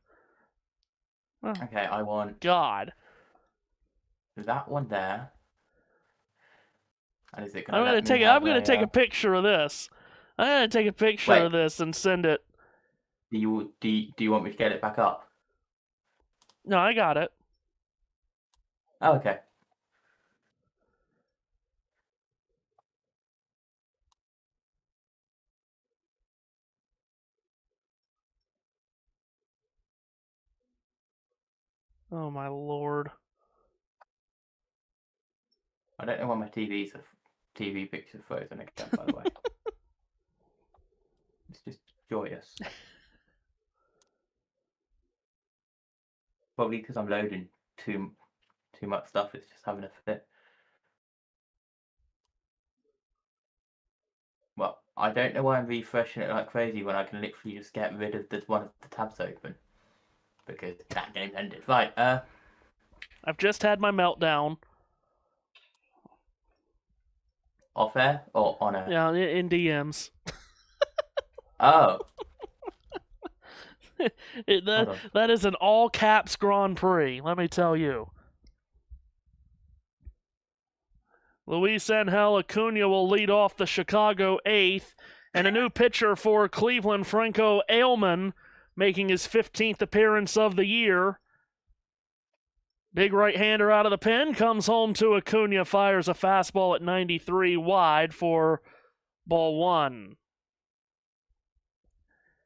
Oh, okay, I want. God. That one there. And is it I'm gonna take a picture of this. I'm gonna take a picture of this and send it. Do you want me to get it back up? No, I got it. Oh, okay. Oh my lord. I don't know why my TV picture's frozen again, by the way. It's just joyous. Probably because I'm loading too much stuff. It's just having a fit. Well, I don't know why I'm refreshing it like crazy when I can literally just get rid of one of the tabs open. Because that game ended. Right, I've just had my meltdown. Off air or on air? Yeah, in DMs. Oh. That is an all caps Grand Prix, let me tell you. Luis Angel Acuna will lead off the Chicago 8th, and a new pitcher for Cleveland, Franco Ailman, making his 15th appearance of the year. Big right-hander out of the pen, comes home to Acuna, fires a fastball at 93 wide for ball one.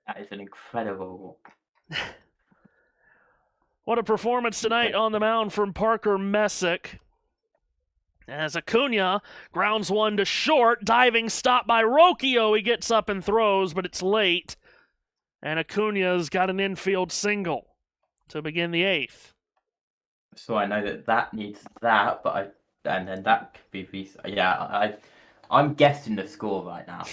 That is an incredible walk. What a performance tonight on the mound from Parker Messick. As Acuna grounds one to short, diving stop by Rocchio. He gets up and throws, but it's late. And Acuna's got an infield single to begin the 8th. So I know that needs that, but and then that could be yeah. I'm guessing the score right now.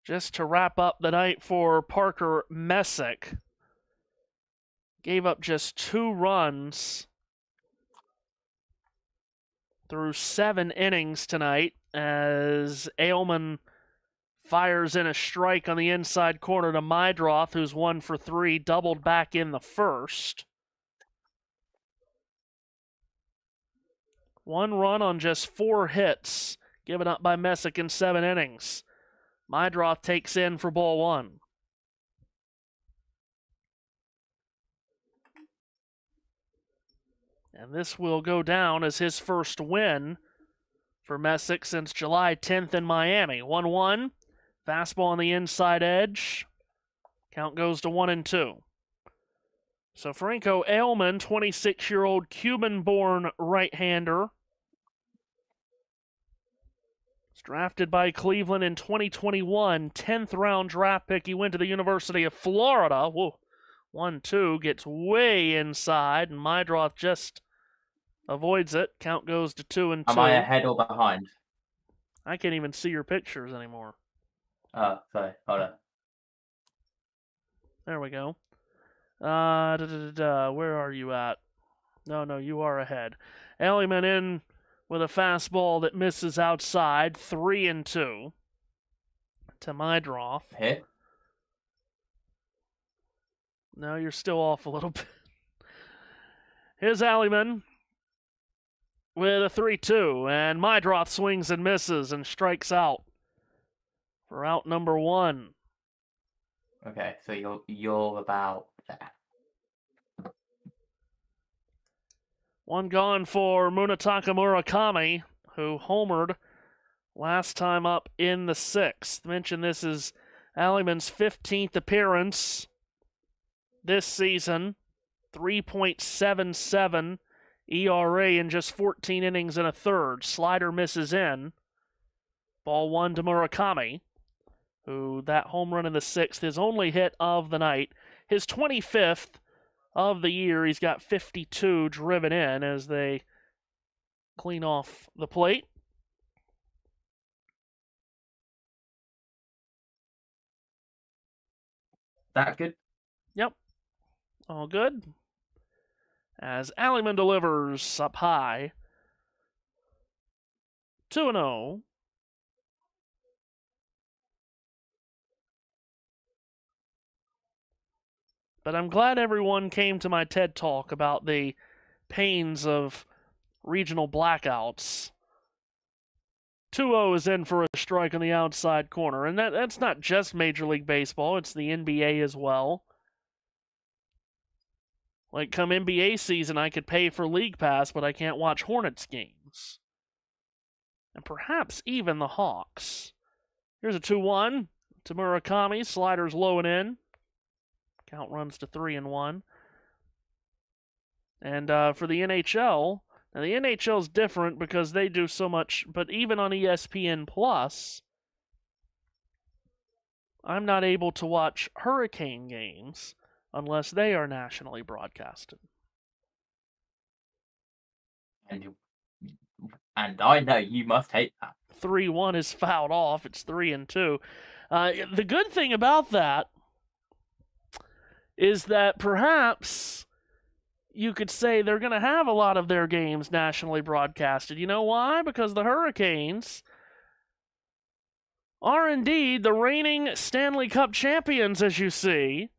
Just to wrap up the night for Parker Messick, gave up just 2 runs through 7 innings tonight as Ailman fires in a strike on the inside corner to Mydroth, who's 1 for 3, doubled back in the first. 1 run on just 4 hits given up by Messick in 7 innings. Mydroth takes in for ball 1. And this will go down as his first win for Messick since July 10th in Miami. 1-1. Fastball on the inside edge. Count goes to 1-2. So Franco Ailman, 26-year-old Cuban-born right-hander. Was drafted by Cleveland in 2021. 10th round draft pick. He went to the University of Florida. Whoa. 1-2. Gets way inside, and Mydroth just avoids it. Count goes to 2-2. Am I ahead or behind? I can't even see your pictures anymore. Oh, sorry. Hold on. There we go. Where are you at? No, you are ahead. Ailman in with a fastball that misses outside. 3-2 to Mydroth. Hit? No, you're still off a little bit. Here's Ailman with a 3-2, and Mydroth swings and misses and strikes out for out number 1. Okay, so you're about there. 1 gone for Munetaka Murakami, who homered last time up in the 6th. Mention this is Ailman's 15th appearance this season. 3.77 ERA in just 14 innings and a third. Slider misses in. Ball 1 to Murakami, who that home run in the 6th, his only hit of the night. His 25th of the year. He's got 52 driven in as they clean off the plate. That good? Yep. All good. As Ailman delivers up high. 2-0. But I'm glad everyone came to my TED Talk about the pains of regional blackouts. 2-0 is in for a strike on the outside corner. And that's not just Major League Baseball, it's the NBA as well. Like, come NBA season, I could pay for League Pass, but I can't watch Hornets games. And perhaps even the Hawks. Here's a 2-1 to Murakami. Sliders low and in. Count runs to 3-1. And for the NHL, now the NHL is different because they do so much, but even on ESPN Plus, I'm not able to watch Hurricane games unless they are nationally broadcasted. And I know you must hate that. 3-1 is fouled off. It's 3-2. The good thing about that is that perhaps you could say they're going to have a lot of their games nationally broadcasted. You know why? Because the Hurricanes are indeed the reigning Stanley Cup champions, as you see.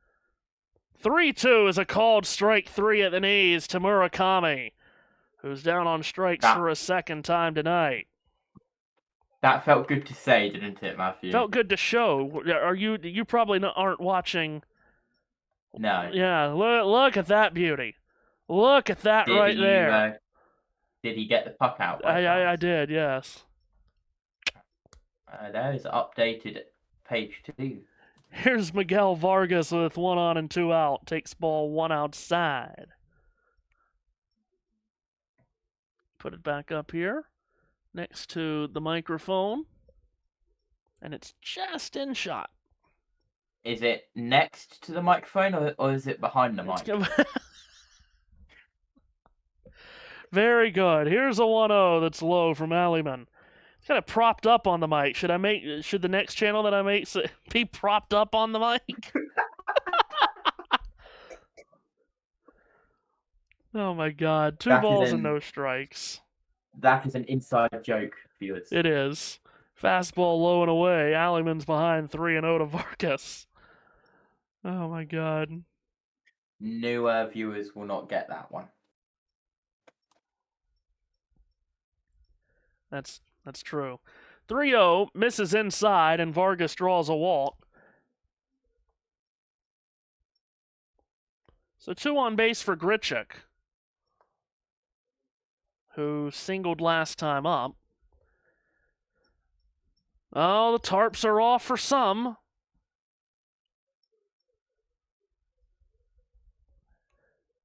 3-2 is a called strike 3 at the knees to Murakami, who's down on strikes for a second time tonight. That felt good to say, didn't it, Matthew? Felt good to show. You probably aren't watching. No. Yeah, look at that beauty. Look at that right there. Did he get the puck out? I did, yes. There is updated page 2. Here's Miguel Vargas with 1 on and 2 out. Takes ball 1 outside. Put it back up here next to the microphone. And it's just in shot. Is it next to the microphone or is it behind the mic? Very good. Here's a 1-0 that's low from Alleyman. It's kind of propped up on the mic. Should the next channel that I make be propped up on the mic? Oh my God. 2 balls and no strikes. That is an inside joke, viewers. It is. Fastball low and away. Alleyman's behind 3-0 to Vargas. Oh my God. Newer viewers will not get that one. That's true. 3-0 misses inside, and Vargas draws a walk. So 2 on base for Grichuk, who singled last time up. Oh, the tarps are off for some.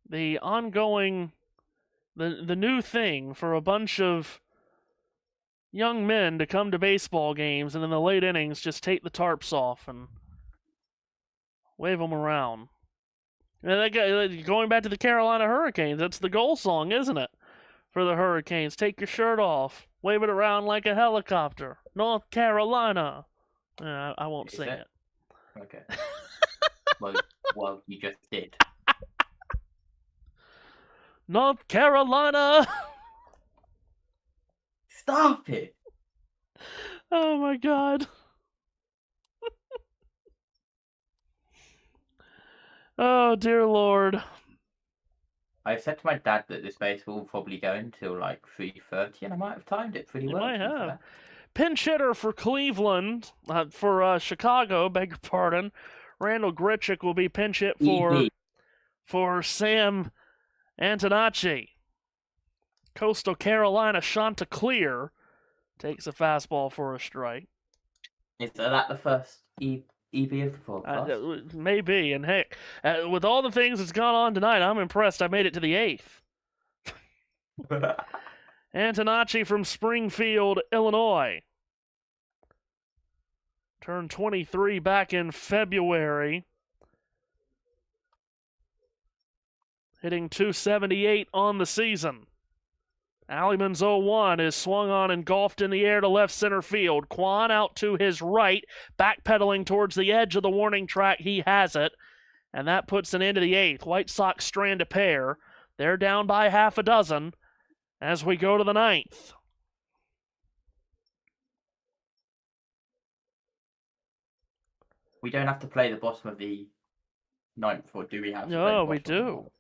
The ongoing, the new thing for a bunch of young men to come to baseball games and in the late innings just take the tarps off and wave them around. And going back to the Carolina Hurricanes, that's the goal song, isn't it? For the Hurricanes, take your shirt off, wave it around like a helicopter. North Carolina. I won't sing it. Okay. well, you just did. North Carolina. Stop it. Oh my God. Oh dear Lord. I said to my dad that this baseball will probably go until like 3:30, and I might have timed it pretty well. You might have. Pinch hitter for Cleveland, for Chicago, beg your pardon. Randall Grichuk will be pinch hit for Sam Antonacci. Coastal Carolina Chanticleer takes a fastball for a strike. Is that the first EB of the forecast? Maybe, and heck, with all the things that's gone on tonight, I'm impressed I made it to the 8th. Antonacci from Springfield, Illinois. Turned 23 back in February. Hitting .278 on the season. Alleyman's 0-1 is swung on and golfed in the air to left center field. Kwan out to his right, backpedaling towards the edge of the warning track. He has it, and that puts an end to the 8th. White Sox strand a pair. They're down by half a dozen as we go to the 9th. We don't have to play the bottom of the 9th, or do we have to? No, we do.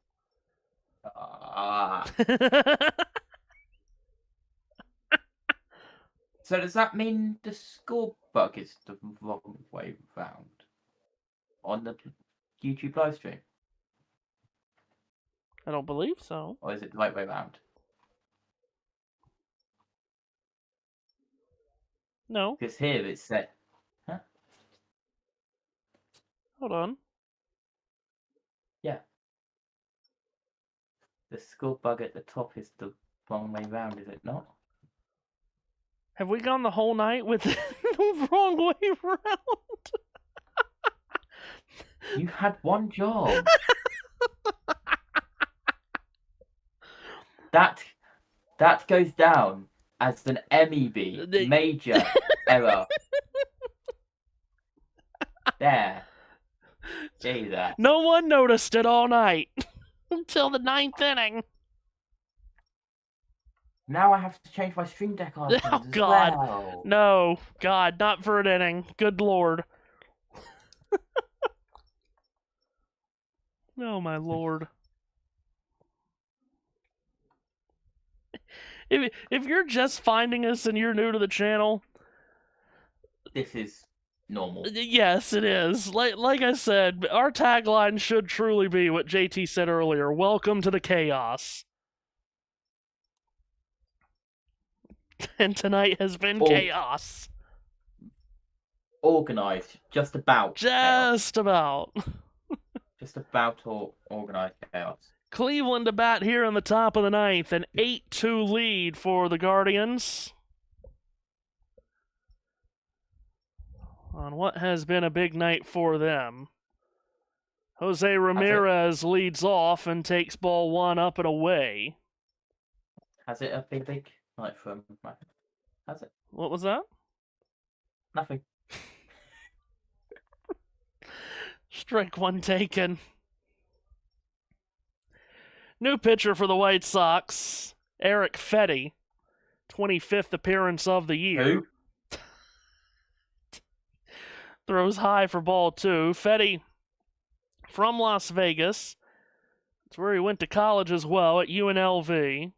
So does that mean the score bug is the wrong way round on the YouTube live stream? I don't believe so. Or is it the right way round? No. Because here it said... Huh? Hold on. Yeah. The score bug at the top is the wrong way round, is it not? Have we gone the whole night with the wrong way round? You had one job. That goes down as an MEB, major error. There. See that. No one noticed it all night until the 9th inning. Now I have to change my Stream Deck icons Oh, as God. well. No, God, not for an inning. Good Lord. Oh, my Lord. If you're just finding us and you're new to the channel, This is normal. yes, it is. Like I said, our tagline should truly be what JT said earlier. Welcome to the chaos. And tonight has been chaos. Organized, just about. Just about. Just about organized chaos. Cleveland to bat here in the top of the 9th, an 8-2 lead for the Guardians. On what has been a big night for them. Jose Ramirez leads off and takes ball 1 up and away. Has it a big night for him? Has it? What was that? Nothing. Strike 1 taken. New pitcher for the White Sox, Eric Fetty. 25th appearance of the year. Who? Throws high for ball 2. Fetty from Las Vegas. That's where he went to college as well, at UNLV.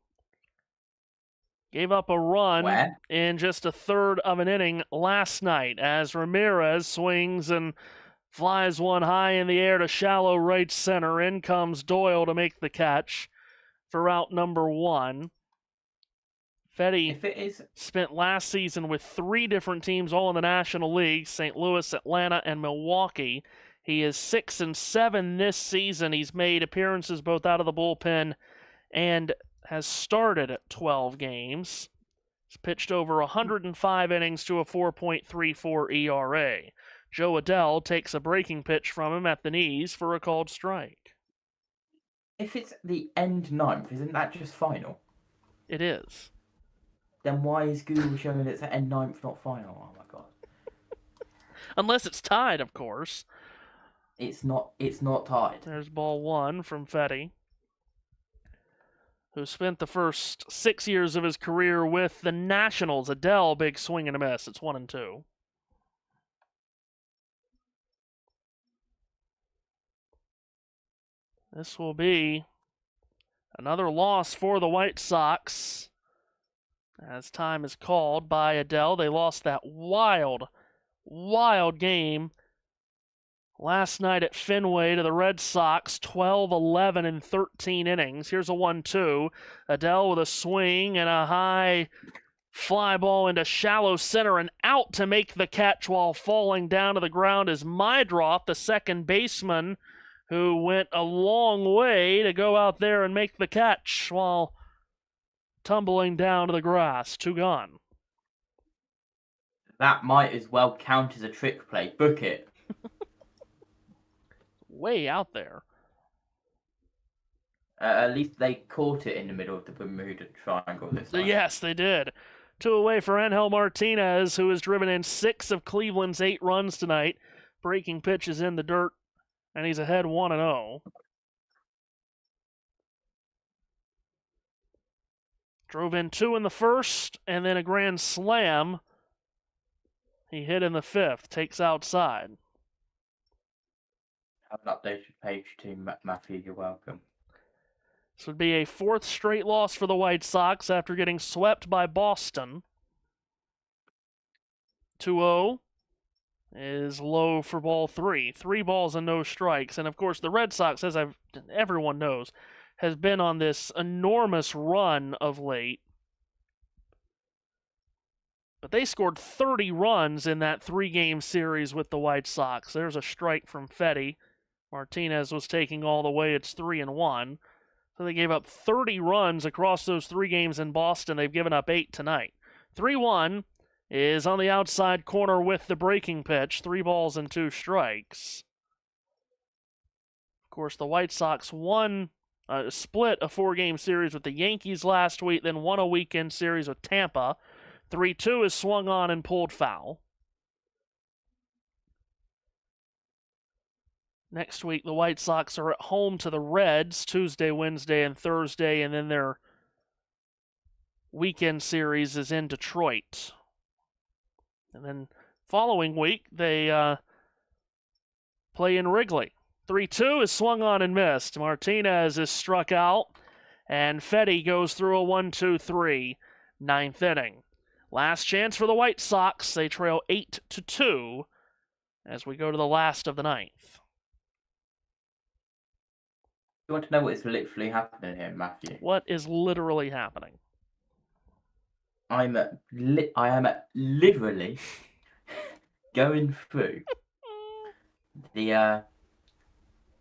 Gave up a run in just a third of an inning last night as Ramirez swings and flies one high in the air to shallow right center. In comes Doyle to make the catch for out number 1. Fetty spent last season with 3 different teams, all in the National League, St. Louis, Atlanta, and Milwaukee. He is 6-7 this season. He's made appearances both out of the bullpen and has started 12 games. He's pitched over 105 innings to a 4.34 ERA. Joe Adell takes a breaking pitch from him at the knees for a called strike. If it's the end 9th, isn't that just final? It is. Then why is Google showing it's at end 9th, not final? Oh my god. Unless it's tied, of course. It's not tied. There's ball 1 from Fetty, who spent the first 6 years of his career with the Nationals. Adell, big swing and a miss. It's 1-2. This will be another loss for the White Sox, as time is called by Adell. They lost that wild game last night at Fenway to the Red Sox, 12-11 in 13 innings. Here's a 1-2. Adell with a swing and a high fly ball into shallow center and out to make the catch while falling down to the ground is Mydroth, the second baseman, who went a long way to go out there and make the catch while tumbling down to the grass. 2 gone. That might as well count as a trick play. Book it. Way out there. At least they caught it in the middle of the Bermuda Triangle this time. Yes, they did. 2 away for Angel Martinez, who has driven in 6 of Cleveland's 8 runs tonight. Breaking pitch is in the dirt, and he's ahead 1-0. Drove in 2 in the first, and then a grand slam. He hit in the 5th, takes outside. Have an updated page too, Matthew. You're welcome. This would be a 4th straight loss for the White Sox after getting swept by Boston. 2-0 is low for ball 3. 3 balls and no strikes. And of course, the Red Sox, as everyone knows, has been on this enormous run of late. But they scored 30 runs in that 3-game series with the White Sox. There's a strike from Fetty. Martinez was taking all the way. It's 3-1. So they gave up 30 runs across those 3 games in Boston. They've given up 8 tonight. 3-1 is on the outside corner with the breaking pitch. 3 balls and 2 strikes. course, the White Sox split a 4-game series with the Yankees last week, then won a weekend series with Tampa. 3-2 is swung on and pulled foul. Next week, the White Sox are at home to the Reds Tuesday, Wednesday, and Thursday, and then their weekend series is in Detroit. And then following week, they play in Wrigley. 3-2 is swung on and missed. Martinez is struck out, and Fetty goes through a 1-2-3, ninth inning. Last chance for the White Sox. They trail 8-2 as we go to the last of the ninth. You want to know what is literally happening here, Matthew? What is literally happening? I am literally going through the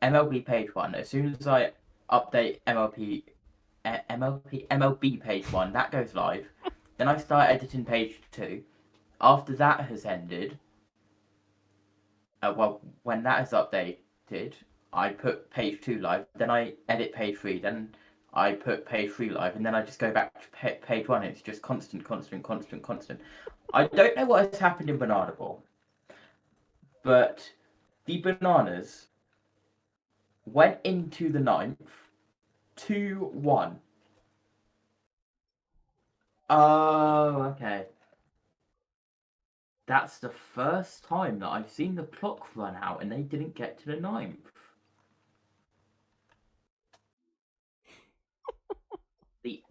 MLB page 1. As soon as I update MLB page 1, that goes live. Then I start editing page 2. After that has ended, when that is updated, I put page 2 live. Then I edit page 3. Then I put page 3 live, and then I just go back to page 1. It's just constant. I don't know what has happened in Banana Ball, but the Bananas went into the ninth 2-1. Oh, okay. That's the first time that I've seen the clock run out and they didn't get to the ninth.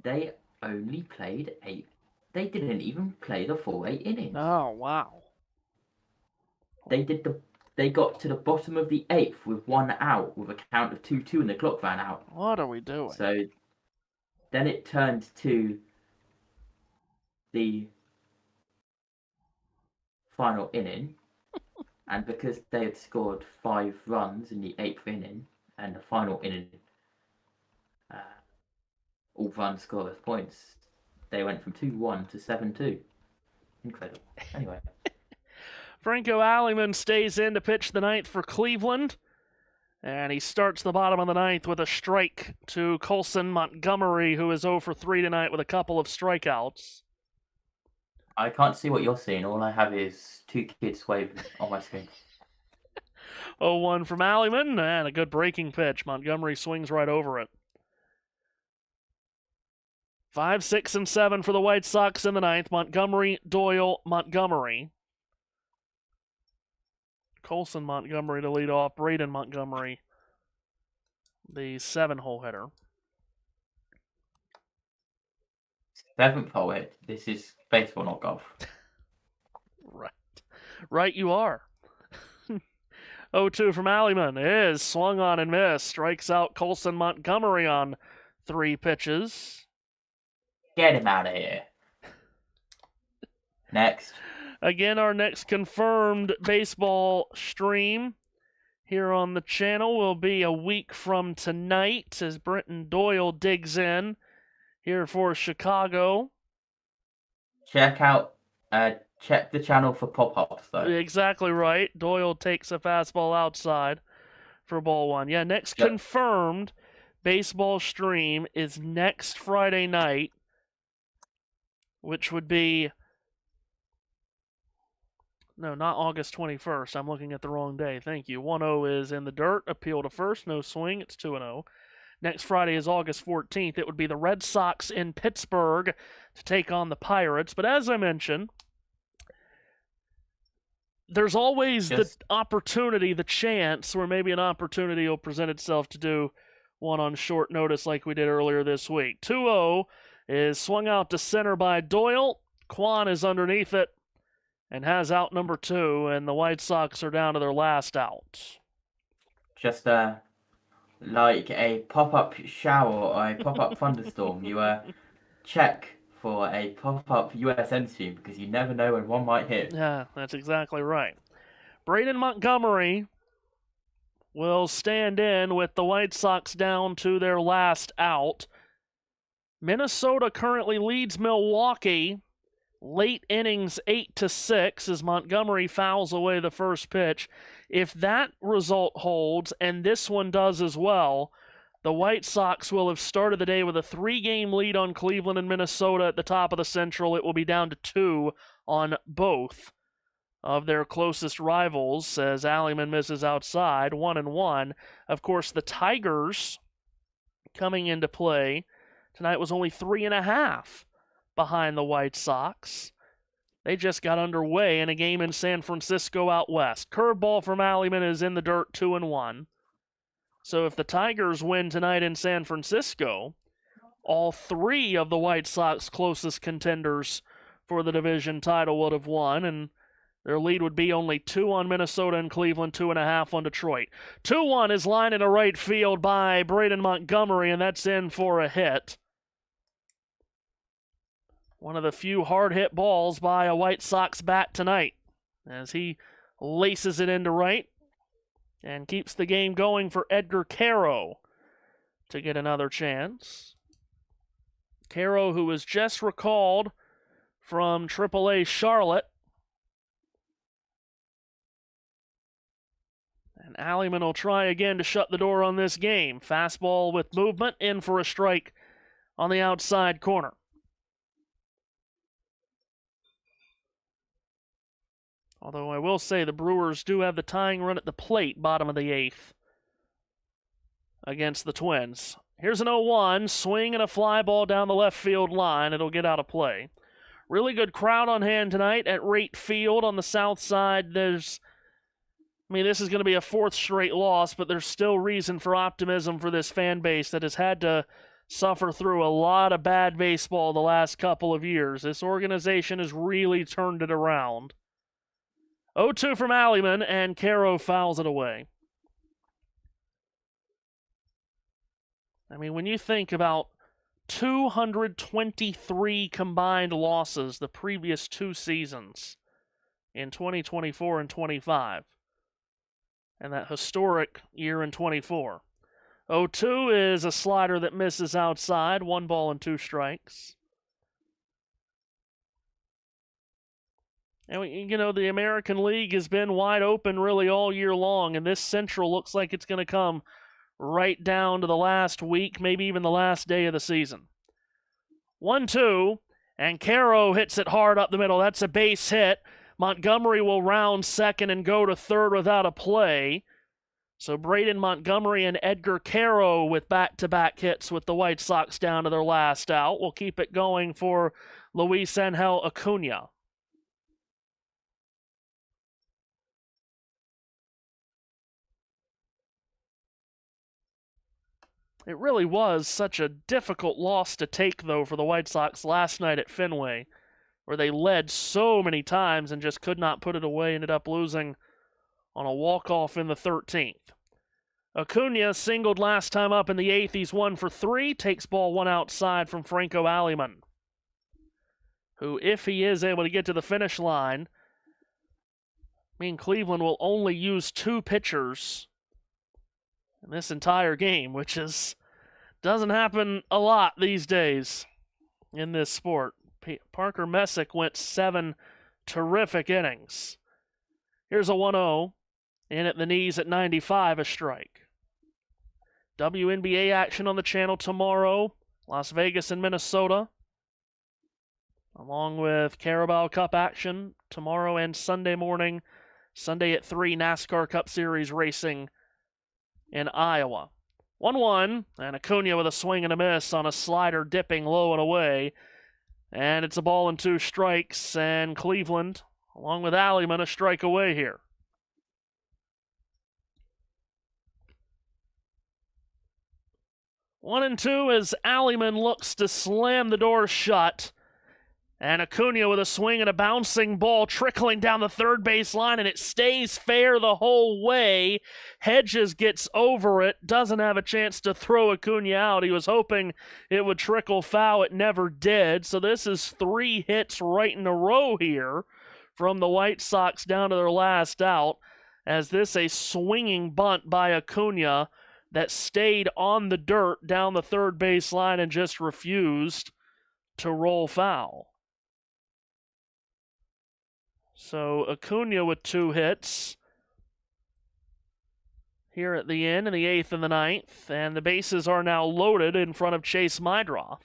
They only played 8. They didn't even play the full 8 innings. Oh, wow. They got to the bottom of the 8th with 1 out with a count of 2-2 and the clock ran out. What are we doing? So then it turned to the final inning, and because they had scored 5 runs in the 8th inning and the final inning, all runs scoreless points, they went from 2-1 to 7-2. Incredible. Anyway. Franco Alliman stays in to pitch the ninth for Cleveland, and he starts the bottom of the ninth with a strike to Colson Montgomery, who is 0 for 3 tonight with a couple of strikeouts. I can't see what you're seeing. All I have is 2 kids waving on my screen. 0-1 from Alliman, and a good breaking pitch. Montgomery swings right over it. 5, 6, and 7 for the White Sox in the ninth. Montgomery, Doyle, Montgomery. Colson Montgomery to lead off. Braden Montgomery, the 7-hole hitter. 7th hole hit. This is baseball, not golf. Right you are. 0-2 from Alliman is swung on and missed. Strikes out Colson Montgomery on 3 pitches. Get him out of here. Next. Again, our next confirmed baseball stream here on the channel will be a week from tonight as Brenton Doyle digs in here for Chicago. Check the channel for pop-ups, though. Exactly right. Doyle takes a fastball outside for ball 1. Yeah, next confirmed baseball stream is next Friday night, which would be... No, not August 21st. I'm looking at the wrong day. Thank you. 1-0 is in the dirt. Appeal to first. No swing. It's 2-0. Next Friday is August 14th. It would be the Red Sox in Pittsburgh to take on the Pirates. But as I mentioned, there's always the opportunity, the chance, where maybe an opportunity will present itself to do one on short notice like we did earlier this week. 2-0 is swung out to center by Doyle. Kwan is underneath it and has out number 2, and the White Sox are down to their last out. Just like a pop-up shower or a pop-up thunderstorm, you check for a pop-up USN stream because you never know when one might hit. Yeah, that's exactly right. Braden Montgomery will stand in with the White Sox down to their last out. Minnesota currently leads Milwaukee. Late innings 8-6 as Montgomery fouls away the first pitch. If that result holds, and this one does as well, the White Sox will have started the day with a 3-game lead on Cleveland and Minnesota at the top of the Central. It will be down to 2 on both of their closest rivals as Alleyman misses outside, 1-1. Of course, the Tigers coming into play tonight was only 3.5 behind the White Sox. They just got underway in a game in San Francisco out west. Curveball from Alleyman is in the dirt, 2-1. So if the Tigers win tonight in San Francisco, all 3 of the White Sox closest contenders for the division title would have won, and their lead would be only 2 on Minnesota and Cleveland, 2.5 on Detroit. 2-1 is lined into right field by Braden Montgomery, and that's in for a hit. One of the few hard-hit balls by a White Sox bat tonight as he laces it into right and keeps the game going for Edgar Caro to get another chance. Caro, who was just recalled from AAA Charlotte. And Alleyman will try again to shut the door on this game. Fastball with movement, in for a strike on the outside corner. Although I will say the Brewers do have the tying run at the plate, bottom of the 8th, against the Twins. Here's an 0-1, swing and a fly ball down the left field line. It'll get out of play. Really good crowd on hand tonight at Rate Field on the south side. This is going to be a 4th straight loss, but there's still reason for optimism for this fan base that has had to suffer through a lot of bad baseball the last couple of years. This organization has really turned it around. 0-2 from Alleyman, and Caro fouls it away. When you think about 223 combined losses the previous 2 seasons in 2024 and 25, and that historic year in 24. 0-2 is a slider that misses outside, 1 ball and 2 strikes. And, the American League has been wide open really all year long, and this Central looks like it's going to come right down to the last week, maybe even the last day of the season. 1-2, and Caro hits it hard up the middle. That's a base hit. Montgomery will round second and go to third without a play. So Braden Montgomery and Edgar Caro with back-to-back hits with the White Sox down to their last out. We'll keep it going for Luis Angel Acuna. It really was such a difficult loss to take, though, for the White Sox last night at Fenway, where they led so many times and just could not put it away, ended up losing on a walk-off in the 13th. Acuna singled last time up in the 8th. He's 1 for 3, takes ball 1 outside from Franco Alleyman, who, if he is able to get to the finish line, Cleveland will only use 2 pitchers in this entire game, which doesn't happen a lot these days in this sport. Parker Messick went 7 terrific innings. Here's a 1-0, in at the knees at 95, a strike. WNBA action on the channel tomorrow, Las Vegas and Minnesota, along with Carabao Cup action tomorrow and Sunday morning. Sunday at 3, NASCAR Cup Series racing in Iowa. 1-1, and Acuna with a swing and a miss on a slider dipping low and away. And it's a ball and 2 strikes, and Cleveland, along with Alleyman, a strike away here. One and 2 as Alleyman looks to slam the door shut. And Acuna with a swing and a bouncing ball trickling down the third base line, and it stays fair the whole way. Hedges gets over it, doesn't have a chance to throw Acuna out. He was hoping it would trickle foul. It never did. So this is 3 hits right in a row here from the White Sox down to their last out, as this a swinging bunt by Acuna that stayed on the dirt down the third base line and just refused to roll foul. So Acuna with 2 hits, here at the end in the 8th and the 9th, and the bases are now loaded in front of Chase Mydroth.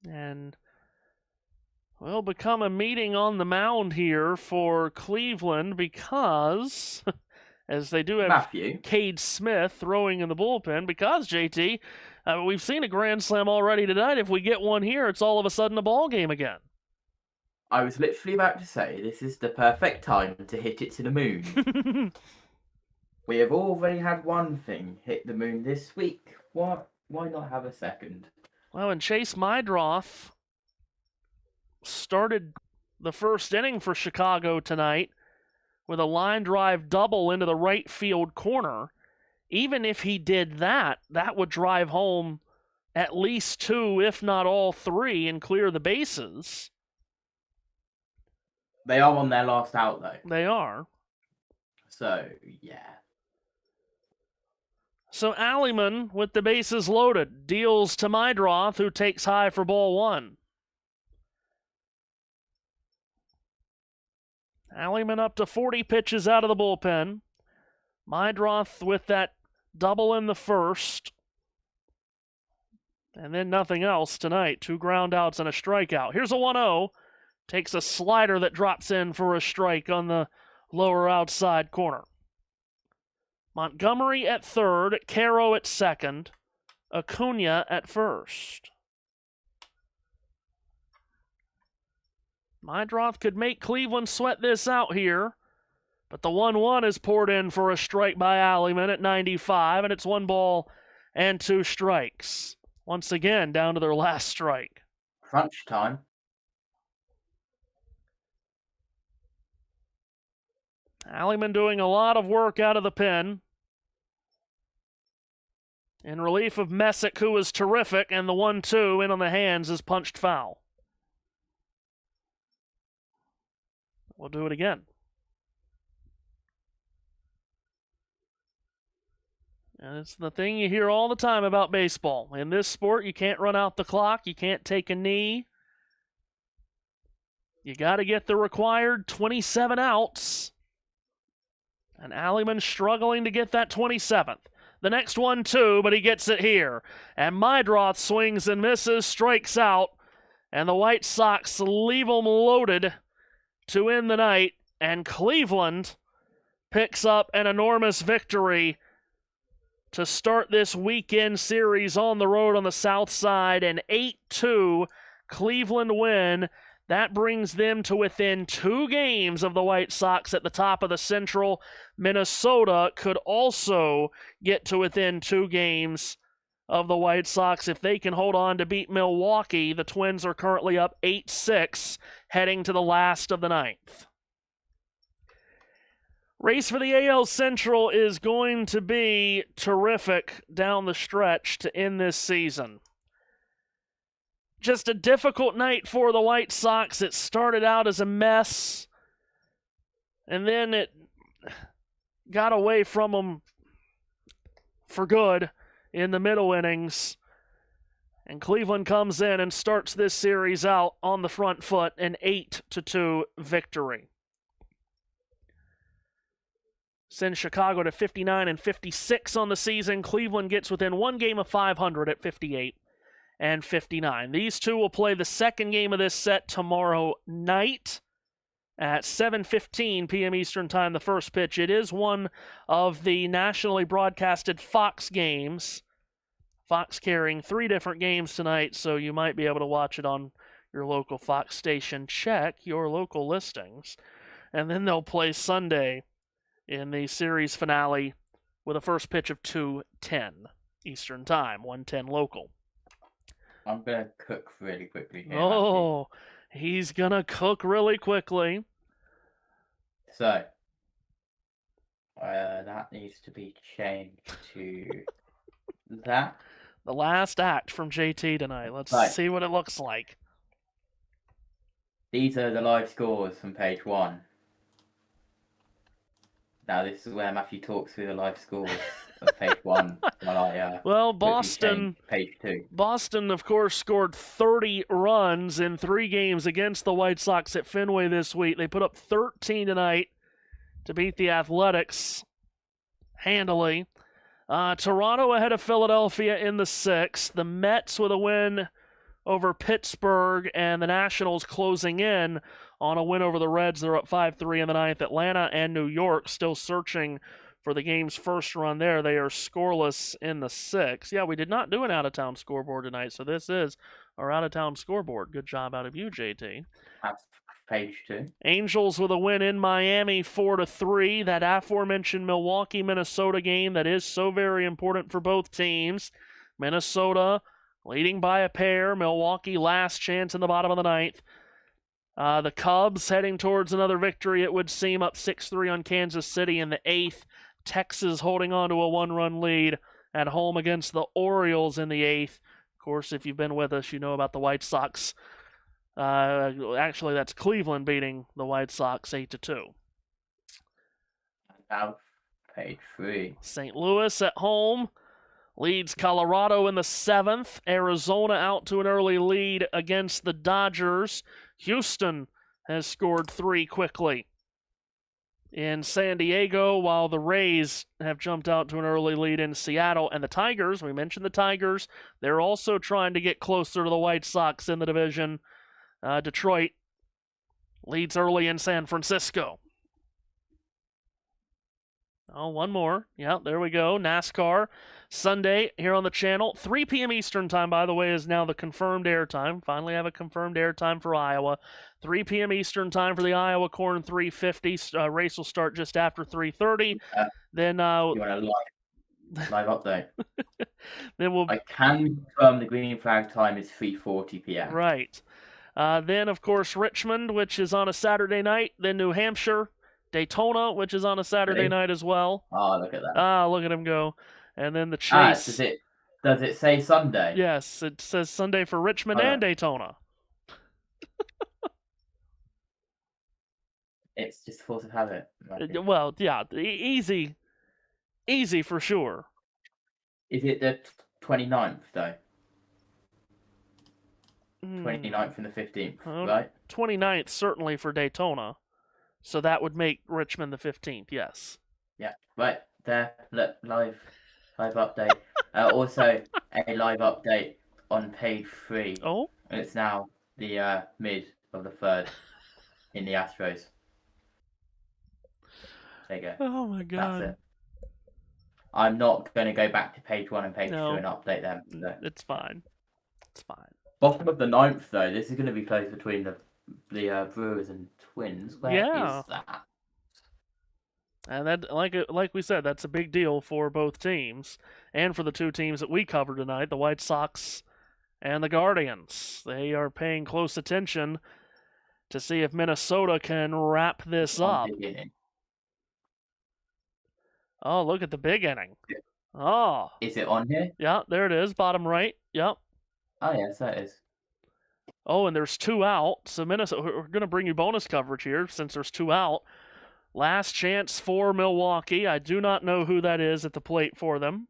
And will become a meeting on the mound here for Cleveland because, as they do have Matthew, Cade Smith throwing in the bullpen, because, JT, we've seen a grand slam already tonight. If we get one here, it's all of a sudden a ball game again. I was literally about to say this is the perfect time to hit it to the moon. We have already had one thing hit the moon this week. Why not have a second? Well, and Chase Mydroth started the first inning for Chicago tonight with a line drive double into the right field corner. Even if he did that, that would drive home at least 2, if not all 3, and clear the bases. They are on their last out, though. They are. So, yeah. So Alleyman, with the bases loaded, deals to Mydroth, who takes high for ball 1. Alleyman up to 40 pitches out of the bullpen. Mydroth with that double in the first. And then nothing else tonight. 2 ground outs and a strikeout. Here's a 1-0. Takes a slider that drops in for a strike on the lower outside corner. Montgomery at third, Caro at second, Acuna at first. Mydroth could make Cleveland sweat this out here, but the 1-1 is poured in for a strike by Alleyman at 95, and it's 1 ball and 2 strikes. Once again, down to their last strike. Crunch time. Alleyman doing a lot of work out of the pen. In relief of Messick, who was terrific, and the 1-2 in on the hands is punched foul. We'll do it again. And it's the thing you hear all the time about baseball. In this sport, you can't run out the clock. You can't take a knee. You got to get the required 27 outs. And Alleyman struggling to get that 27th. The next 1-2, but he gets it here. And Mydroth swings and misses, strikes out. And the White Sox leave them loaded to end the night. And Cleveland picks up an enormous victory to start this weekend series on the road on the south side. An 8-2 Cleveland win. That brings them to within 2 games of the White Sox at the top of the Central. Minnesota could also get to within 2 games of the White Sox if they can hold on to beat Milwaukee. The Twins are currently up 8-6, heading to the last of the 9th. Race for the AL Central is going to be terrific down the stretch to end this season. Just a difficult night for the White Sox. It started out as a mess, and then it got away from them for good in the middle innings. And Cleveland comes in and starts this series out on the front foot, an 8-2 victory. Sends Chicago to 59-56 on the season. Cleveland gets within 1 game of 500 at 58 and 59. These two will play the second game of this set tomorrow night at 7:15 p.m. Eastern Time, the first pitch. It is one of the nationally broadcasted Fox games. Fox carrying 3 different games tonight, so you might be able to watch it on your local Fox station. Check your local listings. And then they'll play Sunday in the series finale with a first pitch of 2:10 Eastern Time, 1:10 local. I'm going to cook really quickly here. Oh, he's going to cook really quickly. So, that needs to be changed to that. The last act from JT tonight. Let's see what it looks like. These are the live scores from page 1. Now, this is where Matthew talks through the live scores of page 1 while I Well, quickly change page 2. Boston, of course, scored 30 runs in 3 games against the White Sox at Fenway this week. They put up 13 tonight to beat the Athletics handily. Toronto ahead of Philadelphia in the 6th. The Mets with a win over Pittsburgh, and the Nationals closing in on a win over the Reds. They're up 5-3 in the 9th. Atlanta and New York still searching for the game's first run there. They are scoreless in the 6th. Yeah, we did not do an out-of-town scoreboard tonight, so this is our out-of-town scoreboard. Good job out of you, JT. That's page 2. Angels with a win in Miami 4-3. That aforementioned Milwaukee-Minnesota game that is so very important for both teams. Minnesota leading by a pair. Milwaukee last chance in the bottom of the 9th. The Cubs heading towards another victory, it would seem, up 6-3 on Kansas City in the 8th. Texas holding on to a 1-run lead at home against the Orioles in the 8th. Of course, if you've been with us, you know about the White Sox. Actually, that's Cleveland beating the White Sox 8-2. Now, page 3. St. Louis at home leads Colorado in the 7th. Arizona out to an early lead against the Dodgers. Houston has scored 3 quickly in San Diego, while the Rays have jumped out to an early lead in Seattle. And the Tigers, we mentioned the Tigers, they're also trying to get closer to the White Sox in the division. Detroit leads early in San Francisco. Oh, one more. Yeah, there we go. NASCAR Sunday here on the channel. 3 p.m. Eastern time, by the way, is now the confirmed airtime. Finally have a confirmed airtime for Iowa. 3 p.m. Eastern time for the Iowa Corn 350. Race will start just after 3:30. Then you want a live update? Then I can confirm the green flag time is 3:40 p.m. Right. Then, of course, Richmond, which is on a Saturday night. Then New Hampshire. Daytona, which is on a Saturday night as well. Oh, look at that. Look at him go. And then the Chase. Does it say Sunday? Yes, it says Sunday for Richmond and Daytona. It's just force of habit. Well, yeah, easy for sure. Is it the 29th, though? 29th and the 15th, right? 29th, certainly for Daytona. So that would make Richmond the 15th, yes. Yeah, right there. Look, live update. Also, a live update on page 3. Oh? And it's now the mid of the 3rd in the Astros. There you go. Oh my God. That's it. I'm not going to go back to page 1 and page 2 and update them. So. It's fine. It's fine. Bottom of the 9th, though. This is going to be close between the Brewers and Twins. Where is that? And that, like we said, that's a big deal for both teams, and for the 2 teams that we covered tonight, the White Sox and the Guardians. They are paying close attention to see if Minnesota can wrap this up. Oh, look at the big inning. Oh. Is it on here? Yeah, there it is, bottom right. Yep. Oh, yes, that is. Oh, and there's 2 out. So Minnesota, we're going to bring you bonus coverage here since there's 2 out. Last chance for Milwaukee. I do not know who that is at the plate for them.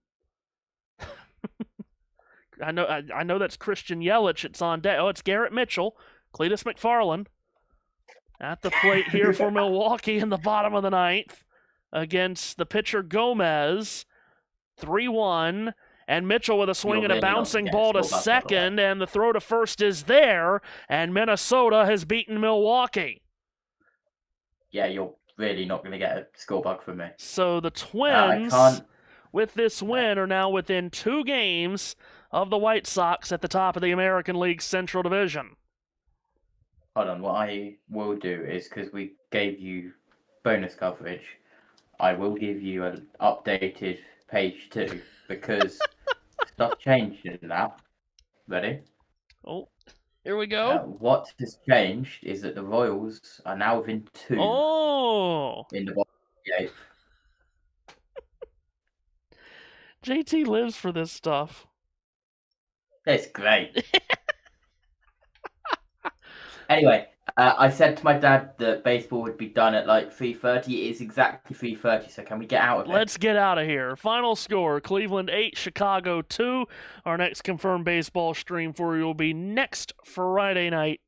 I know that's Christian Yelich. It's on deck. Oh, it's Garrett Mitchell, Cletus McFarland at the plate here for Milwaukee in the bottom of the 9th against the pitcher Gomez. 3-1. And Mitchell with a swing and a bouncing ball to second, and the throw to first is there, and Minnesota has beaten Milwaukee. Yeah, you're really not going to get a score bug from me. So the Twins, with this win, are now within 2 games of the White Sox at the top of the American League Central Division. Hold on, what I will do is, because we gave you bonus coverage, I will give you an updated page 2, because stuff changed in that. Ready? Oh, here we go. What has changed is that the Royals are now within 2 in the bottom of the 8th. JT lives for this stuff. It's great. Anyway, I said to my dad that baseball would be done at like 3:30. It is exactly 3:30, so can we get out of here? Let's get out of here. Final score, Cleveland 8, Chicago 2. Our next confirmed baseball stream for you will be next Friday night.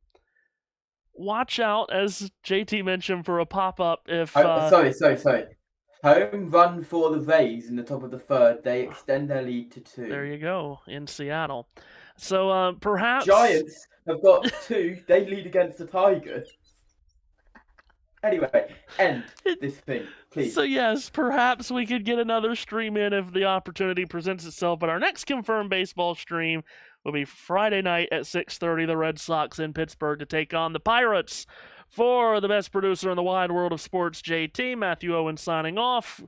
Watch out, as JT mentioned, for a pop-up if... Sorry. Home run for the Rays in the top of the third. They extend their lead to 2. There you go, in Seattle. So perhaps... Giants have got 2. They lead against the Tigers. Anyway, end this thing, please. So yes, perhaps we could get another stream in if the opportunity presents itself. But our next confirmed baseball stream will be Friday night at 6:30. The Red Sox in Pittsburgh to take on the Pirates. For the best producer in the wide world of sports, JT, Matthew Owens signing off.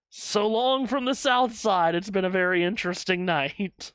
So long from the South Side. It's been a very interesting night.